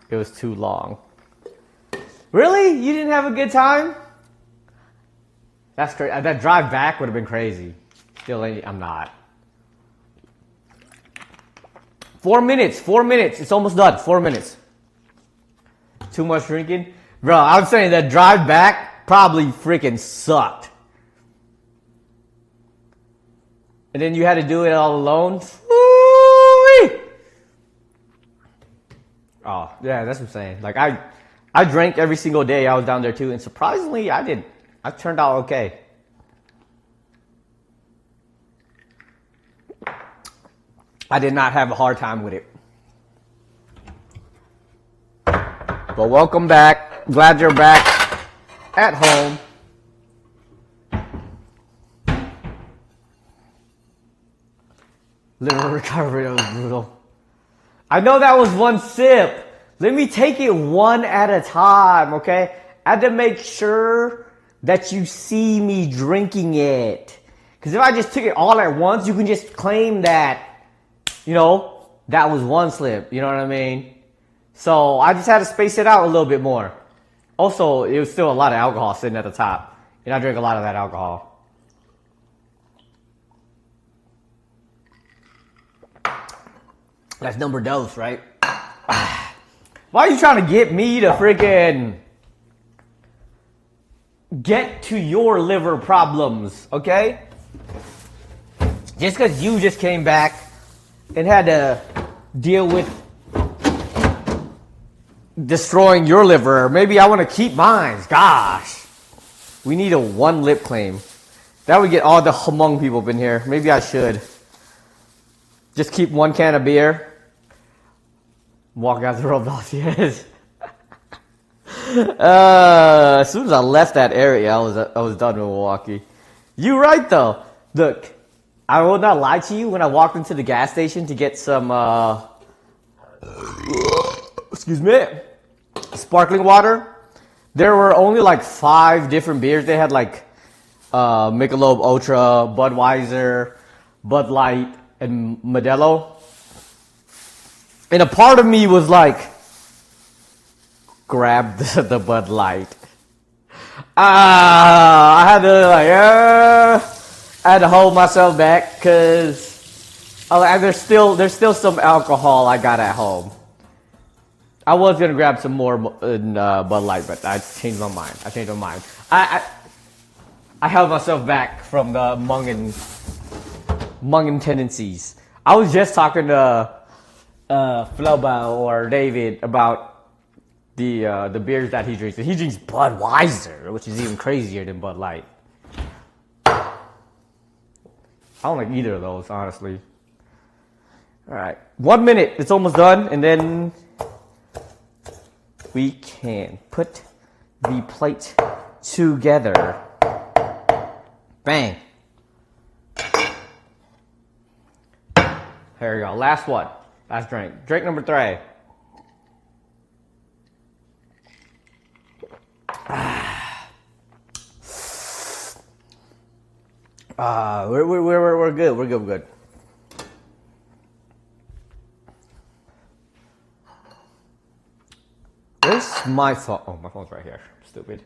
Speaker 1: It was too long. Really? You didn't have a good time? That's crazy. That drive back would have been crazy. Still, I'm not. 4 minutes. It's almost done. 4 minutes. Too much drinking? Bro, I'm saying that drive back probably freaking sucked. And then you had to do it all alone? Oh, yeah, that's what I'm saying. Like, I drank every single day I was down there too, and surprisingly, I turned out okay. I did not have a hard time with it. But welcome back. Glad you're back at home. Liver recovery, that was brutal. I know that was one sip. Let me take it one at a time, okay? I had to make sure that you see me drinking it. Because if I just took it all at once, you can just claim that, you know, that was one slip. You know what I mean? So I just had to space it out a little bit more. Also, it was still a lot of alcohol sitting at the top. And I drank a lot of that alcohol. That's number dose, right? Why are you trying to get me to freaking get to your liver problems, okay? Just because you just came back and had to deal with destroying your liver, maybe I want to keep mine. Gosh. We need a one lip claim. That would get all the Hmong people up in here. Maybe I should. Just keep one can of beer. Walk out the Roblox, yes. As soon as I left that area, I was done with Milwaukee. You're right though. Look, I will not lie to you. When I walked into the gas station to get some, excuse me, sparkling water, there were only like 5 different beers. They had like Michelob Ultra, Budweiser, Bud Light, and Modelo. And a part of me was like, grab the Bud Light. I had to like, I had to hold myself back because there's still some alcohol I got at home. I was gonna grab some more Bud Light, but I changed my mind. I held myself back from the mungin tendencies. I was just talking to Floba or David about the beers that he drinks. He drinks Budweiser, which is even crazier than Bud Light. I don't like either of those, honestly. All right, 1 minute. It's almost done, and then we can put the plate together. Bang. Here we go. Last one. Last drink. Drink number 3. We're good. We're good. Where's my phone? Oh, my phone's right here. Stupid.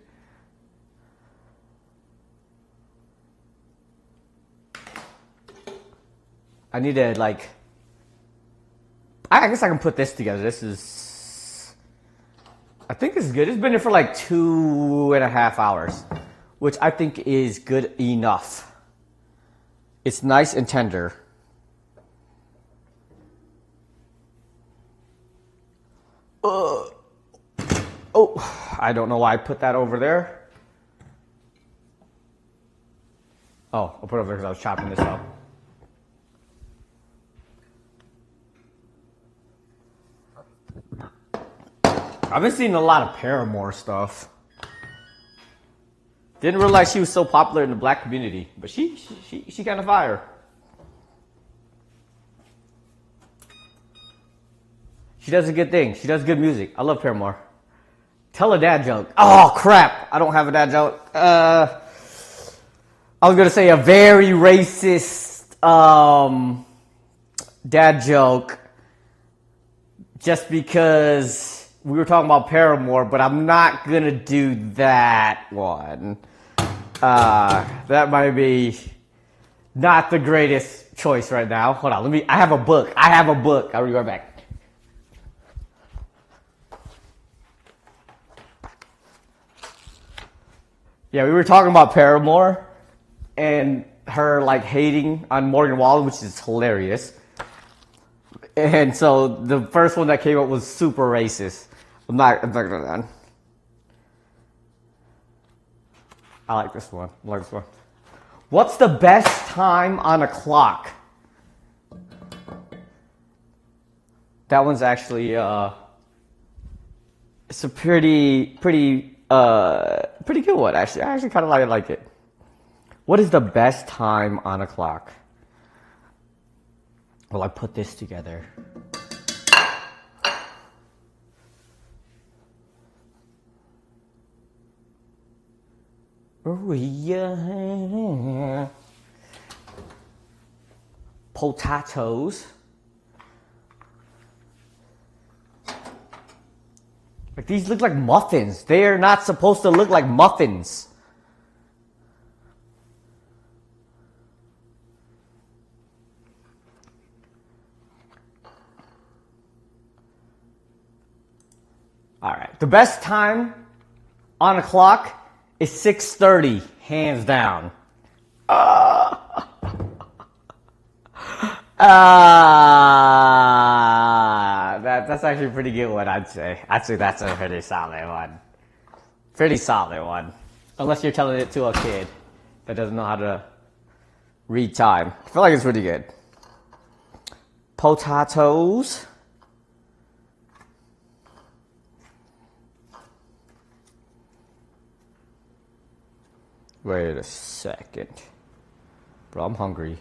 Speaker 1: I need to like. I guess I can put this together. This is. I think this is good. It's been here for like 2.5 hours, which I think is good enough. It's nice and tender. Oh, I don't know why I put that over there. Oh, I'll put it over there because I was chopping this up. I've been seeing a lot of Paramore stuff. Didn't realize she was so popular in the black community, but she kind of fire. She does a good thing. She does good music. I love Paramore. Tell a dad joke. Oh crap! I don't have a dad joke. I was gonna say a very racist dad joke, just because we were talking about Paramore, but I'm not gonna do that one. That might be not the greatest choice right now. Hold on, I have a book. I'll be right back. Yeah, we were talking about Paramore and her like hating on Morgan Wallen, which is hilarious. And so the first one that came up was super racist. I'm not gonna do that. I like this one. What's the best time on a clock? That one's actually it's a pretty good one, actually. I actually kind of like it. What is the best time on a clock? Well, I put this together. Oh, yeah. Potatoes. Like, these look like muffins. They are not supposed to look like muffins. All right. The best time on a clock is 6:30, hands down. That's actually a pretty good one, I'd say. I'd say that's a pretty solid one. Pretty solid one. Unless you're telling it to a kid that doesn't know how to read time. I feel like it's pretty good. potatoes. Wait a second. Bro, I'm hungry.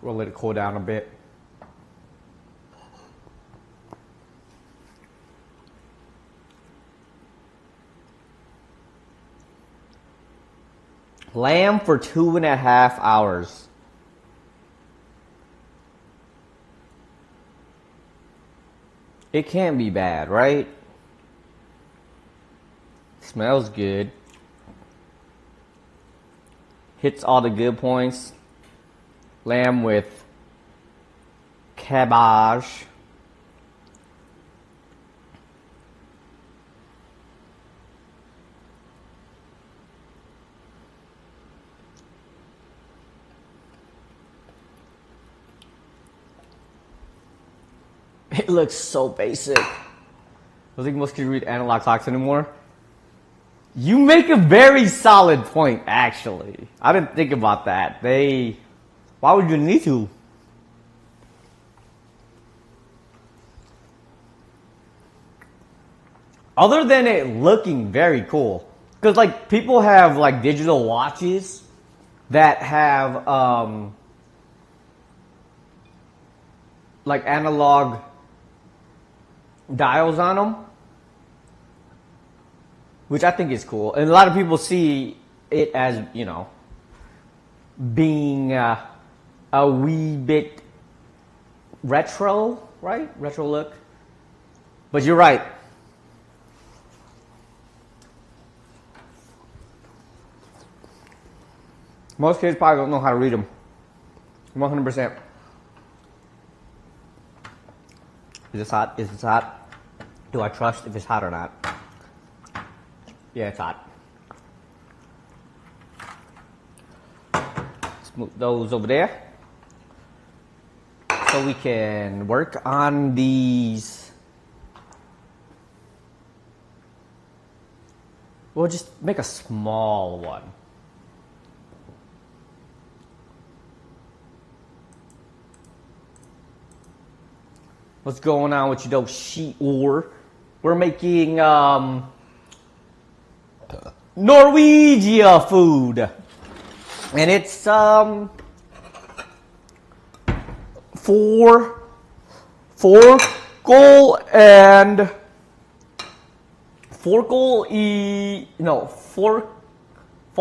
Speaker 1: We'll let it cool down a bit. Lamb for 2.5 hours. It can't be bad, right? Smells good. Hits all the good points. Lamb with cabbage. It looks so basic. I don't think most kids read analog clocks anymore. You make a very solid point, actually. I didn't think about that. Why would you need to? Other than it looking very cool. Because like people have like digital watches that have like analog dials on them, which I think is cool. And a lot of people see it as, you know, being a wee bit retro, right? Retro look. But you're right. Most kids probably don't know how to read them. 100%. Is this hot? Is this hot? Do I trust if it's hot or not? Yeah, it's hot. Let's move those over there. So we can work on these. We'll just make a small one. What's going on with you, though, she-or? We're making Norwegian food, and it's Fårikål and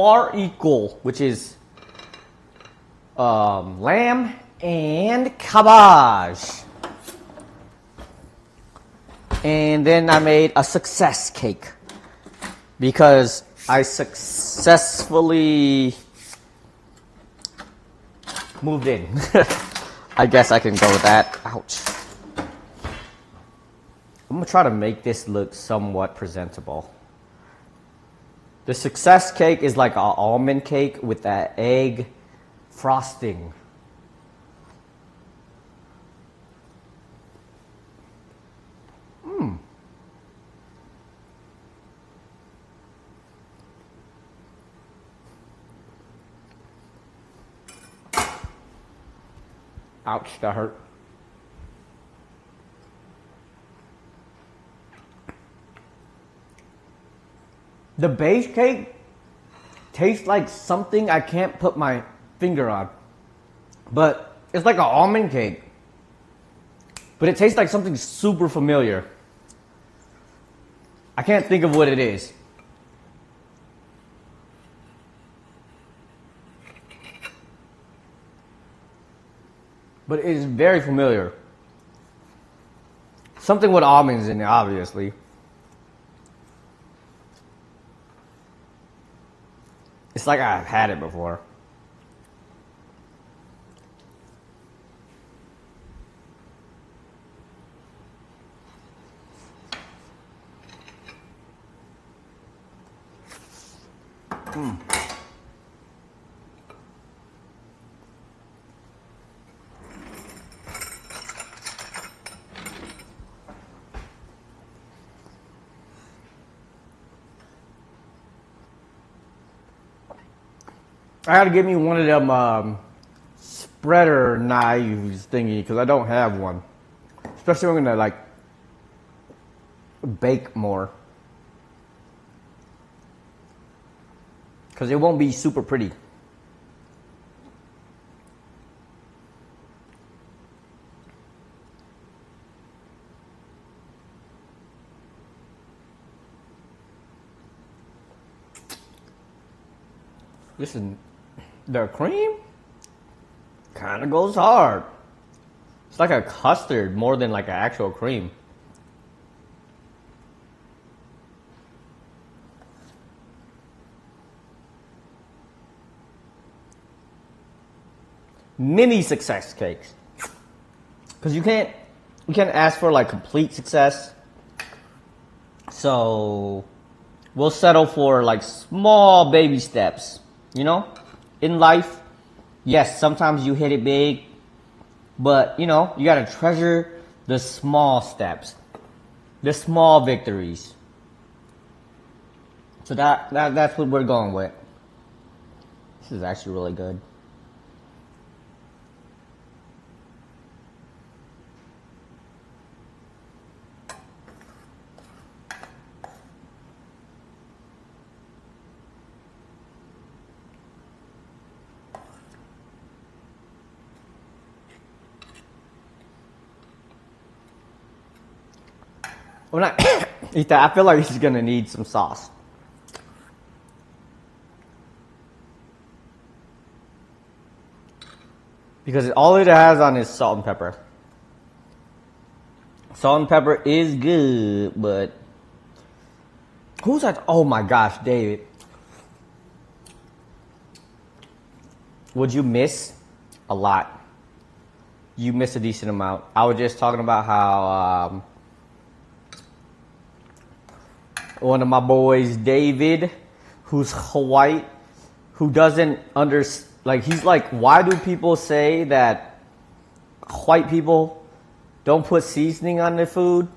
Speaker 1: Fårikål, which is lamb and cabbage. And then I made a success cake because I successfully moved in. I guess I can go with that. Ouch. I'm gonna try to make this look somewhat presentable. The success cake is like an almond cake with that egg frosting. Ouch, that hurt. The base cake tastes like something I can't put my finger on. But it's like an almond cake. But it tastes like something super familiar. I can't think of what it is. But it is very familiar. Something with almonds in it, obviously. It's like I've had it before. I gotta get me one of them spreader knives thingy because I don't have one. Especially when I'm gonna like bake more. Because it won't be super pretty. Listen, the cream kind of goes hard. It's like a custard more than like an actual cream. Mini success cakes. Because you can't ask for like complete success. So we'll settle for like small baby steps. You know, in life, yes, sometimes you hit it big, but you know, you gotta treasure the small steps, the small victories. So that's what we're going with. This is actually really good. When I eat that, I feel like he's gonna need some sauce. Because all it has on is salt and pepper. Salt and pepper is good, but who's that? Oh my gosh, David. Would you miss a lot? You miss a decent amount. I was just talking about how one of my boys, David, who's white, who doesn't understand, like, he's like, why do people say that white people don't put seasoning on their food?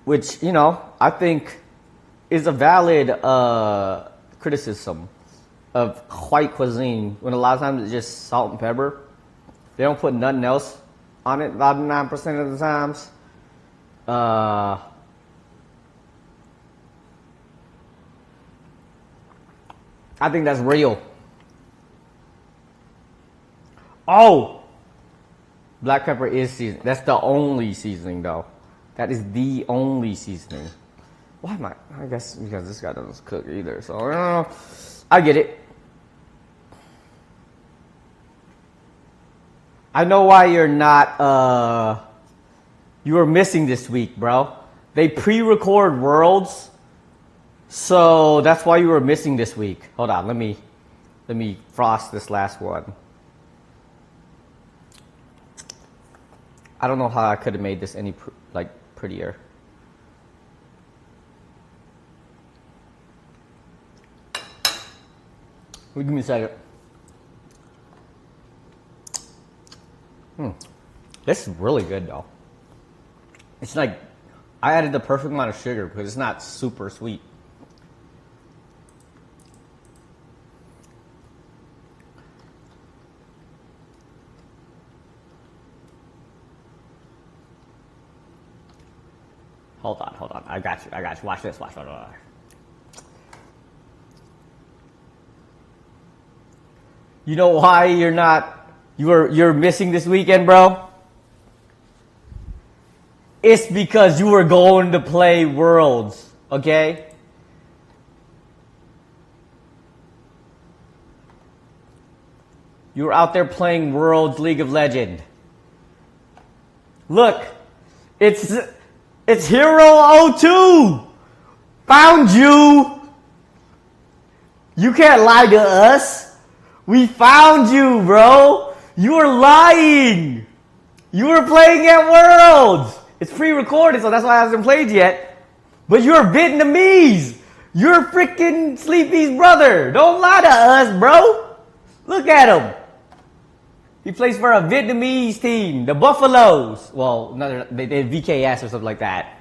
Speaker 1: Which, you know, I think is a valid criticism of white cuisine, when a lot of times it's just salt and pepper. They don't put nothing else on it 99% of the times. I think that's real. Oh! Black pepper is seasoning. That's the only seasoning, though. That is the only seasoning. Why am I guess because this guy doesn't cook either, so I get it. I know why you're not, you were missing this week, bro. They pre-record Worlds, so that's why you were missing this week. Hold on, let me frost this last one. I don't know how I could have made this any prettier. Give me a second. This is really good though. It's like I added the perfect amount of sugar because it's not super sweet. Hold on. I got you. Watch this. Watch. You know why you're missing this weekend, bro? It's because you were going to play Worlds, okay? You were out there playing Worlds League of Legends. Look, it's Hero 02. Found you. You can't lie to us. We found you, bro. You were lying. You were playing at Worlds. It's pre-recorded, so that's why I hasn't played yet. But you're Vietnamese. You're freaking Sleepy's brother. Don't lie to us, bro. Look at him. He plays for a Vietnamese team, the Buffaloes. Well, they VKS or something like that.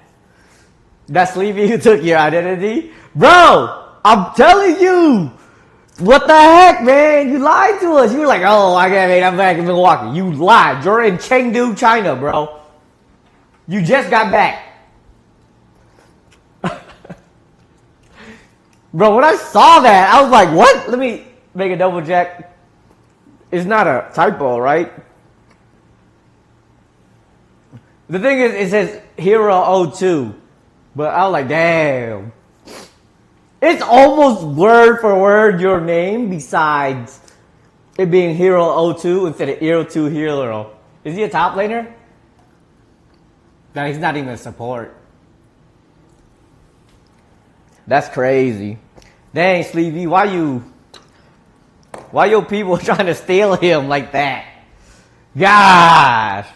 Speaker 1: That's Sleepy who took your identity? Bro, I'm telling you. What the heck, man? You lied to us. You were like, oh, I got it. I'm back in Milwaukee. You lied. You're in Chengdu, China, bro. You just got back. Bro, when I saw that, I was like, what? Let me make a double check. It's not a typo, right? The thing is, it says Hero 02. But I was like, damn. It's almost word for word your name, besides it being Hero 02 instead of Hero 2 Hero. Is he a top laner? No, he's not even a support. That's crazy. Dang, Sleepy, why your people trying to steal him like that? Gosh.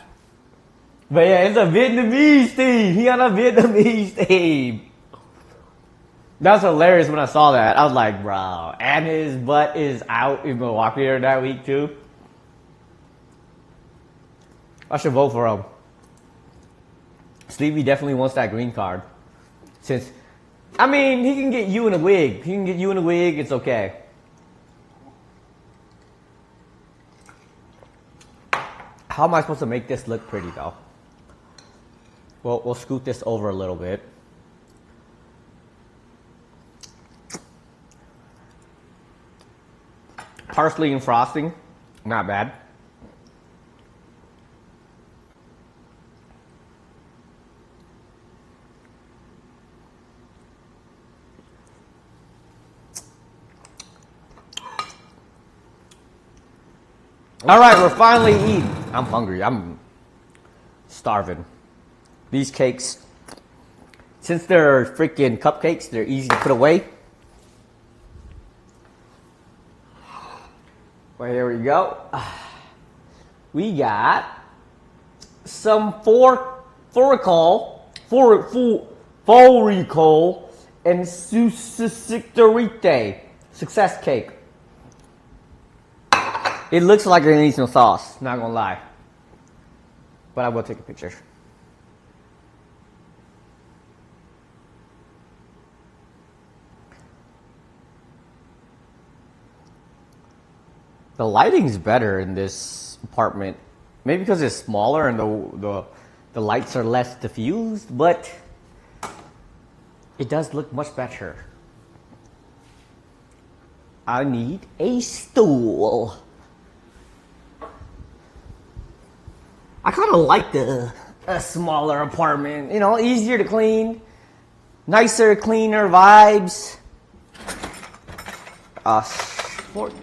Speaker 1: But yeah, it's a Vietnamese team. He on a Vietnamese team. That's hilarious when I saw that. I was like, bro, and his butt is out in Milwaukee that week too. I should vote for him. Sleepy definitely wants that green card. Since, I mean, he can get you in a wig. He can get you in a wig, it's okay. How am I supposed to make this look pretty though? Well, we'll scoot this over a little bit. Parsley and frosting, not bad. All right, we're finally eating. I'm hungry. I'm starving. These cakes, since they're freaking cupcakes, they're easy to put away. Well, here we go. We got some Fårikål, Fårikål, and Suksessterte success cake. It looks like it needs some sauce, not gonna lie. But I will take a picture. The lighting's better in this apartment. Maybe because it's smaller and the lights are less diffused, but it does look much better. I need a stool. I kind of like a smaller apartment, you know, easier to clean, nicer, cleaner vibes. Fork.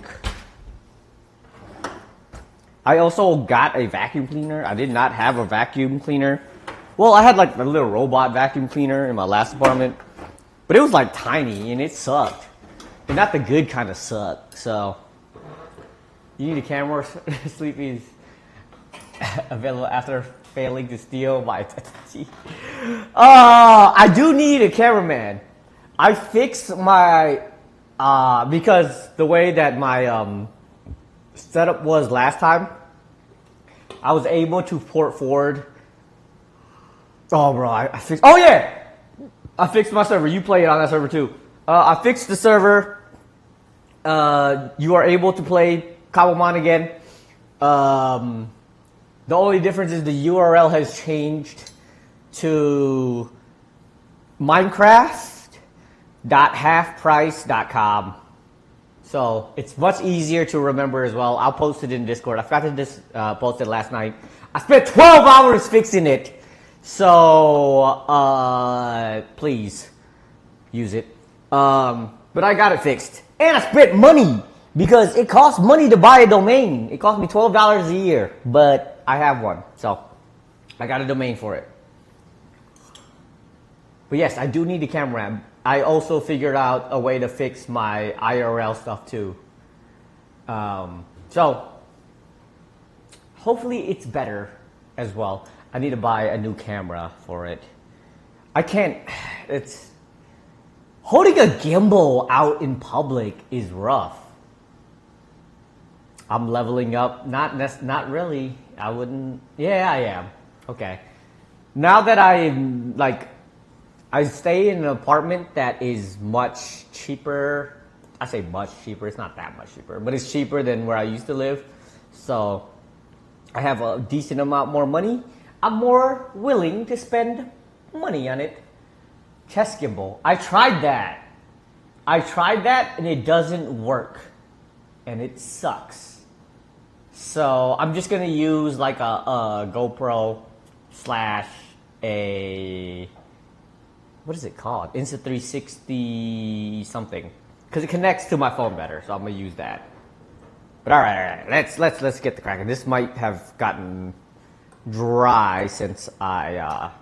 Speaker 1: I also got a vacuum cleaner. I did not have a vacuum cleaner. Well, I had like a little robot vacuum cleaner in my last apartment, but it was like tiny and it sucked. And not the good kind of suck. So, you need a camera. Sleepy's available after failing to steal my identity. I do need a cameraman. I fixed my, because the way that my setup was last time, I was able to port forward. Oh, bro, I fixed. Oh, yeah! I fixed my server. You play it on that server too. I fixed the server. You are able to play Kabumon again. The only difference is the URL has changed to Minecraft.halfprice.com. So it's much easier to remember as well. I'll post it in Discord. I forgot to post it last night. I spent 12 hours fixing it. So please use it. But I got it fixed. And I spent money because it costs money to buy a domain. It cost me $12 a year, but I have one. So I got a domain for it. But yes, I do need a camera. I also figured out a way to fix my IRL stuff too. So hopefully it's better as well. I need to buy a new camera for it. I can't, it's, holding a gimbal out in public is rough. I'm leveling up, not really. I wouldn't, yeah, I am. Okay. Now that I'm like, I stay in an apartment that is much cheaper I say much cheaper. It's not that much cheaper, but it's cheaper than where I used to live. So I have a decent amount more money. I'm more willing to spend money on it. Chest gimbal. I tried that and it doesn't work. And it sucks. So I'm just gonna use like a GoPro slash a, what is it called? Insta360 something. Because it connects to my phone better, so I'm gonna use that. But all right. Let's get the cracking. This might have gotten dry since I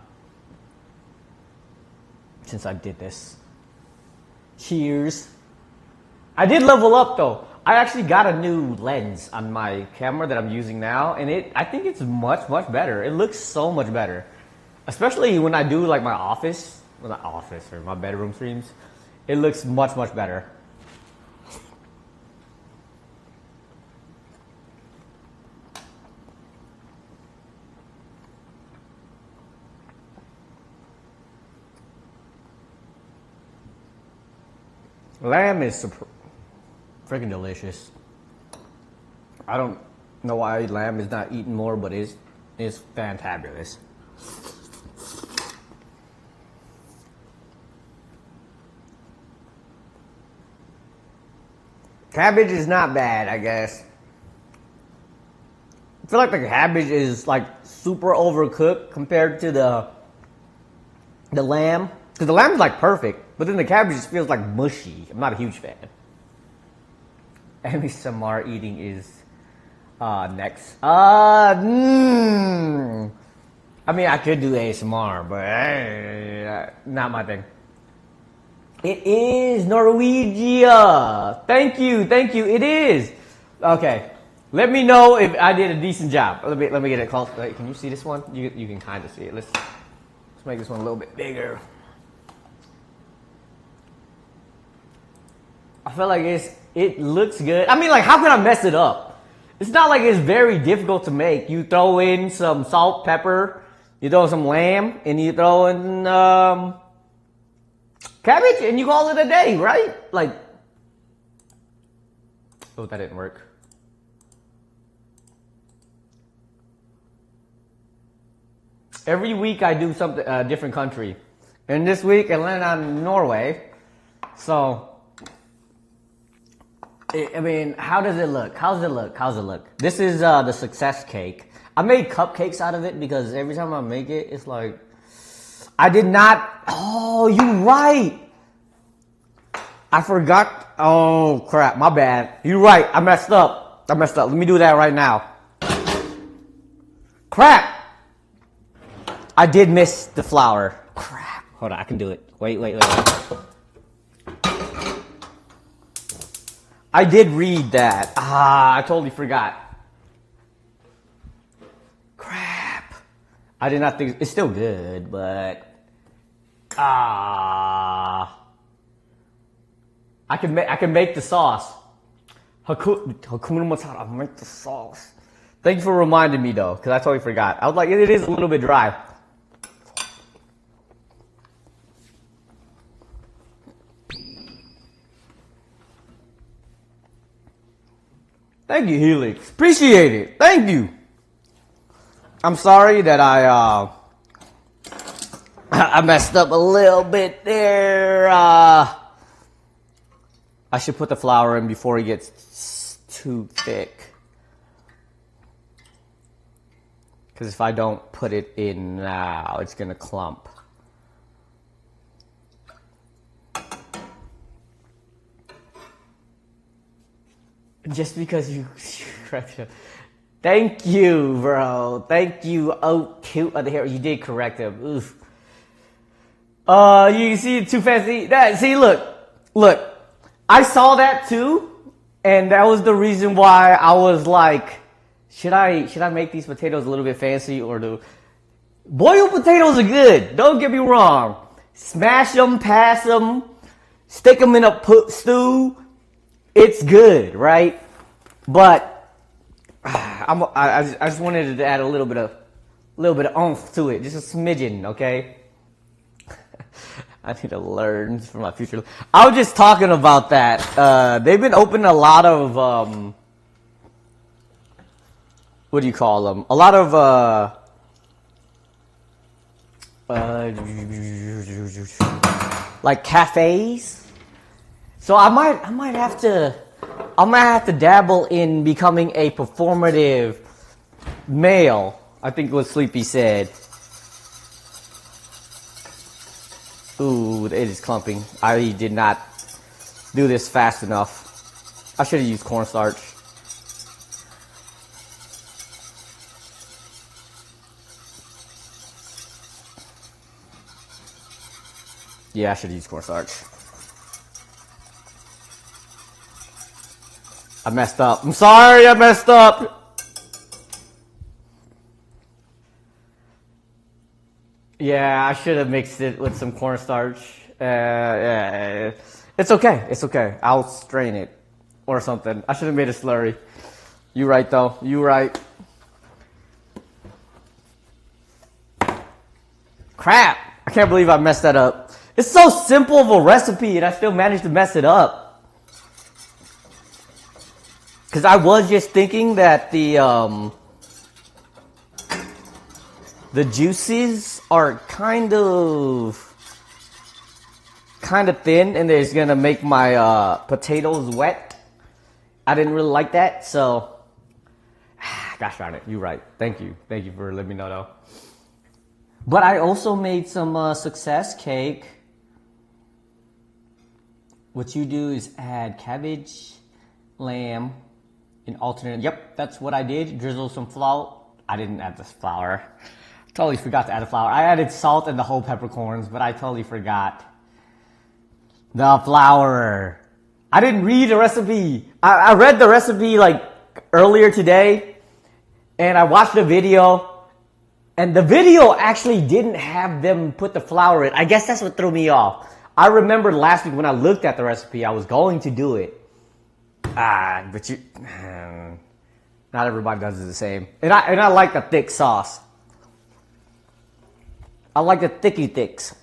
Speaker 1: did this. Cheers. I did level up though. I actually got a new lens on my camera that I'm using now, and I think it's much better. It looks so much better, especially when I do like my office, well, not office or my bedroom streams. It looks much better. Lamb is freaking delicious. I don't know why lamb is not eaten more, but it's fantabulous. Cabbage is not bad, I guess. I feel like the cabbage is like super overcooked compared to the lamb. Because the lamb is like perfect, but then the cabbage just feels like mushy. I'm not a huge fan. ASMR eating is next. I mean, I could do ASMR, but not my thing. It is Norwegia. Thank you. It is. Okay. Let me know if I did a decent job. Let me get it close. Wait, can you see this one? You can kind of see it. Let's make this one a little bit bigger. I feel like it looks good. I mean, like, how can I mess it up? It's not like it's very difficult to make. You throw in some salt, pepper, you throw in some lamb, and you throw in cabbage, and you call it a day, right? Like, oh, that didn't work. Every week I do something, different country. And this week I landed on Norway. So, I mean, how does it look? How's it look? This is the success cake. I made cupcakes out of it because every time I make it, it's like, I did not, oh, you're right. I forgot, oh crap, my bad. You're right, I messed up. Let me do that right now. Crap. I did miss the flour. Crap. Hold on, I can do it. Wait. I did read that. I totally forgot. Crap. I did not think, it's still good, but I can make the sauce. Hakuna Matata, I'll make the sauce. Thank you for reminding me though, because I totally forgot. I was like, it is a little bit dry. Thank you, Helix. Appreciate it. Thank you. I'm sorry that I messed up a little bit there. I should put the flour in before it gets too thick. Because if I don't put it in now, it's going to clump. Just because you correct him. Thank you, bro. Thank you. Oh, cute other hair. You did correct him. Oof. You can see it too fancy. See, look. I saw that too, and that was the reason why I was like, should I make these potatoes a little bit fancy or do? Boiled potatoes are good. Don't get me wrong. Smash them, pass them, stick them in a stew. It's good, right? But I just wanted to add a little bit of oomph to it, just a smidgen, okay? I need to learn for my future. I was just talking about that. They've been opening a lot of, what do you call them? A lot of, like cafes. So I might have to dabble in becoming a performative male. I think what Sleepy said. Ooh, it is clumping. I did not do this fast enough. I should have used cornstarch. Yeah, I should have used cornstarch. I messed up. I'm sorry, I messed up. Yeah, I should have mixed it with some cornstarch. Yeah, it's okay. It's okay. I'll strain it or something. I should have made a slurry. You right though. You right. Crap! I can't believe I messed that up. It's so simple of a recipe, and I still managed to mess it up. Because I was just thinking that the juices are kind of thin, and it's gonna make my potatoes wet. I didn't really like that, so gosh darn it, you're right. Thank you for letting me know though. But I also made some success cake. What you do is add cabbage, lamb, and alternate. Yep, that's what I did. Drizzle some flour. I didn't add the flour. Totally forgot to add the flour. I added salt and the whole peppercorns, but I totally forgot the flour. I didn't read the recipe. I read the recipe like earlier today, and I watched the video, and the video actually didn't have them put the flour in. I guess that's what threw me off. I remember last week when I looked at the recipe, I was going to do it. But not everybody does it the same. And I like the thick sauce. I like the thicky thicks.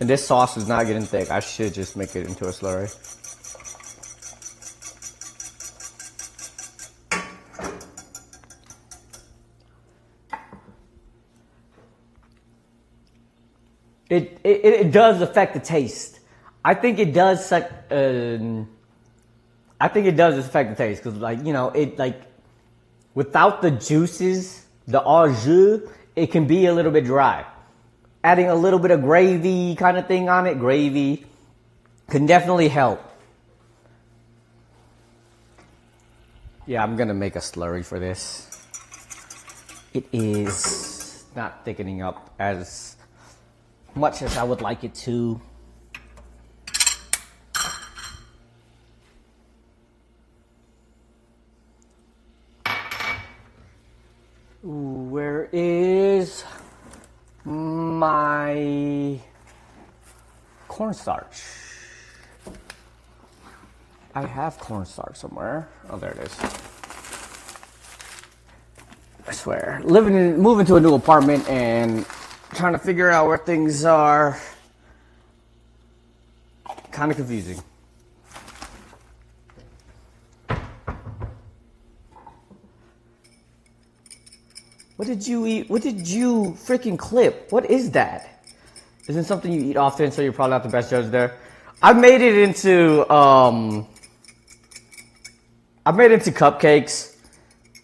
Speaker 1: And this sauce is not getting thick. I should just make it into a slurry. It does affect the taste. I think it does. I think it does affect the taste because, like, you know, it like without the juices, the au jus, it can be a little bit dry. Adding a little bit of gravy kind of thing on it, gravy, can definitely help. Yeah, I'm gonna make a slurry for this. It is not thickening up as much as I would like it to. Ooh, where is my cornstarch? I have cornstarch somewhere. Oh, there it is. I swear. Moving to a new apartment and trying to figure out where things are. Kind of confusing. What did you eat? What did you freaking clip? What is that? Isn't something you eat often, so you're probably not the best judge there. I made it into cupcakes,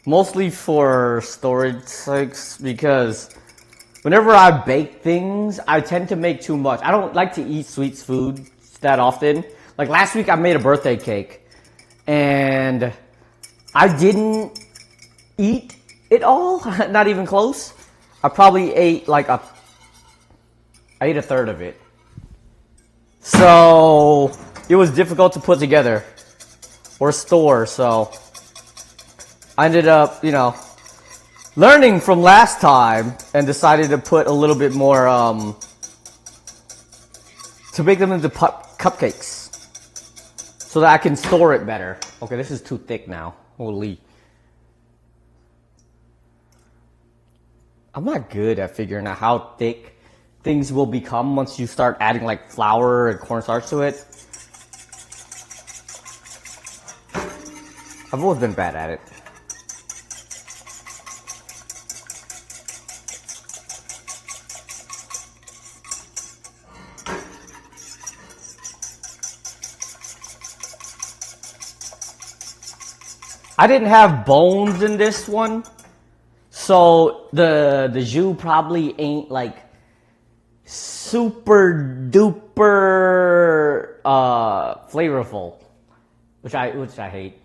Speaker 1: mostly for storage sakes, because whenever I bake things, I tend to make too much. I don't like to eat sweet food that often. Like last week, I made a birthday cake, and I didn't eat it all, not even close. I probably ate I ate a third of it. So it was difficult to put together or store. So I ended up, learning from last time and decided to put a little bit more, to make them into cupcakes. so that I can store it better. Okay, this is too thick now. Holy. I'm not good at figuring out how thick things will become once you start adding like flour and cornstarch to it. I've always been bad at it. I didn't have bones in this one, so the jus probably ain't like super duper flavorful, which I hate.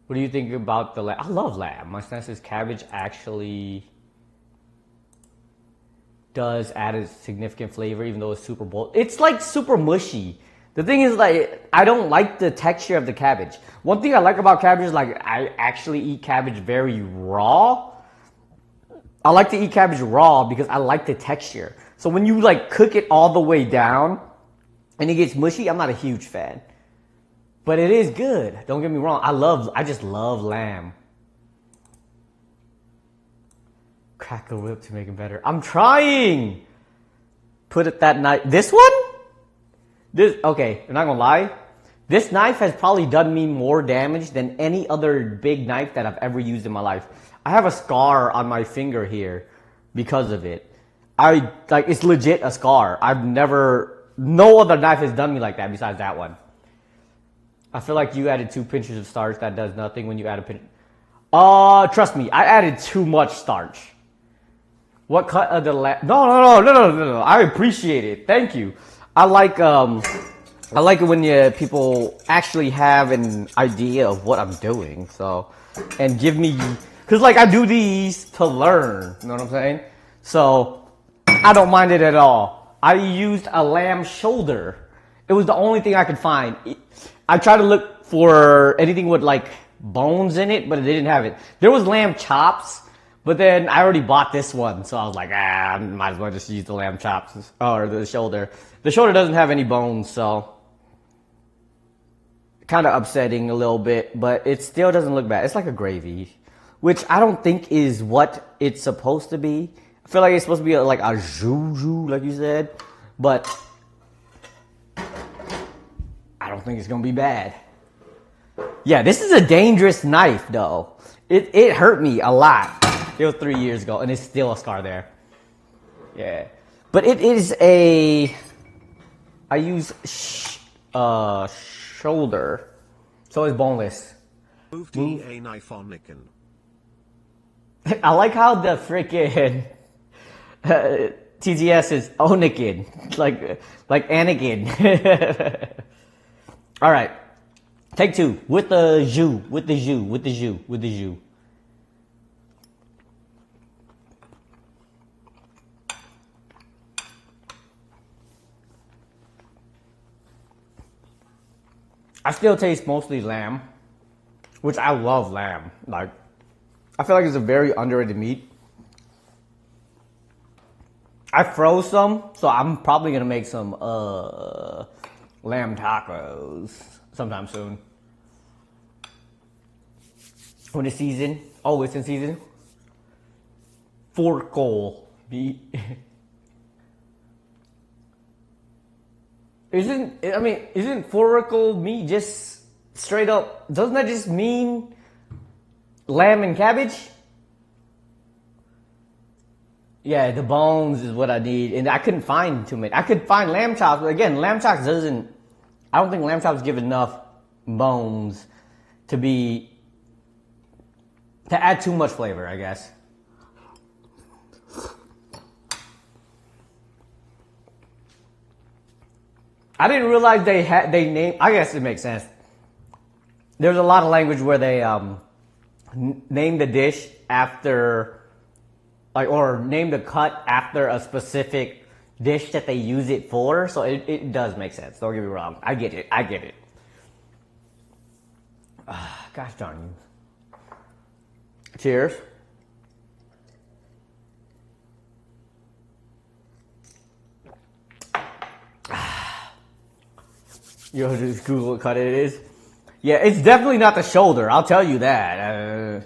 Speaker 1: What do you think about the lamb? I love lamb. My sense is cabbage actually does add a significant flavor, even though it's super bold. It's like super mushy. The thing is, like, I don't like the texture of the cabbage. One thing I like about cabbage is, like, I actually eat cabbage very raw. I like to eat cabbage raw because I like the texture. So when you, like, cook it all the way down and it gets mushy, I'm not a huge fan. But it is good. Don't get me wrong. I just love lamb. Crack the whip to make it better. I'm trying. Put it that knife. This one? Okay, I'm not gonna lie. This knife has probably done me more damage than any other big knife that I've ever used in my life. I have a scar on my finger here because of it. It's legit a scar. No other knife has done me like that besides that one. I feel like you added 2 pinches of starch. That does nothing when you add a pinch. Trust me, I added too much starch. What cut of the No. I appreciate it. Thank you. I like it when people actually have an idea of what I'm doing. So, and give me, cause like I do these to learn. You know what I'm saying? So, I don't mind it at all. I used a lamb shoulder. It was the only thing I could find. I tried to look for anything with like bones in it, but it didn't have it. There was lamb chops, but then I already bought this one, so I was like, I might as well just use the lamb chops or the shoulder. The shoulder doesn't have any bones, so kind of upsetting a little bit, but it still doesn't look bad. It's like a gravy, which I don't think is what it's supposed to be. I feel like it's supposed to be like a jus, like you said, but I don't think it's gonna be bad. Yeah, this is a dangerous knife, though. It hurt me a lot. It was 3 years ago, and it's still a scar there. Yeah, but it is I use shoulder, so it's boneless.
Speaker 2: Move a knife on Nicken.
Speaker 1: I like how the freaking TTS is Onikin, like Anakin. All right, take 2 with the jus. I still taste mostly lamb, which I love lamb. Like, I feel like it's a very underrated meat. I froze some, so I'm probably gonna make some lamb tacos sometime soon. When it's season. Oh, it's in season. Fårikål meat. Isn't Fårikål meat just straight up? Doesn't that just mean lamb and cabbage? Yeah, the bones is what I need, and I couldn't find too many. I could find lamb chops, but again, lamb chops doesn't. I don't think lamb chops give enough bones to add too much flavor, I guess. I didn't realize they named. I guess it makes sense. There's a lot of language where they name the dish after, like, or name the cut after a specific dish that they use it for. So it does make sense. Don't get me wrong. I get it. Gosh darn you. Cheers. You'll just Google what cut it is. Yeah, it's definitely not the shoulder. I'll tell you that.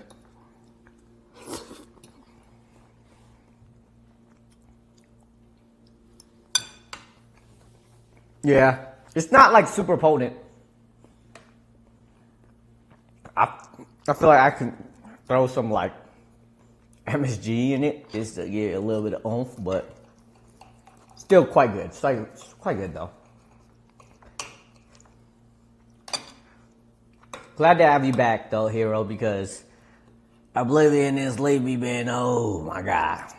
Speaker 1: Yeah, it's not like super potent. I feel like I can throw some like MSG in it just to get a little bit of oomph, but still quite good. It's quite good though. Glad to have you back though, Hero, because Oblivion has lately been, oh my god.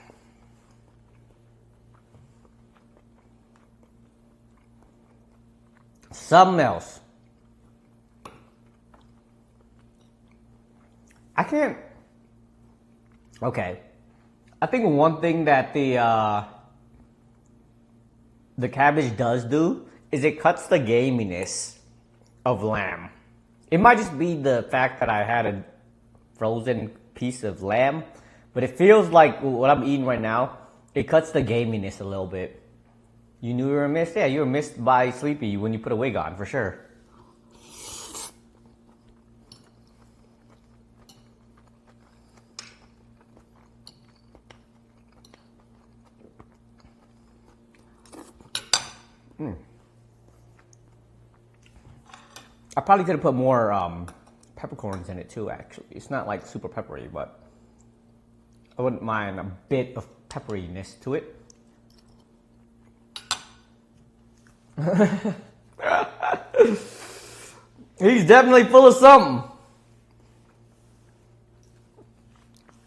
Speaker 1: Something else. I can't. Okay. I think one thing that the cabbage does do is it cuts the gaminess of lamb. It might just be the fact that I had a frozen piece of lamb, but it feels like what I'm eating right now, it cuts the gaminess a little bit. You knew you were missed? Yeah, you were missed by Sleepy when you put a wig on, for sure. I probably could have put more peppercorns in it too, actually. It's not like super peppery, but I wouldn't mind a bit of pepperiness to it. He's definitely full of something.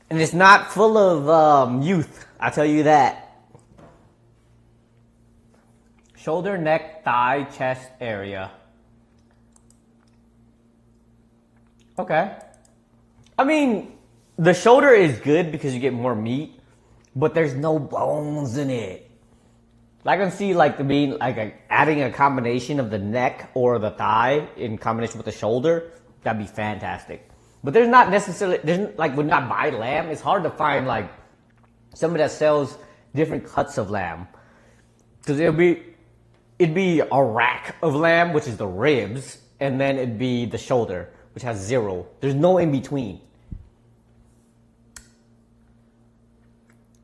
Speaker 1: And it's not full of youth, I'll tell you that. Shoulder, neck, thigh, chest area. Okay. I mean, the shoulder is good because you get more meat, but there's no bones in it. I can see like adding a combination of the neck or the thigh in combination with the shoulder. That'd be fantastic. But there's not necessarily, when I buy lamb, it's hard to find like somebody that sells different cuts of lamb. Because it'd be a rack of lamb, which is the ribs, and then it'd be the shoulder, which has 0. There's no in between.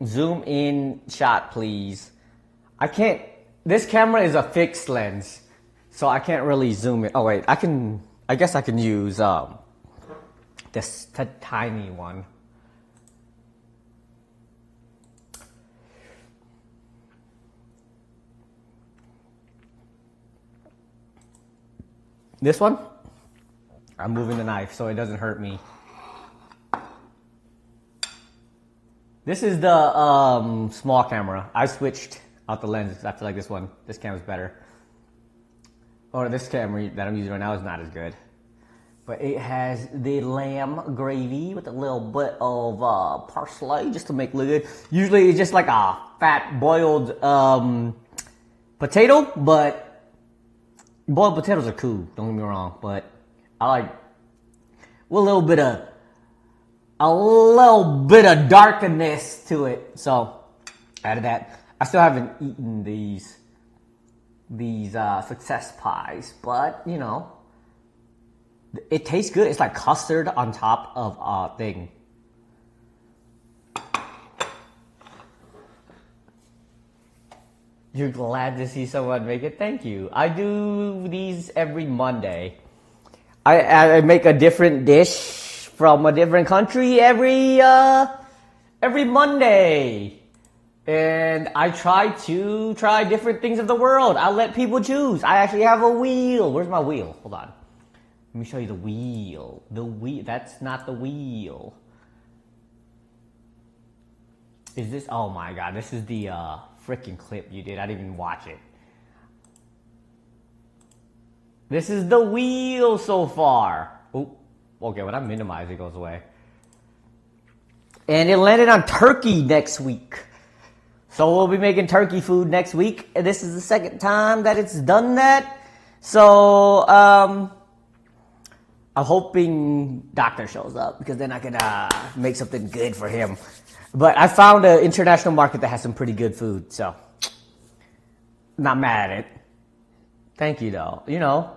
Speaker 1: Zoom in shot, please. I can't, this camera is a fixed lens, so I can't really zoom in. Oh wait, I guess I can use this tiny one. This one? I'm moving the knife so it doesn't hurt me. This is the small camera. I switched out the lens because I feel like this camera's better. Or this camera that I'm using right now is not as good. But it has the lamb gravy with a little bit of parsley just to make it look good. Usually it's just like a fat boiled potato, but boiled potatoes are cool, don't get me wrong. But I like a little bit of darkness to it. So added that. I still haven't eaten these success pies, but you know, it tastes good. It's like custard on top of a thing. You're glad to see someone make it? Thank you. I do these every Monday. I make a different dish from a different country every Monday. And I try different things of the world. I let people choose. I actually have a wheel. Where's my wheel? Hold on. Let me show you the wheel. The wheel. That's not the wheel. Is this? Oh my god. This is the freaking clip you did. I didn't even watch it. This is the wheel so far. Oh, okay. When I minimize, it goes away. And it landed on turkey next week. So we'll be making turkey food next week. And this is the second time that it's done that. So I'm hoping Doctor shows up because then I can make something good for him. But I found an international market that has some pretty good food. So not mad at it. Thank you, though. You know,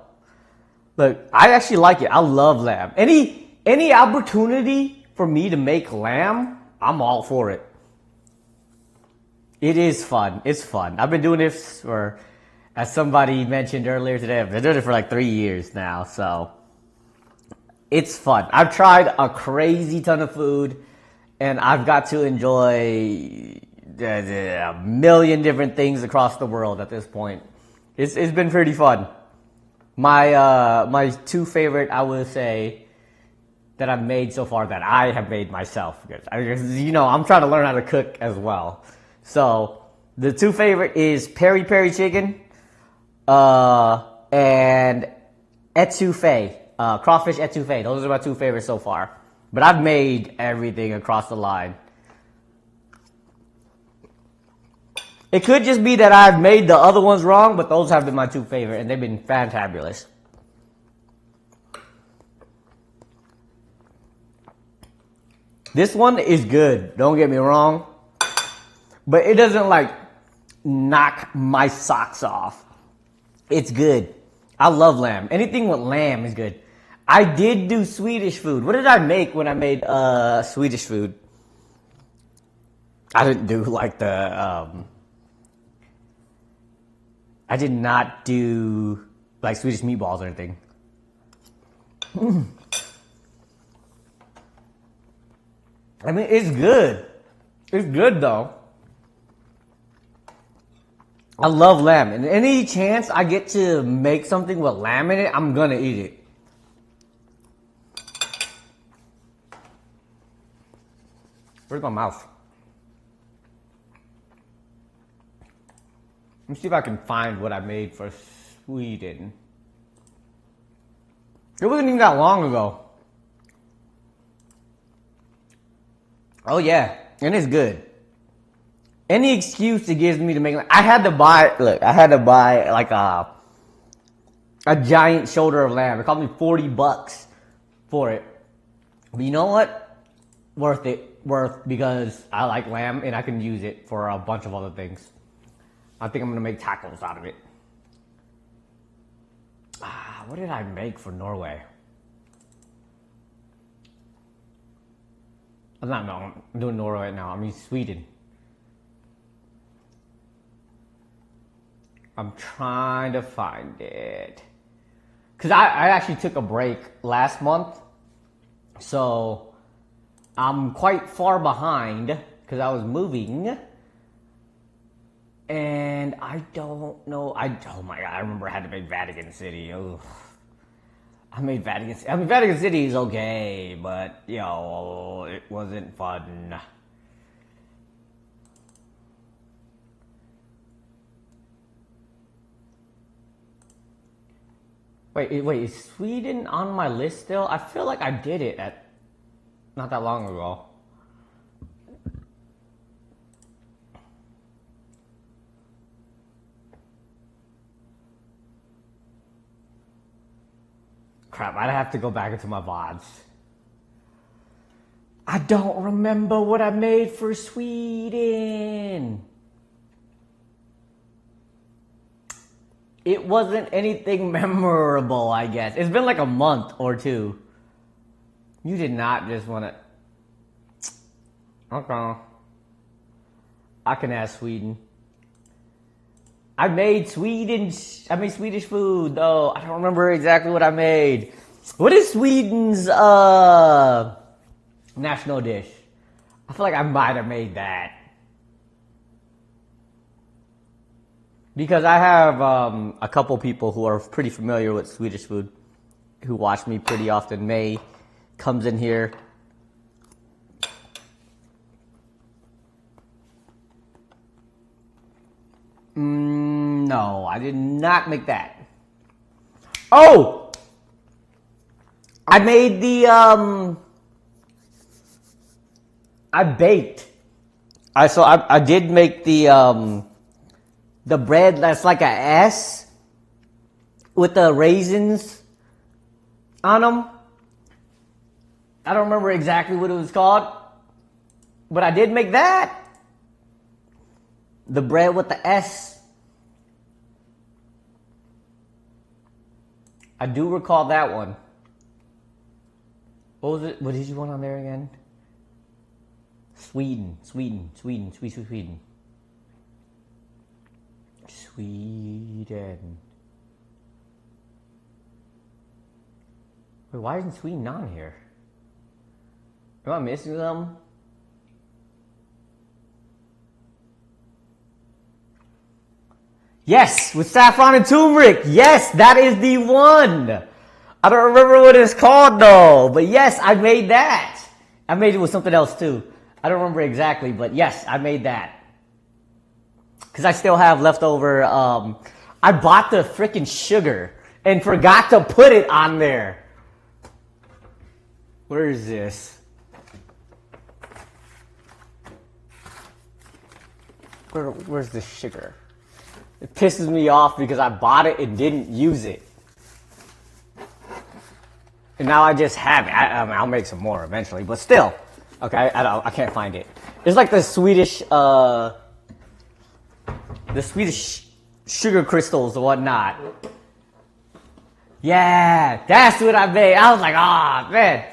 Speaker 1: look, I actually like it. I love lamb. Any opportunity for me to make lamb, I'm all for it. It is fun. It's fun. I've been doing this for, as somebody mentioned earlier today, I've been doing it for like 3 years now, so it's fun. I've tried a crazy ton of food, and I've got to enjoy a million different things across the world at this point. It's been pretty fun. My two favorite, I would say, that I've made so far that I have made myself. You know, I'm trying to learn how to cook as well. So the two favorite is peri peri chicken, and etouffee, crawfish etouffee. Those are my two favorites so far. But I've made everything across the line. It could just be that I've made the other ones wrong, but those have been my two favorite, and they've been fantabulous. This one is good, don't get me wrong, but it doesn't like knock my socks off. It's good. I love lamb. Anything with lamb is good. I did do Swedish food. What did I make when I made Swedish food? I didn't do like the I did not do like Swedish meatballs or anything. I mean, it's good. It's good though. I love lamb, and any chance I get to make something with lamb in it, I'm gonna eat it. Where's my mouth? Let me see if I can find what I made for Sweden. It wasn't even that long ago. Oh yeah, and it's good. Any excuse it gives me to make, I had to buy like a giant shoulder of lamb. It cost me $40 for it. But you know what? Worth because I like lamb and I can use it for a bunch of other things. I think I'm gonna make tacos out of it. What did I make for Norway? I'm doing Norway now. I mean Sweden. I'm trying to find it. Because I actually took a break last month. So I'm quite far behind because I was moving. And I don't know. Oh my God, I remember I had to make Vatican City. Ugh. I made Vatican City. I mean, Vatican City is okay, but, yo, it wasn't fun. Wait, is Sweden on my list still? I feel like I did it not that long ago. Crap, I'd have to go back into my VODs. I don't remember what I made for Sweden. It wasn't anything memorable, I guess. It's been like a month or two. You did not just want to... Okay. I can ask Sweden. I made Swedish food, though. I don't remember exactly what I made. What is Sweden's national dish? I feel like I might have made that. Because I have a couple people who are pretty familiar with Swedish food, who watch me pretty often. May comes in here. No, I did not make that. Oh! I made the, I baked. I did make the bread that's like a S with the raisins on them. I don't remember exactly what it was called, but I did make that. The bread with the S. I do recall that one. What was it? What did you want on there again? Sweden. Sweden. Sweden. Wait, why isn't Sweden on here? Am I missing them? Yes, with saffron and turmeric. Yes, that is the one. I don't remember what it's called though, but yes, I made that. I made it with something else too. I don't remember exactly, but yes, I made that. Because I still have leftover, I bought the freaking sugar and forgot to put it on there. Where is this? Where's the sugar? It pisses me off because I bought it and didn't use it. And now I just have it. I'll make some more eventually, but still. Okay, I can't find it. It's like the Swedish sugar crystals or whatnot. Yeah, that's what I made. I was like, ah, man.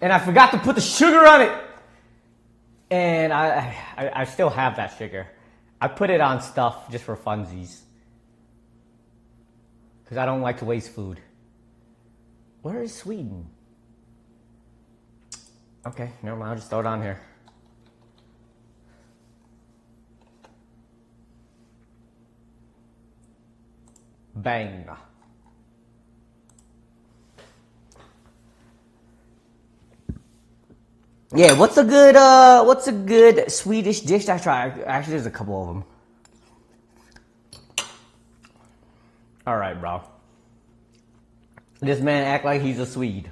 Speaker 1: And I forgot to put the sugar on it. And I still have that sugar. I put it on stuff just for funsies. Because I don't like to waste food. Where is Sweden? Okay, never mind. I'll just throw it on here. Bang. Yeah, what's a good Swedish dish I try? Actually, there's a couple of them. All right, bro. This man act like he's a Swede.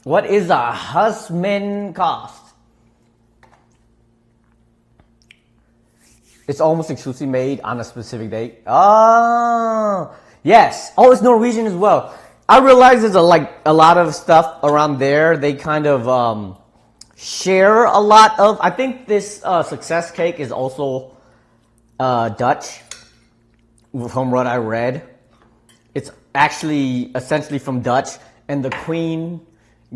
Speaker 1: What is a husband cost? It's almost exclusively made on a specific date. Oh, yes. Oh, it's Norwegian as well. I realize there's a lot of stuff around there. They kind of share a lot of. I think this success cake is also Dutch, from what I read. It's actually essentially from Dutch, and the Queen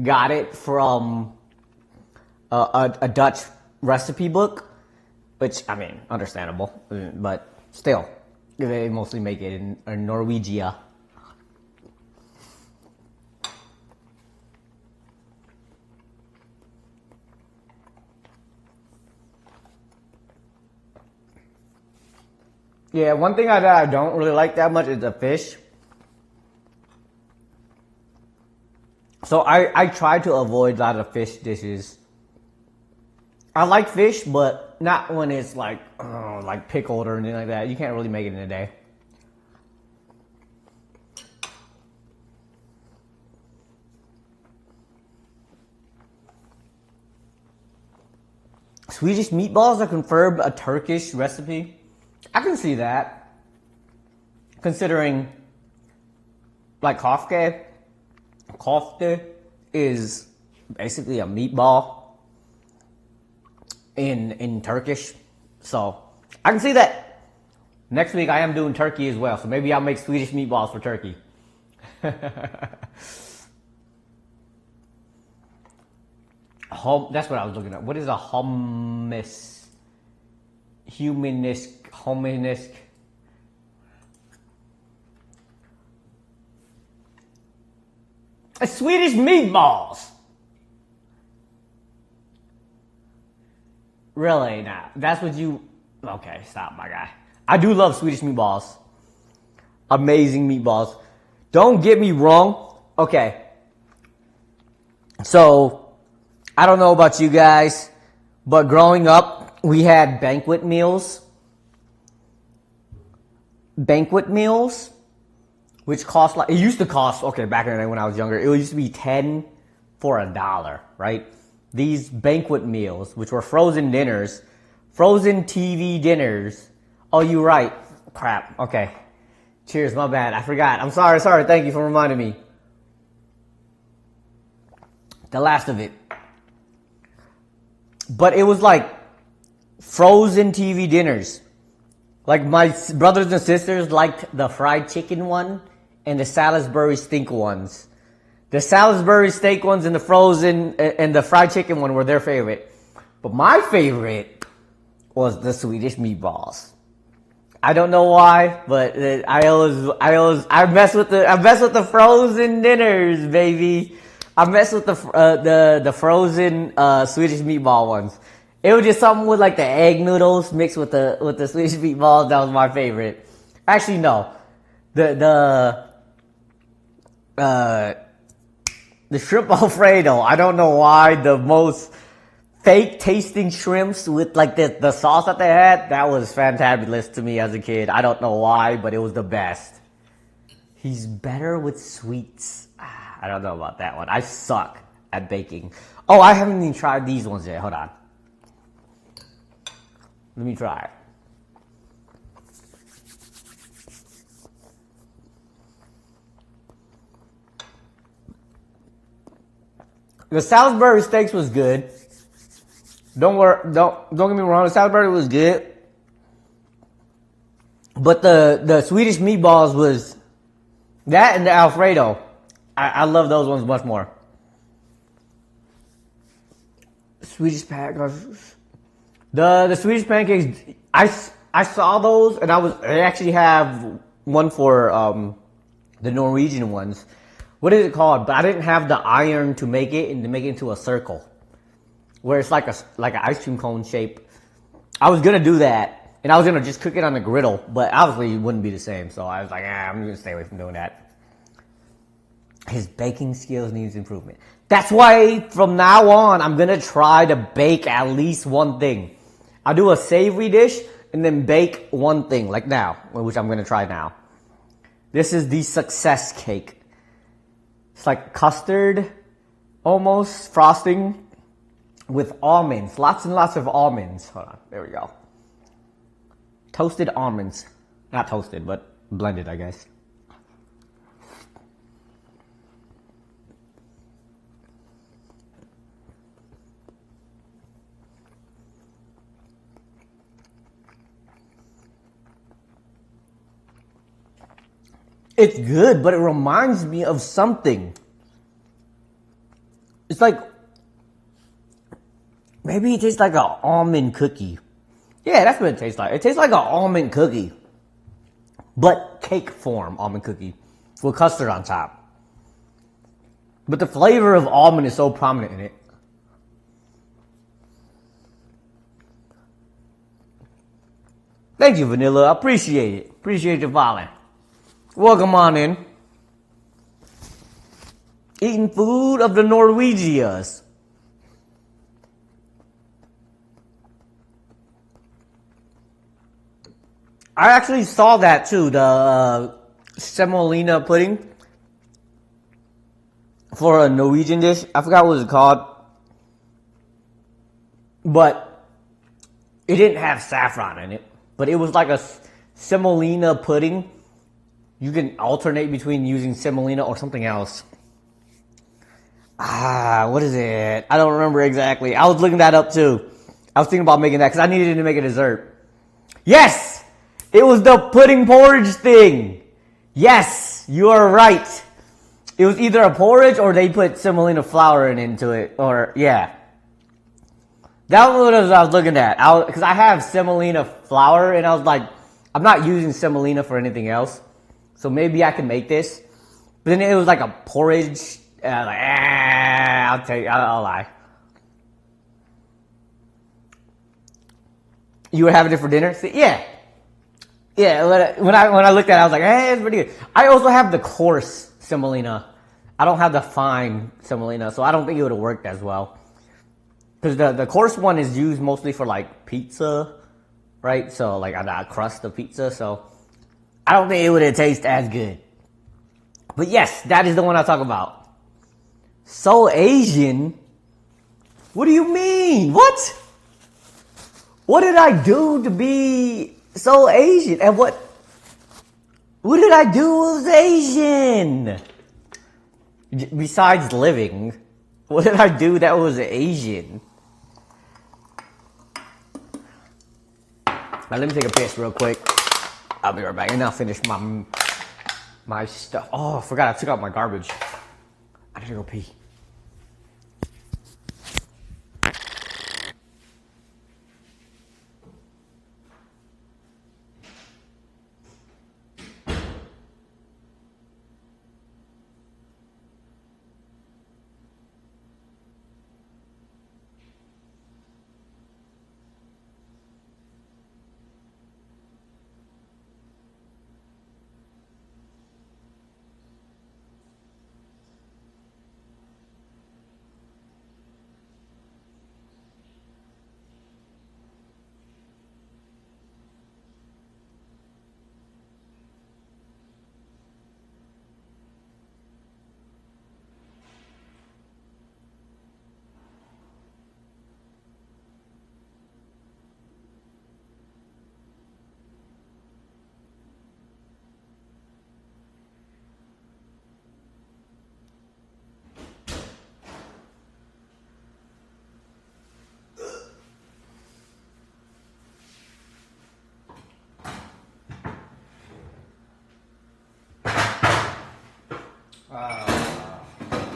Speaker 1: got it from a Dutch recipe book, which, I mean, understandable, but still, they mostly make it in Norwegia. Yeah, one thing that I don't really like that much is the fish. So I try to avoid a lot of fish dishes. I like fish, but not when it's like pickled or anything like that. You can't really make it in a day. Swedish meatballs are confirmed a Turkish recipe. I can see that, considering like kofte is basically a meatball in Turkish, so I can see that. Next week I am doing turkey as well, so maybe I'll make Swedish meatballs for turkey. That's what I was looking at. What is a hummus? Humanisk. It's Swedish meatballs. Really? Nah, that's what you... Okay, stop, my guy. I do love Swedish meatballs. Amazing meatballs. Don't get me wrong. Okay. So, I don't know about you guys, but growing up, we had banquet meals, which cost it used to cost, okay, back in the day when I was younger, it used to be 10 for $1, right? These banquet meals, which were frozen dinners, frozen TV dinners. Oh, you're right. Crap. Okay. Cheers. My bad. I forgot. I'm sorry. Thank you for reminding me. The last of it. But it was like frozen TV dinners. Like my brothers and sisters liked the fried chicken one and the Salisbury steak ones. The Salisbury steak ones and the frozen and the fried chicken one were their favorite. But my favorite was the Swedish meatballs. I don't know why, but I mess with the frozen dinners, baby. I mess with the frozen Swedish meatball ones. It was just something with like the egg noodles mixed with the Swedish meatballs. That was my favorite. Actually, no, the shrimp Alfredo. I don't know why, the most fake tasting shrimps with like the sauce that they had, that was fantabulous to me as a kid. I don't know why, but it was the best. He's better with sweets. I don't know about that one. I suck at baking. Oh, I haven't even tried these ones yet. Hold on. Let me try it. The Salisbury steaks was good. Don't get me wrong, the Salisbury was good. But the Swedish meatballs was that, and the Alfredo. I love those ones much more. Swedish pancakes. The Swedish pancakes, I saw those, and I actually have one for the Norwegian ones. What is it called? But I didn't have the iron to make it and to make it into a circle, where it's like an ice cream cone shape. I was gonna do that, and I was gonna just cook it on the griddle, but obviously it wouldn't be the same. So I was like, I'm gonna stay away from doing that. His baking skills needs improvement. That's why from now on, I'm gonna try to bake at least one thing. I'll do a savory dish and then bake one thing, like now, which I'm gonna try now. This is the success cake. It's like custard, almost, frosting with almonds. Lots and lots of almonds. Hold on, there we go. Toasted almonds. Not toasted, but blended, I guess. It's good, but it reminds me of something. It's like, maybe it tastes like an almond cookie. Yeah, that's what it tastes like. It tastes like an almond cookie, but cake form almond cookie with custard on top. But the flavor of almond is so prominent in it. Thank you, Vanilla. I appreciate it. Appreciate your following. Welcome on in. Eating food of the Norwegians. I actually saw that too, the semolina pudding for a Norwegian dish. I forgot what it's called. But it didn't have saffron in it. But it was like a semolina pudding. You can alternate between using semolina or something else. What is it? I don't remember exactly. I was looking that up too. I was thinking about making that because I needed to make a dessert. Yes! It was the pudding porridge thing. Yes, you are right. It was either a porridge or they put semolina flour into it. Or, yeah. That was what I was looking at. Because I have semolina flour and I was like, I'm not using semolina for anything else. So maybe I can make this. But then it was like a porridge. And I was like, I'll lie. You were having it for dinner? See, yeah. Yeah, when I looked at it, I was like, hey, it's pretty good. I also have the coarse semolina. I don't have the fine semolina, so I don't think it would have worked as well. Because the coarse one is used mostly for like pizza, right? So like on the crust of pizza, so I don't think it would have tasted as good. But yes, that is the one I talk about. So Asian? What do you mean? What? What did I do to be so Asian? And what did I do was Asian? Besides living, what did I do that was Asian? Now let me take a piss real quick. I'll be right back, and I'll finish my stuff. Oh, I forgot I took out my garbage. I gotta go pee.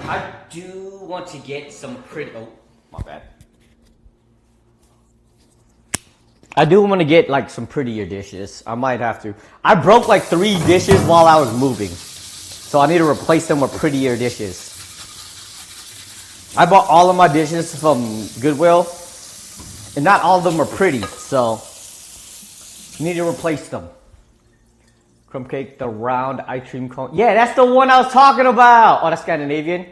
Speaker 1: I do want to get some pretty. Oh, my bad. I do want to get like some prettier dishes. I might have to. I broke like 3 dishes while I was moving, so I need to replace them with prettier dishes. I bought all of my dishes from Goodwill, and not all of them are pretty, so I need to replace them. Crumb cake, the round ice cream cone. Yeah, that's the one I was talking about. Oh, that's Scandinavian.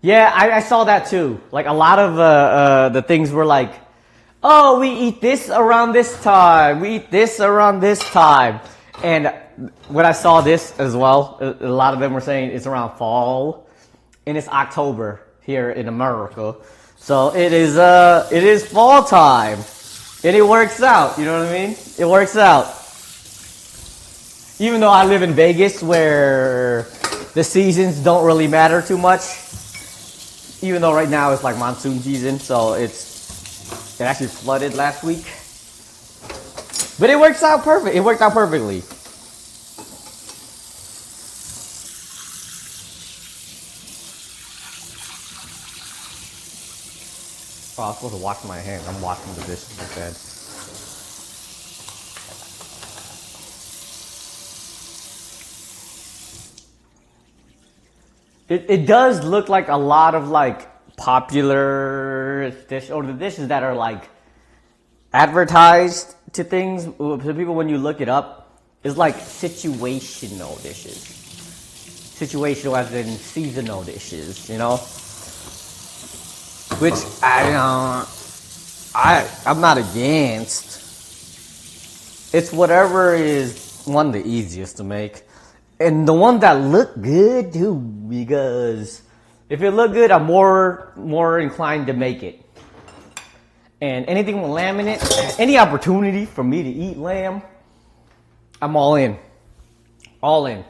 Speaker 1: Yeah, I saw that too. Like a lot of the things were like, oh, we eat this around this time. We eat this around this time. And when I saw this as well, a lot of them were saying it's around fall, and it's October here in America. So it is fall time. And it works out, you know what I mean? It works out. Even though I live in Vegas where the seasons don't really matter too much. Even though right now it's like monsoon season, so it actually flooded last week. But it works out perfect. It worked out perfectly. Oh, I was supposed to wash my hands. I'm washing the dishes instead. It does look like a lot of like popular dish, or the dishes that are like advertised to things to people when you look it up is like situational dishes. Situational as in seasonal dishes, you know? Which I'm not against. It's whatever is one the easiest to make. And the one that look good too, because if it look good, I'm more inclined to make it. And anything with lamb in it, any opportunity for me to eat lamb, I'm all in. All in.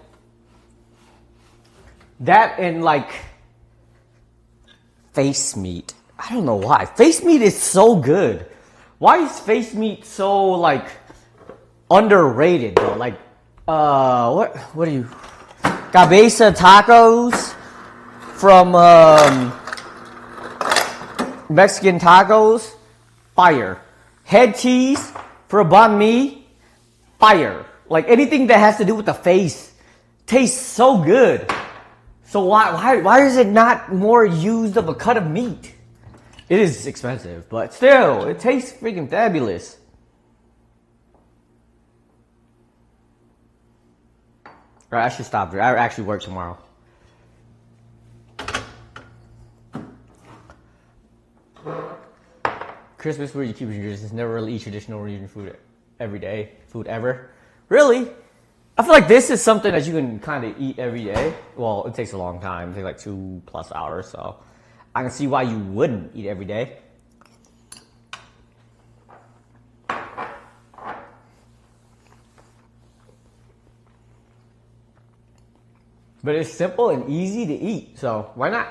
Speaker 1: That and like face meat. I don't know why. Face meat is so good. Why is face meat so like underrated though? Like what are you? Cabeza tacos from Mexican tacos, fire. Head cheese for banh mi, fire. Like anything that has to do with the face tastes so good. So why is it not more used of a cut of meat? It is expensive, but still, it tastes freaking fabulous. Alright, I should stop here. I actually work tomorrow. Christmas, where you keep your traditions. Never really eat traditional Norwegian food every day. Food ever. Really? I feel like this is something that you can kind of eat every day. Well, it takes a long time. It takes like 2+ hours, so I can see why you wouldn't eat every day. But it's simple and easy to eat, so why not?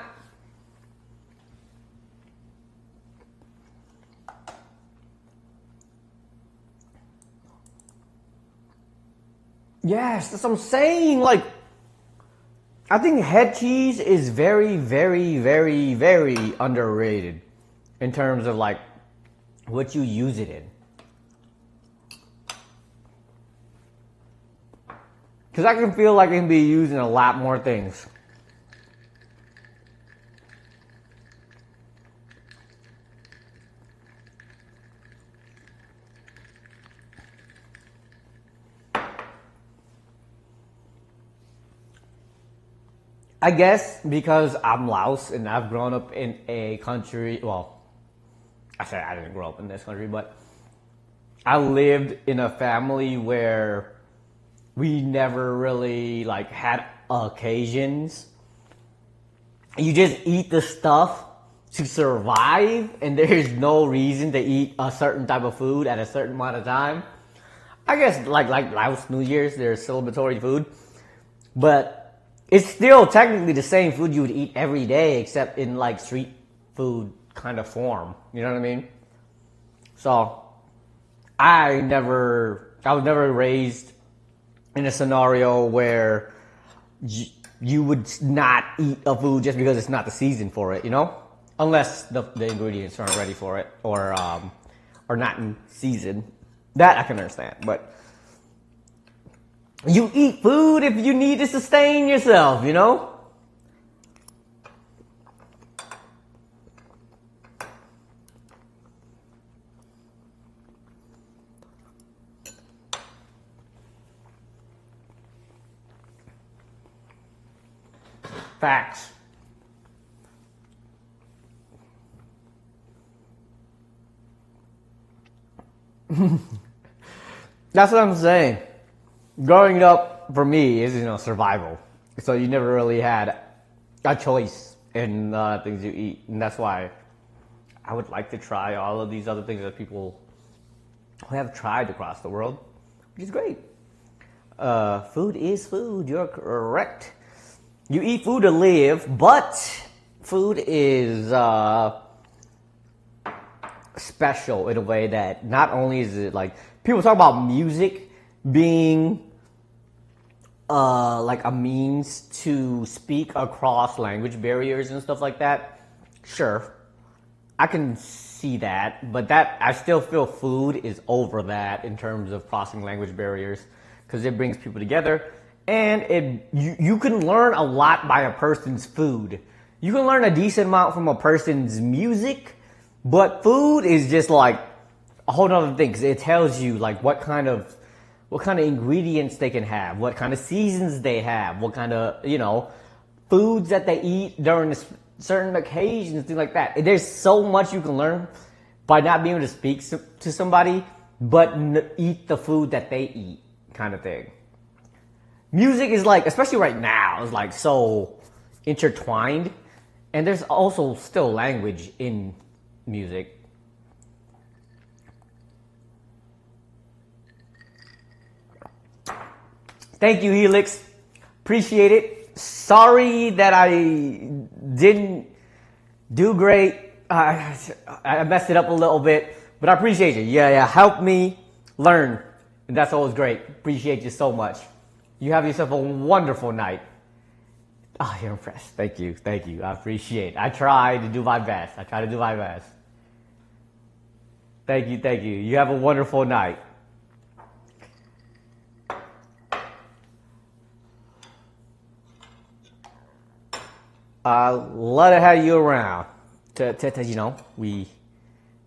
Speaker 1: Yes, that's what I'm saying. Like, I think head cheese is very, very, very, very underrated in terms of like what you use it in. Because I can feel like it can be used in a lot more things. I guess because I'm Laos and I've grown up in a country, well, I said I didn't grow up in this country, but I lived in a family where we never really like had occasions. You just eat the stuff to survive, and there's no reason to eat a certain type of food at a certain amount of time. I guess like Laos New Year's, there's celebratory food, but it's still technically the same food you would eat every day, except in like street food kind of form. You know what I mean? So I was never raised in a scenario where you would not eat a food just because it's not the season for it, you know? Unless the ingredients aren't ready for it or not in season. That I can understand, but you eat food if you need to sustain yourself, you know? Facts. That's what I'm saying. Growing up for me is, survival. So you never really had a choice in things you eat. And that's why I would like to try all of these other things that people have tried across the world, which is great. Food is food. You're correct. You eat food to live, but food is special in a way that not only is it like, people talk about music being like a means to speak across language barriers and stuff like that. Sure, I can see that, but I still feel food is over that in terms of crossing language barriers, because it brings people together, and you can learn a lot by a person's food. You can learn a decent amount from a person's music, but food is just like a whole other thing, because it tells you like what kind of ingredients they can have, what kind of seasons they have, what kind of, foods that they eat during certain occasions, things like that. There's so much you can learn by not being able to speak to somebody, but eat the food that they eat, kind of thing. Music is like, especially right now, is like so intertwined, and there's also still language in music. Thank you, Helix. Appreciate it. Sorry that I didn't do great. I messed it up a little bit, but I appreciate you. Yeah. Help me learn. And that's always great. Appreciate you so much. You have yourself a wonderful night. Oh, you're impressed. Thank you. I appreciate it. I try to do my best. Thank you. You have a wonderful night. Love to have you around to we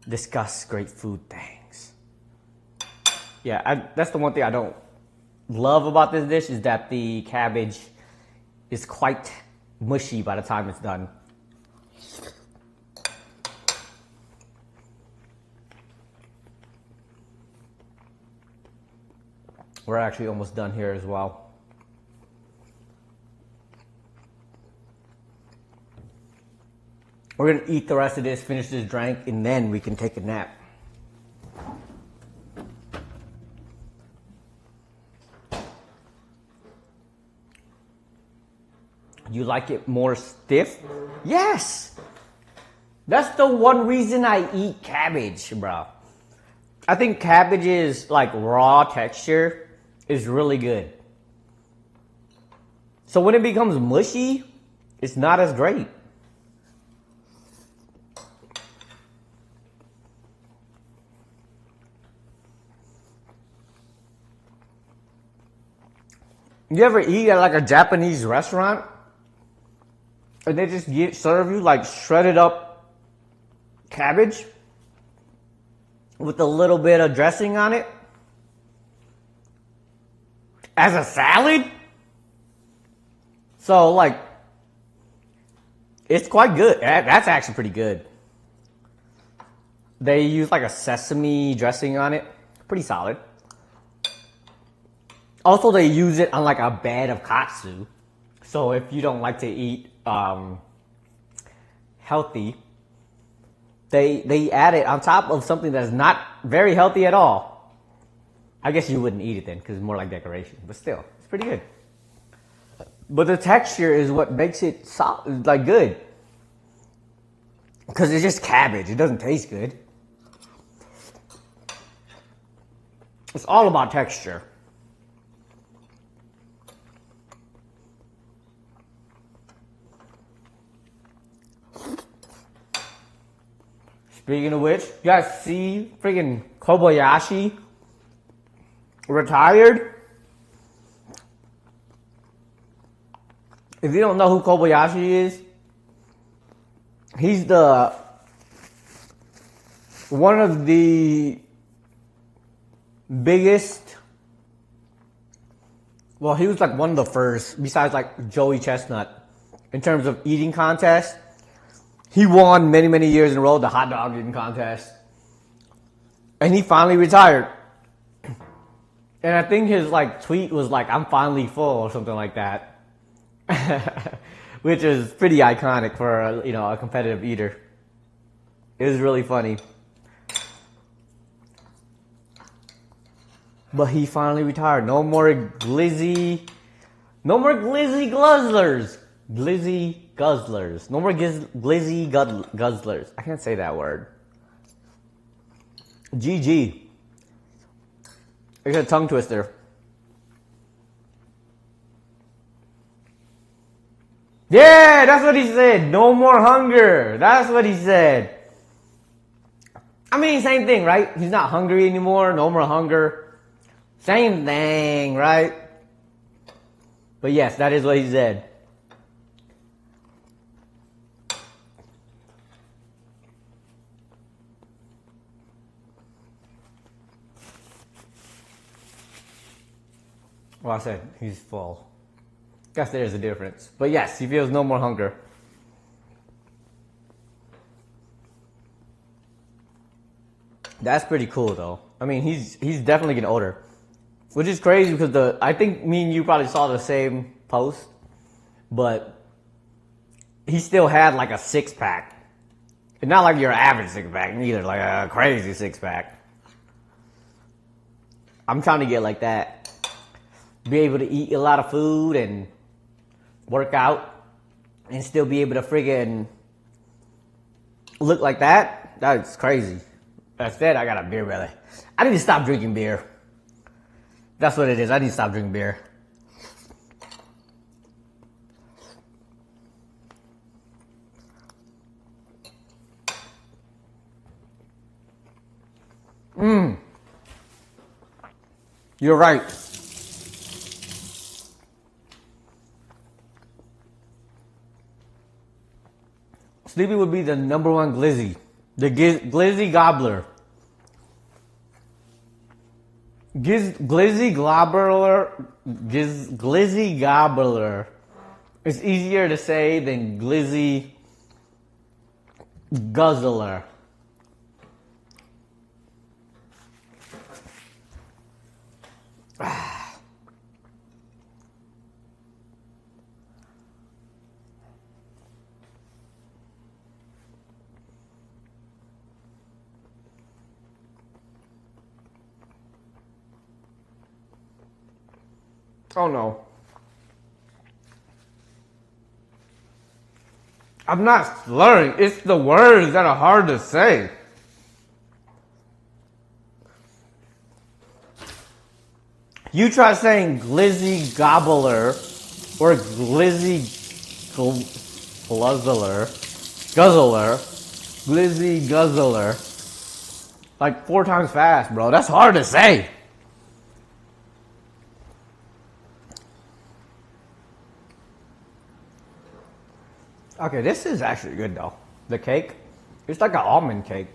Speaker 1: discuss great food things. Yeah, that's the one thing I don't love about this dish, is that the cabbage is quite mushy by the time it's done. We're actually almost done here as well. We're gonna eat the rest of this, finish this drink, and then we can take a nap. You like it more stiff? Yes! That's the one reason I eat cabbage, bro. I think cabbage's like raw texture is really good. So when it becomes mushy, it's not as great. You ever eat at like a Japanese restaurant and they just serve you like shredded up cabbage with a little bit of dressing on it as a salad? So like, it's quite good. That's actually pretty good. They use like a sesame dressing on it. Pretty solid. Also, they use it on like a bed of katsu. So if you don't like to eat healthy, they add it on top of something that's not very healthy at all. I guess you wouldn't eat it then because it's more like decoration. But still, it's pretty good. But the texture is what makes it like good. Because it's just cabbage. It doesn't taste good. It's all about texture. Speaking of which, you guys see freaking Kobayashi retired? If you don't know who Kobayashi is, he's one of the biggest, well, he was like one of the first, besides like Joey Chestnut, in terms of eating contests. He won many, many years in a row the hot dog eating contest. And he finally retired. And I think his like tweet was like, "I'm finally full," or something like that. Which is pretty iconic for a competitive eater. It was really funny. But he finally retired. No more glizzy guzzlers. Glizzy guzzlers. No more glizzy guzzlers. I can't say that word. GG. It's a tongue twister. Yeah, that's what he said. No more hunger. That's what he said. I mean, same thing, right? He's not hungry anymore. No more hunger. Same thing, right? But yes, that is what he said. Well, I said he's full. Guess there's a difference. But yes, he feels no more hunger. That's pretty cool though. I mean, he's definitely getting older. Which is crazy because I think me and you probably saw the same post, but he still had like a 6-pack. And not like your average 6-pack, neither, like a crazy 6-pack. I'm trying to get like that. Be able to eat a lot of food and work out and still be able to friggin' look like that. That's crazy. Instead, I got a beer belly. I need to stop drinking beer. That's what it is. I need to stop drinking beer. You're right. Sleepy would be the #1 glizzy. The glizzy gobbler. Glizzy gobbler. It's easier to say than glizzy guzzler. Oh no. I'm not slurring. It's the words that are hard to say. You try saying glizzy gobbler or glizzy glizzy guzzler. Like 4 times fast, bro. That's hard to say. Okay, this is actually good though. The cake, it's like an almond cake.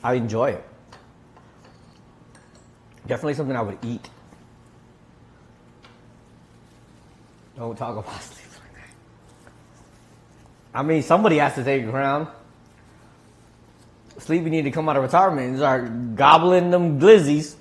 Speaker 1: I enjoy it. Definitely something I would eat. Don't talk about sleep like that. I mean, somebody has to take a crown. Sleepy need to come out of retirement and start gobbling them glizzies.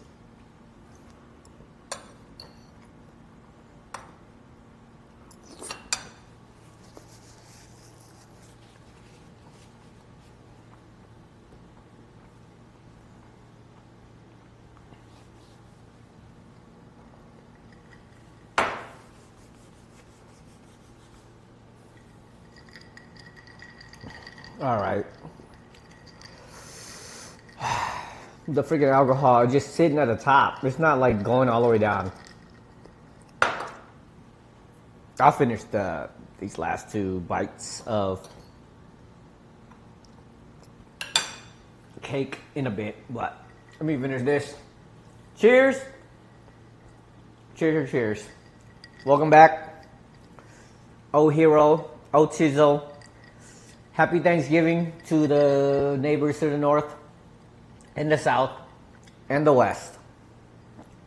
Speaker 1: All right. The freaking alcohol is just sitting at the top. It's not like going all the way down. I'll finish these last 2 bites of cake in a bit, but let me finish this. Cheers. Cheers, cheers. Welcome back. Oh hero, oh Tizzle. Happy Thanksgiving to the neighbors to the north and the south and the west.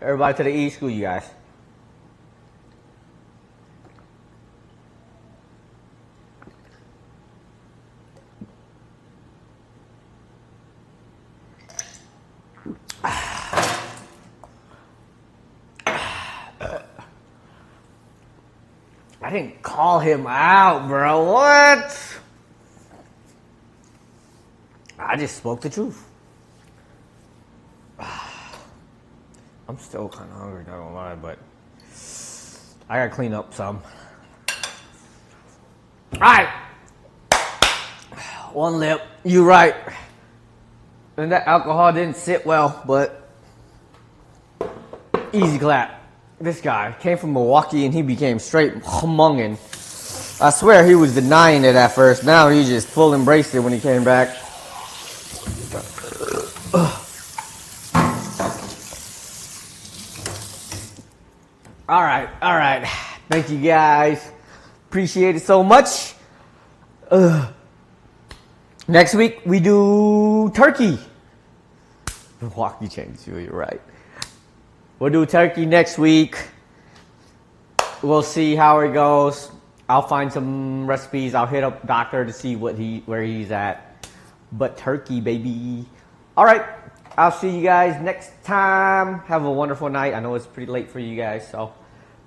Speaker 1: Everybody to the east, school you guys. I didn't call him out, bro. What? I just spoke the truth. I'm still kind of hungry, not gonna lie, but I gotta clean up some. Alright. 1 lip. You right. And that alcohol didn't sit well, but easy clap. This guy came from Milwaukee and he became straight humongin. I swear he was denying it at first. Now he just full embraced it when he came back. All right. Thank you guys. Appreciate it so much. Next week we do turkey. Milwaukee changed you, you're right. We'll do turkey next week. We'll see how it goes. I'll find some recipes. I'll hit up Doctor to see where he's at. But turkey, baby. All right. I'll see you guys next time. Have a wonderful night. I know it's pretty late for you guys, so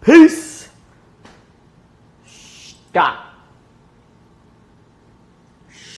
Speaker 1: peace. Stop.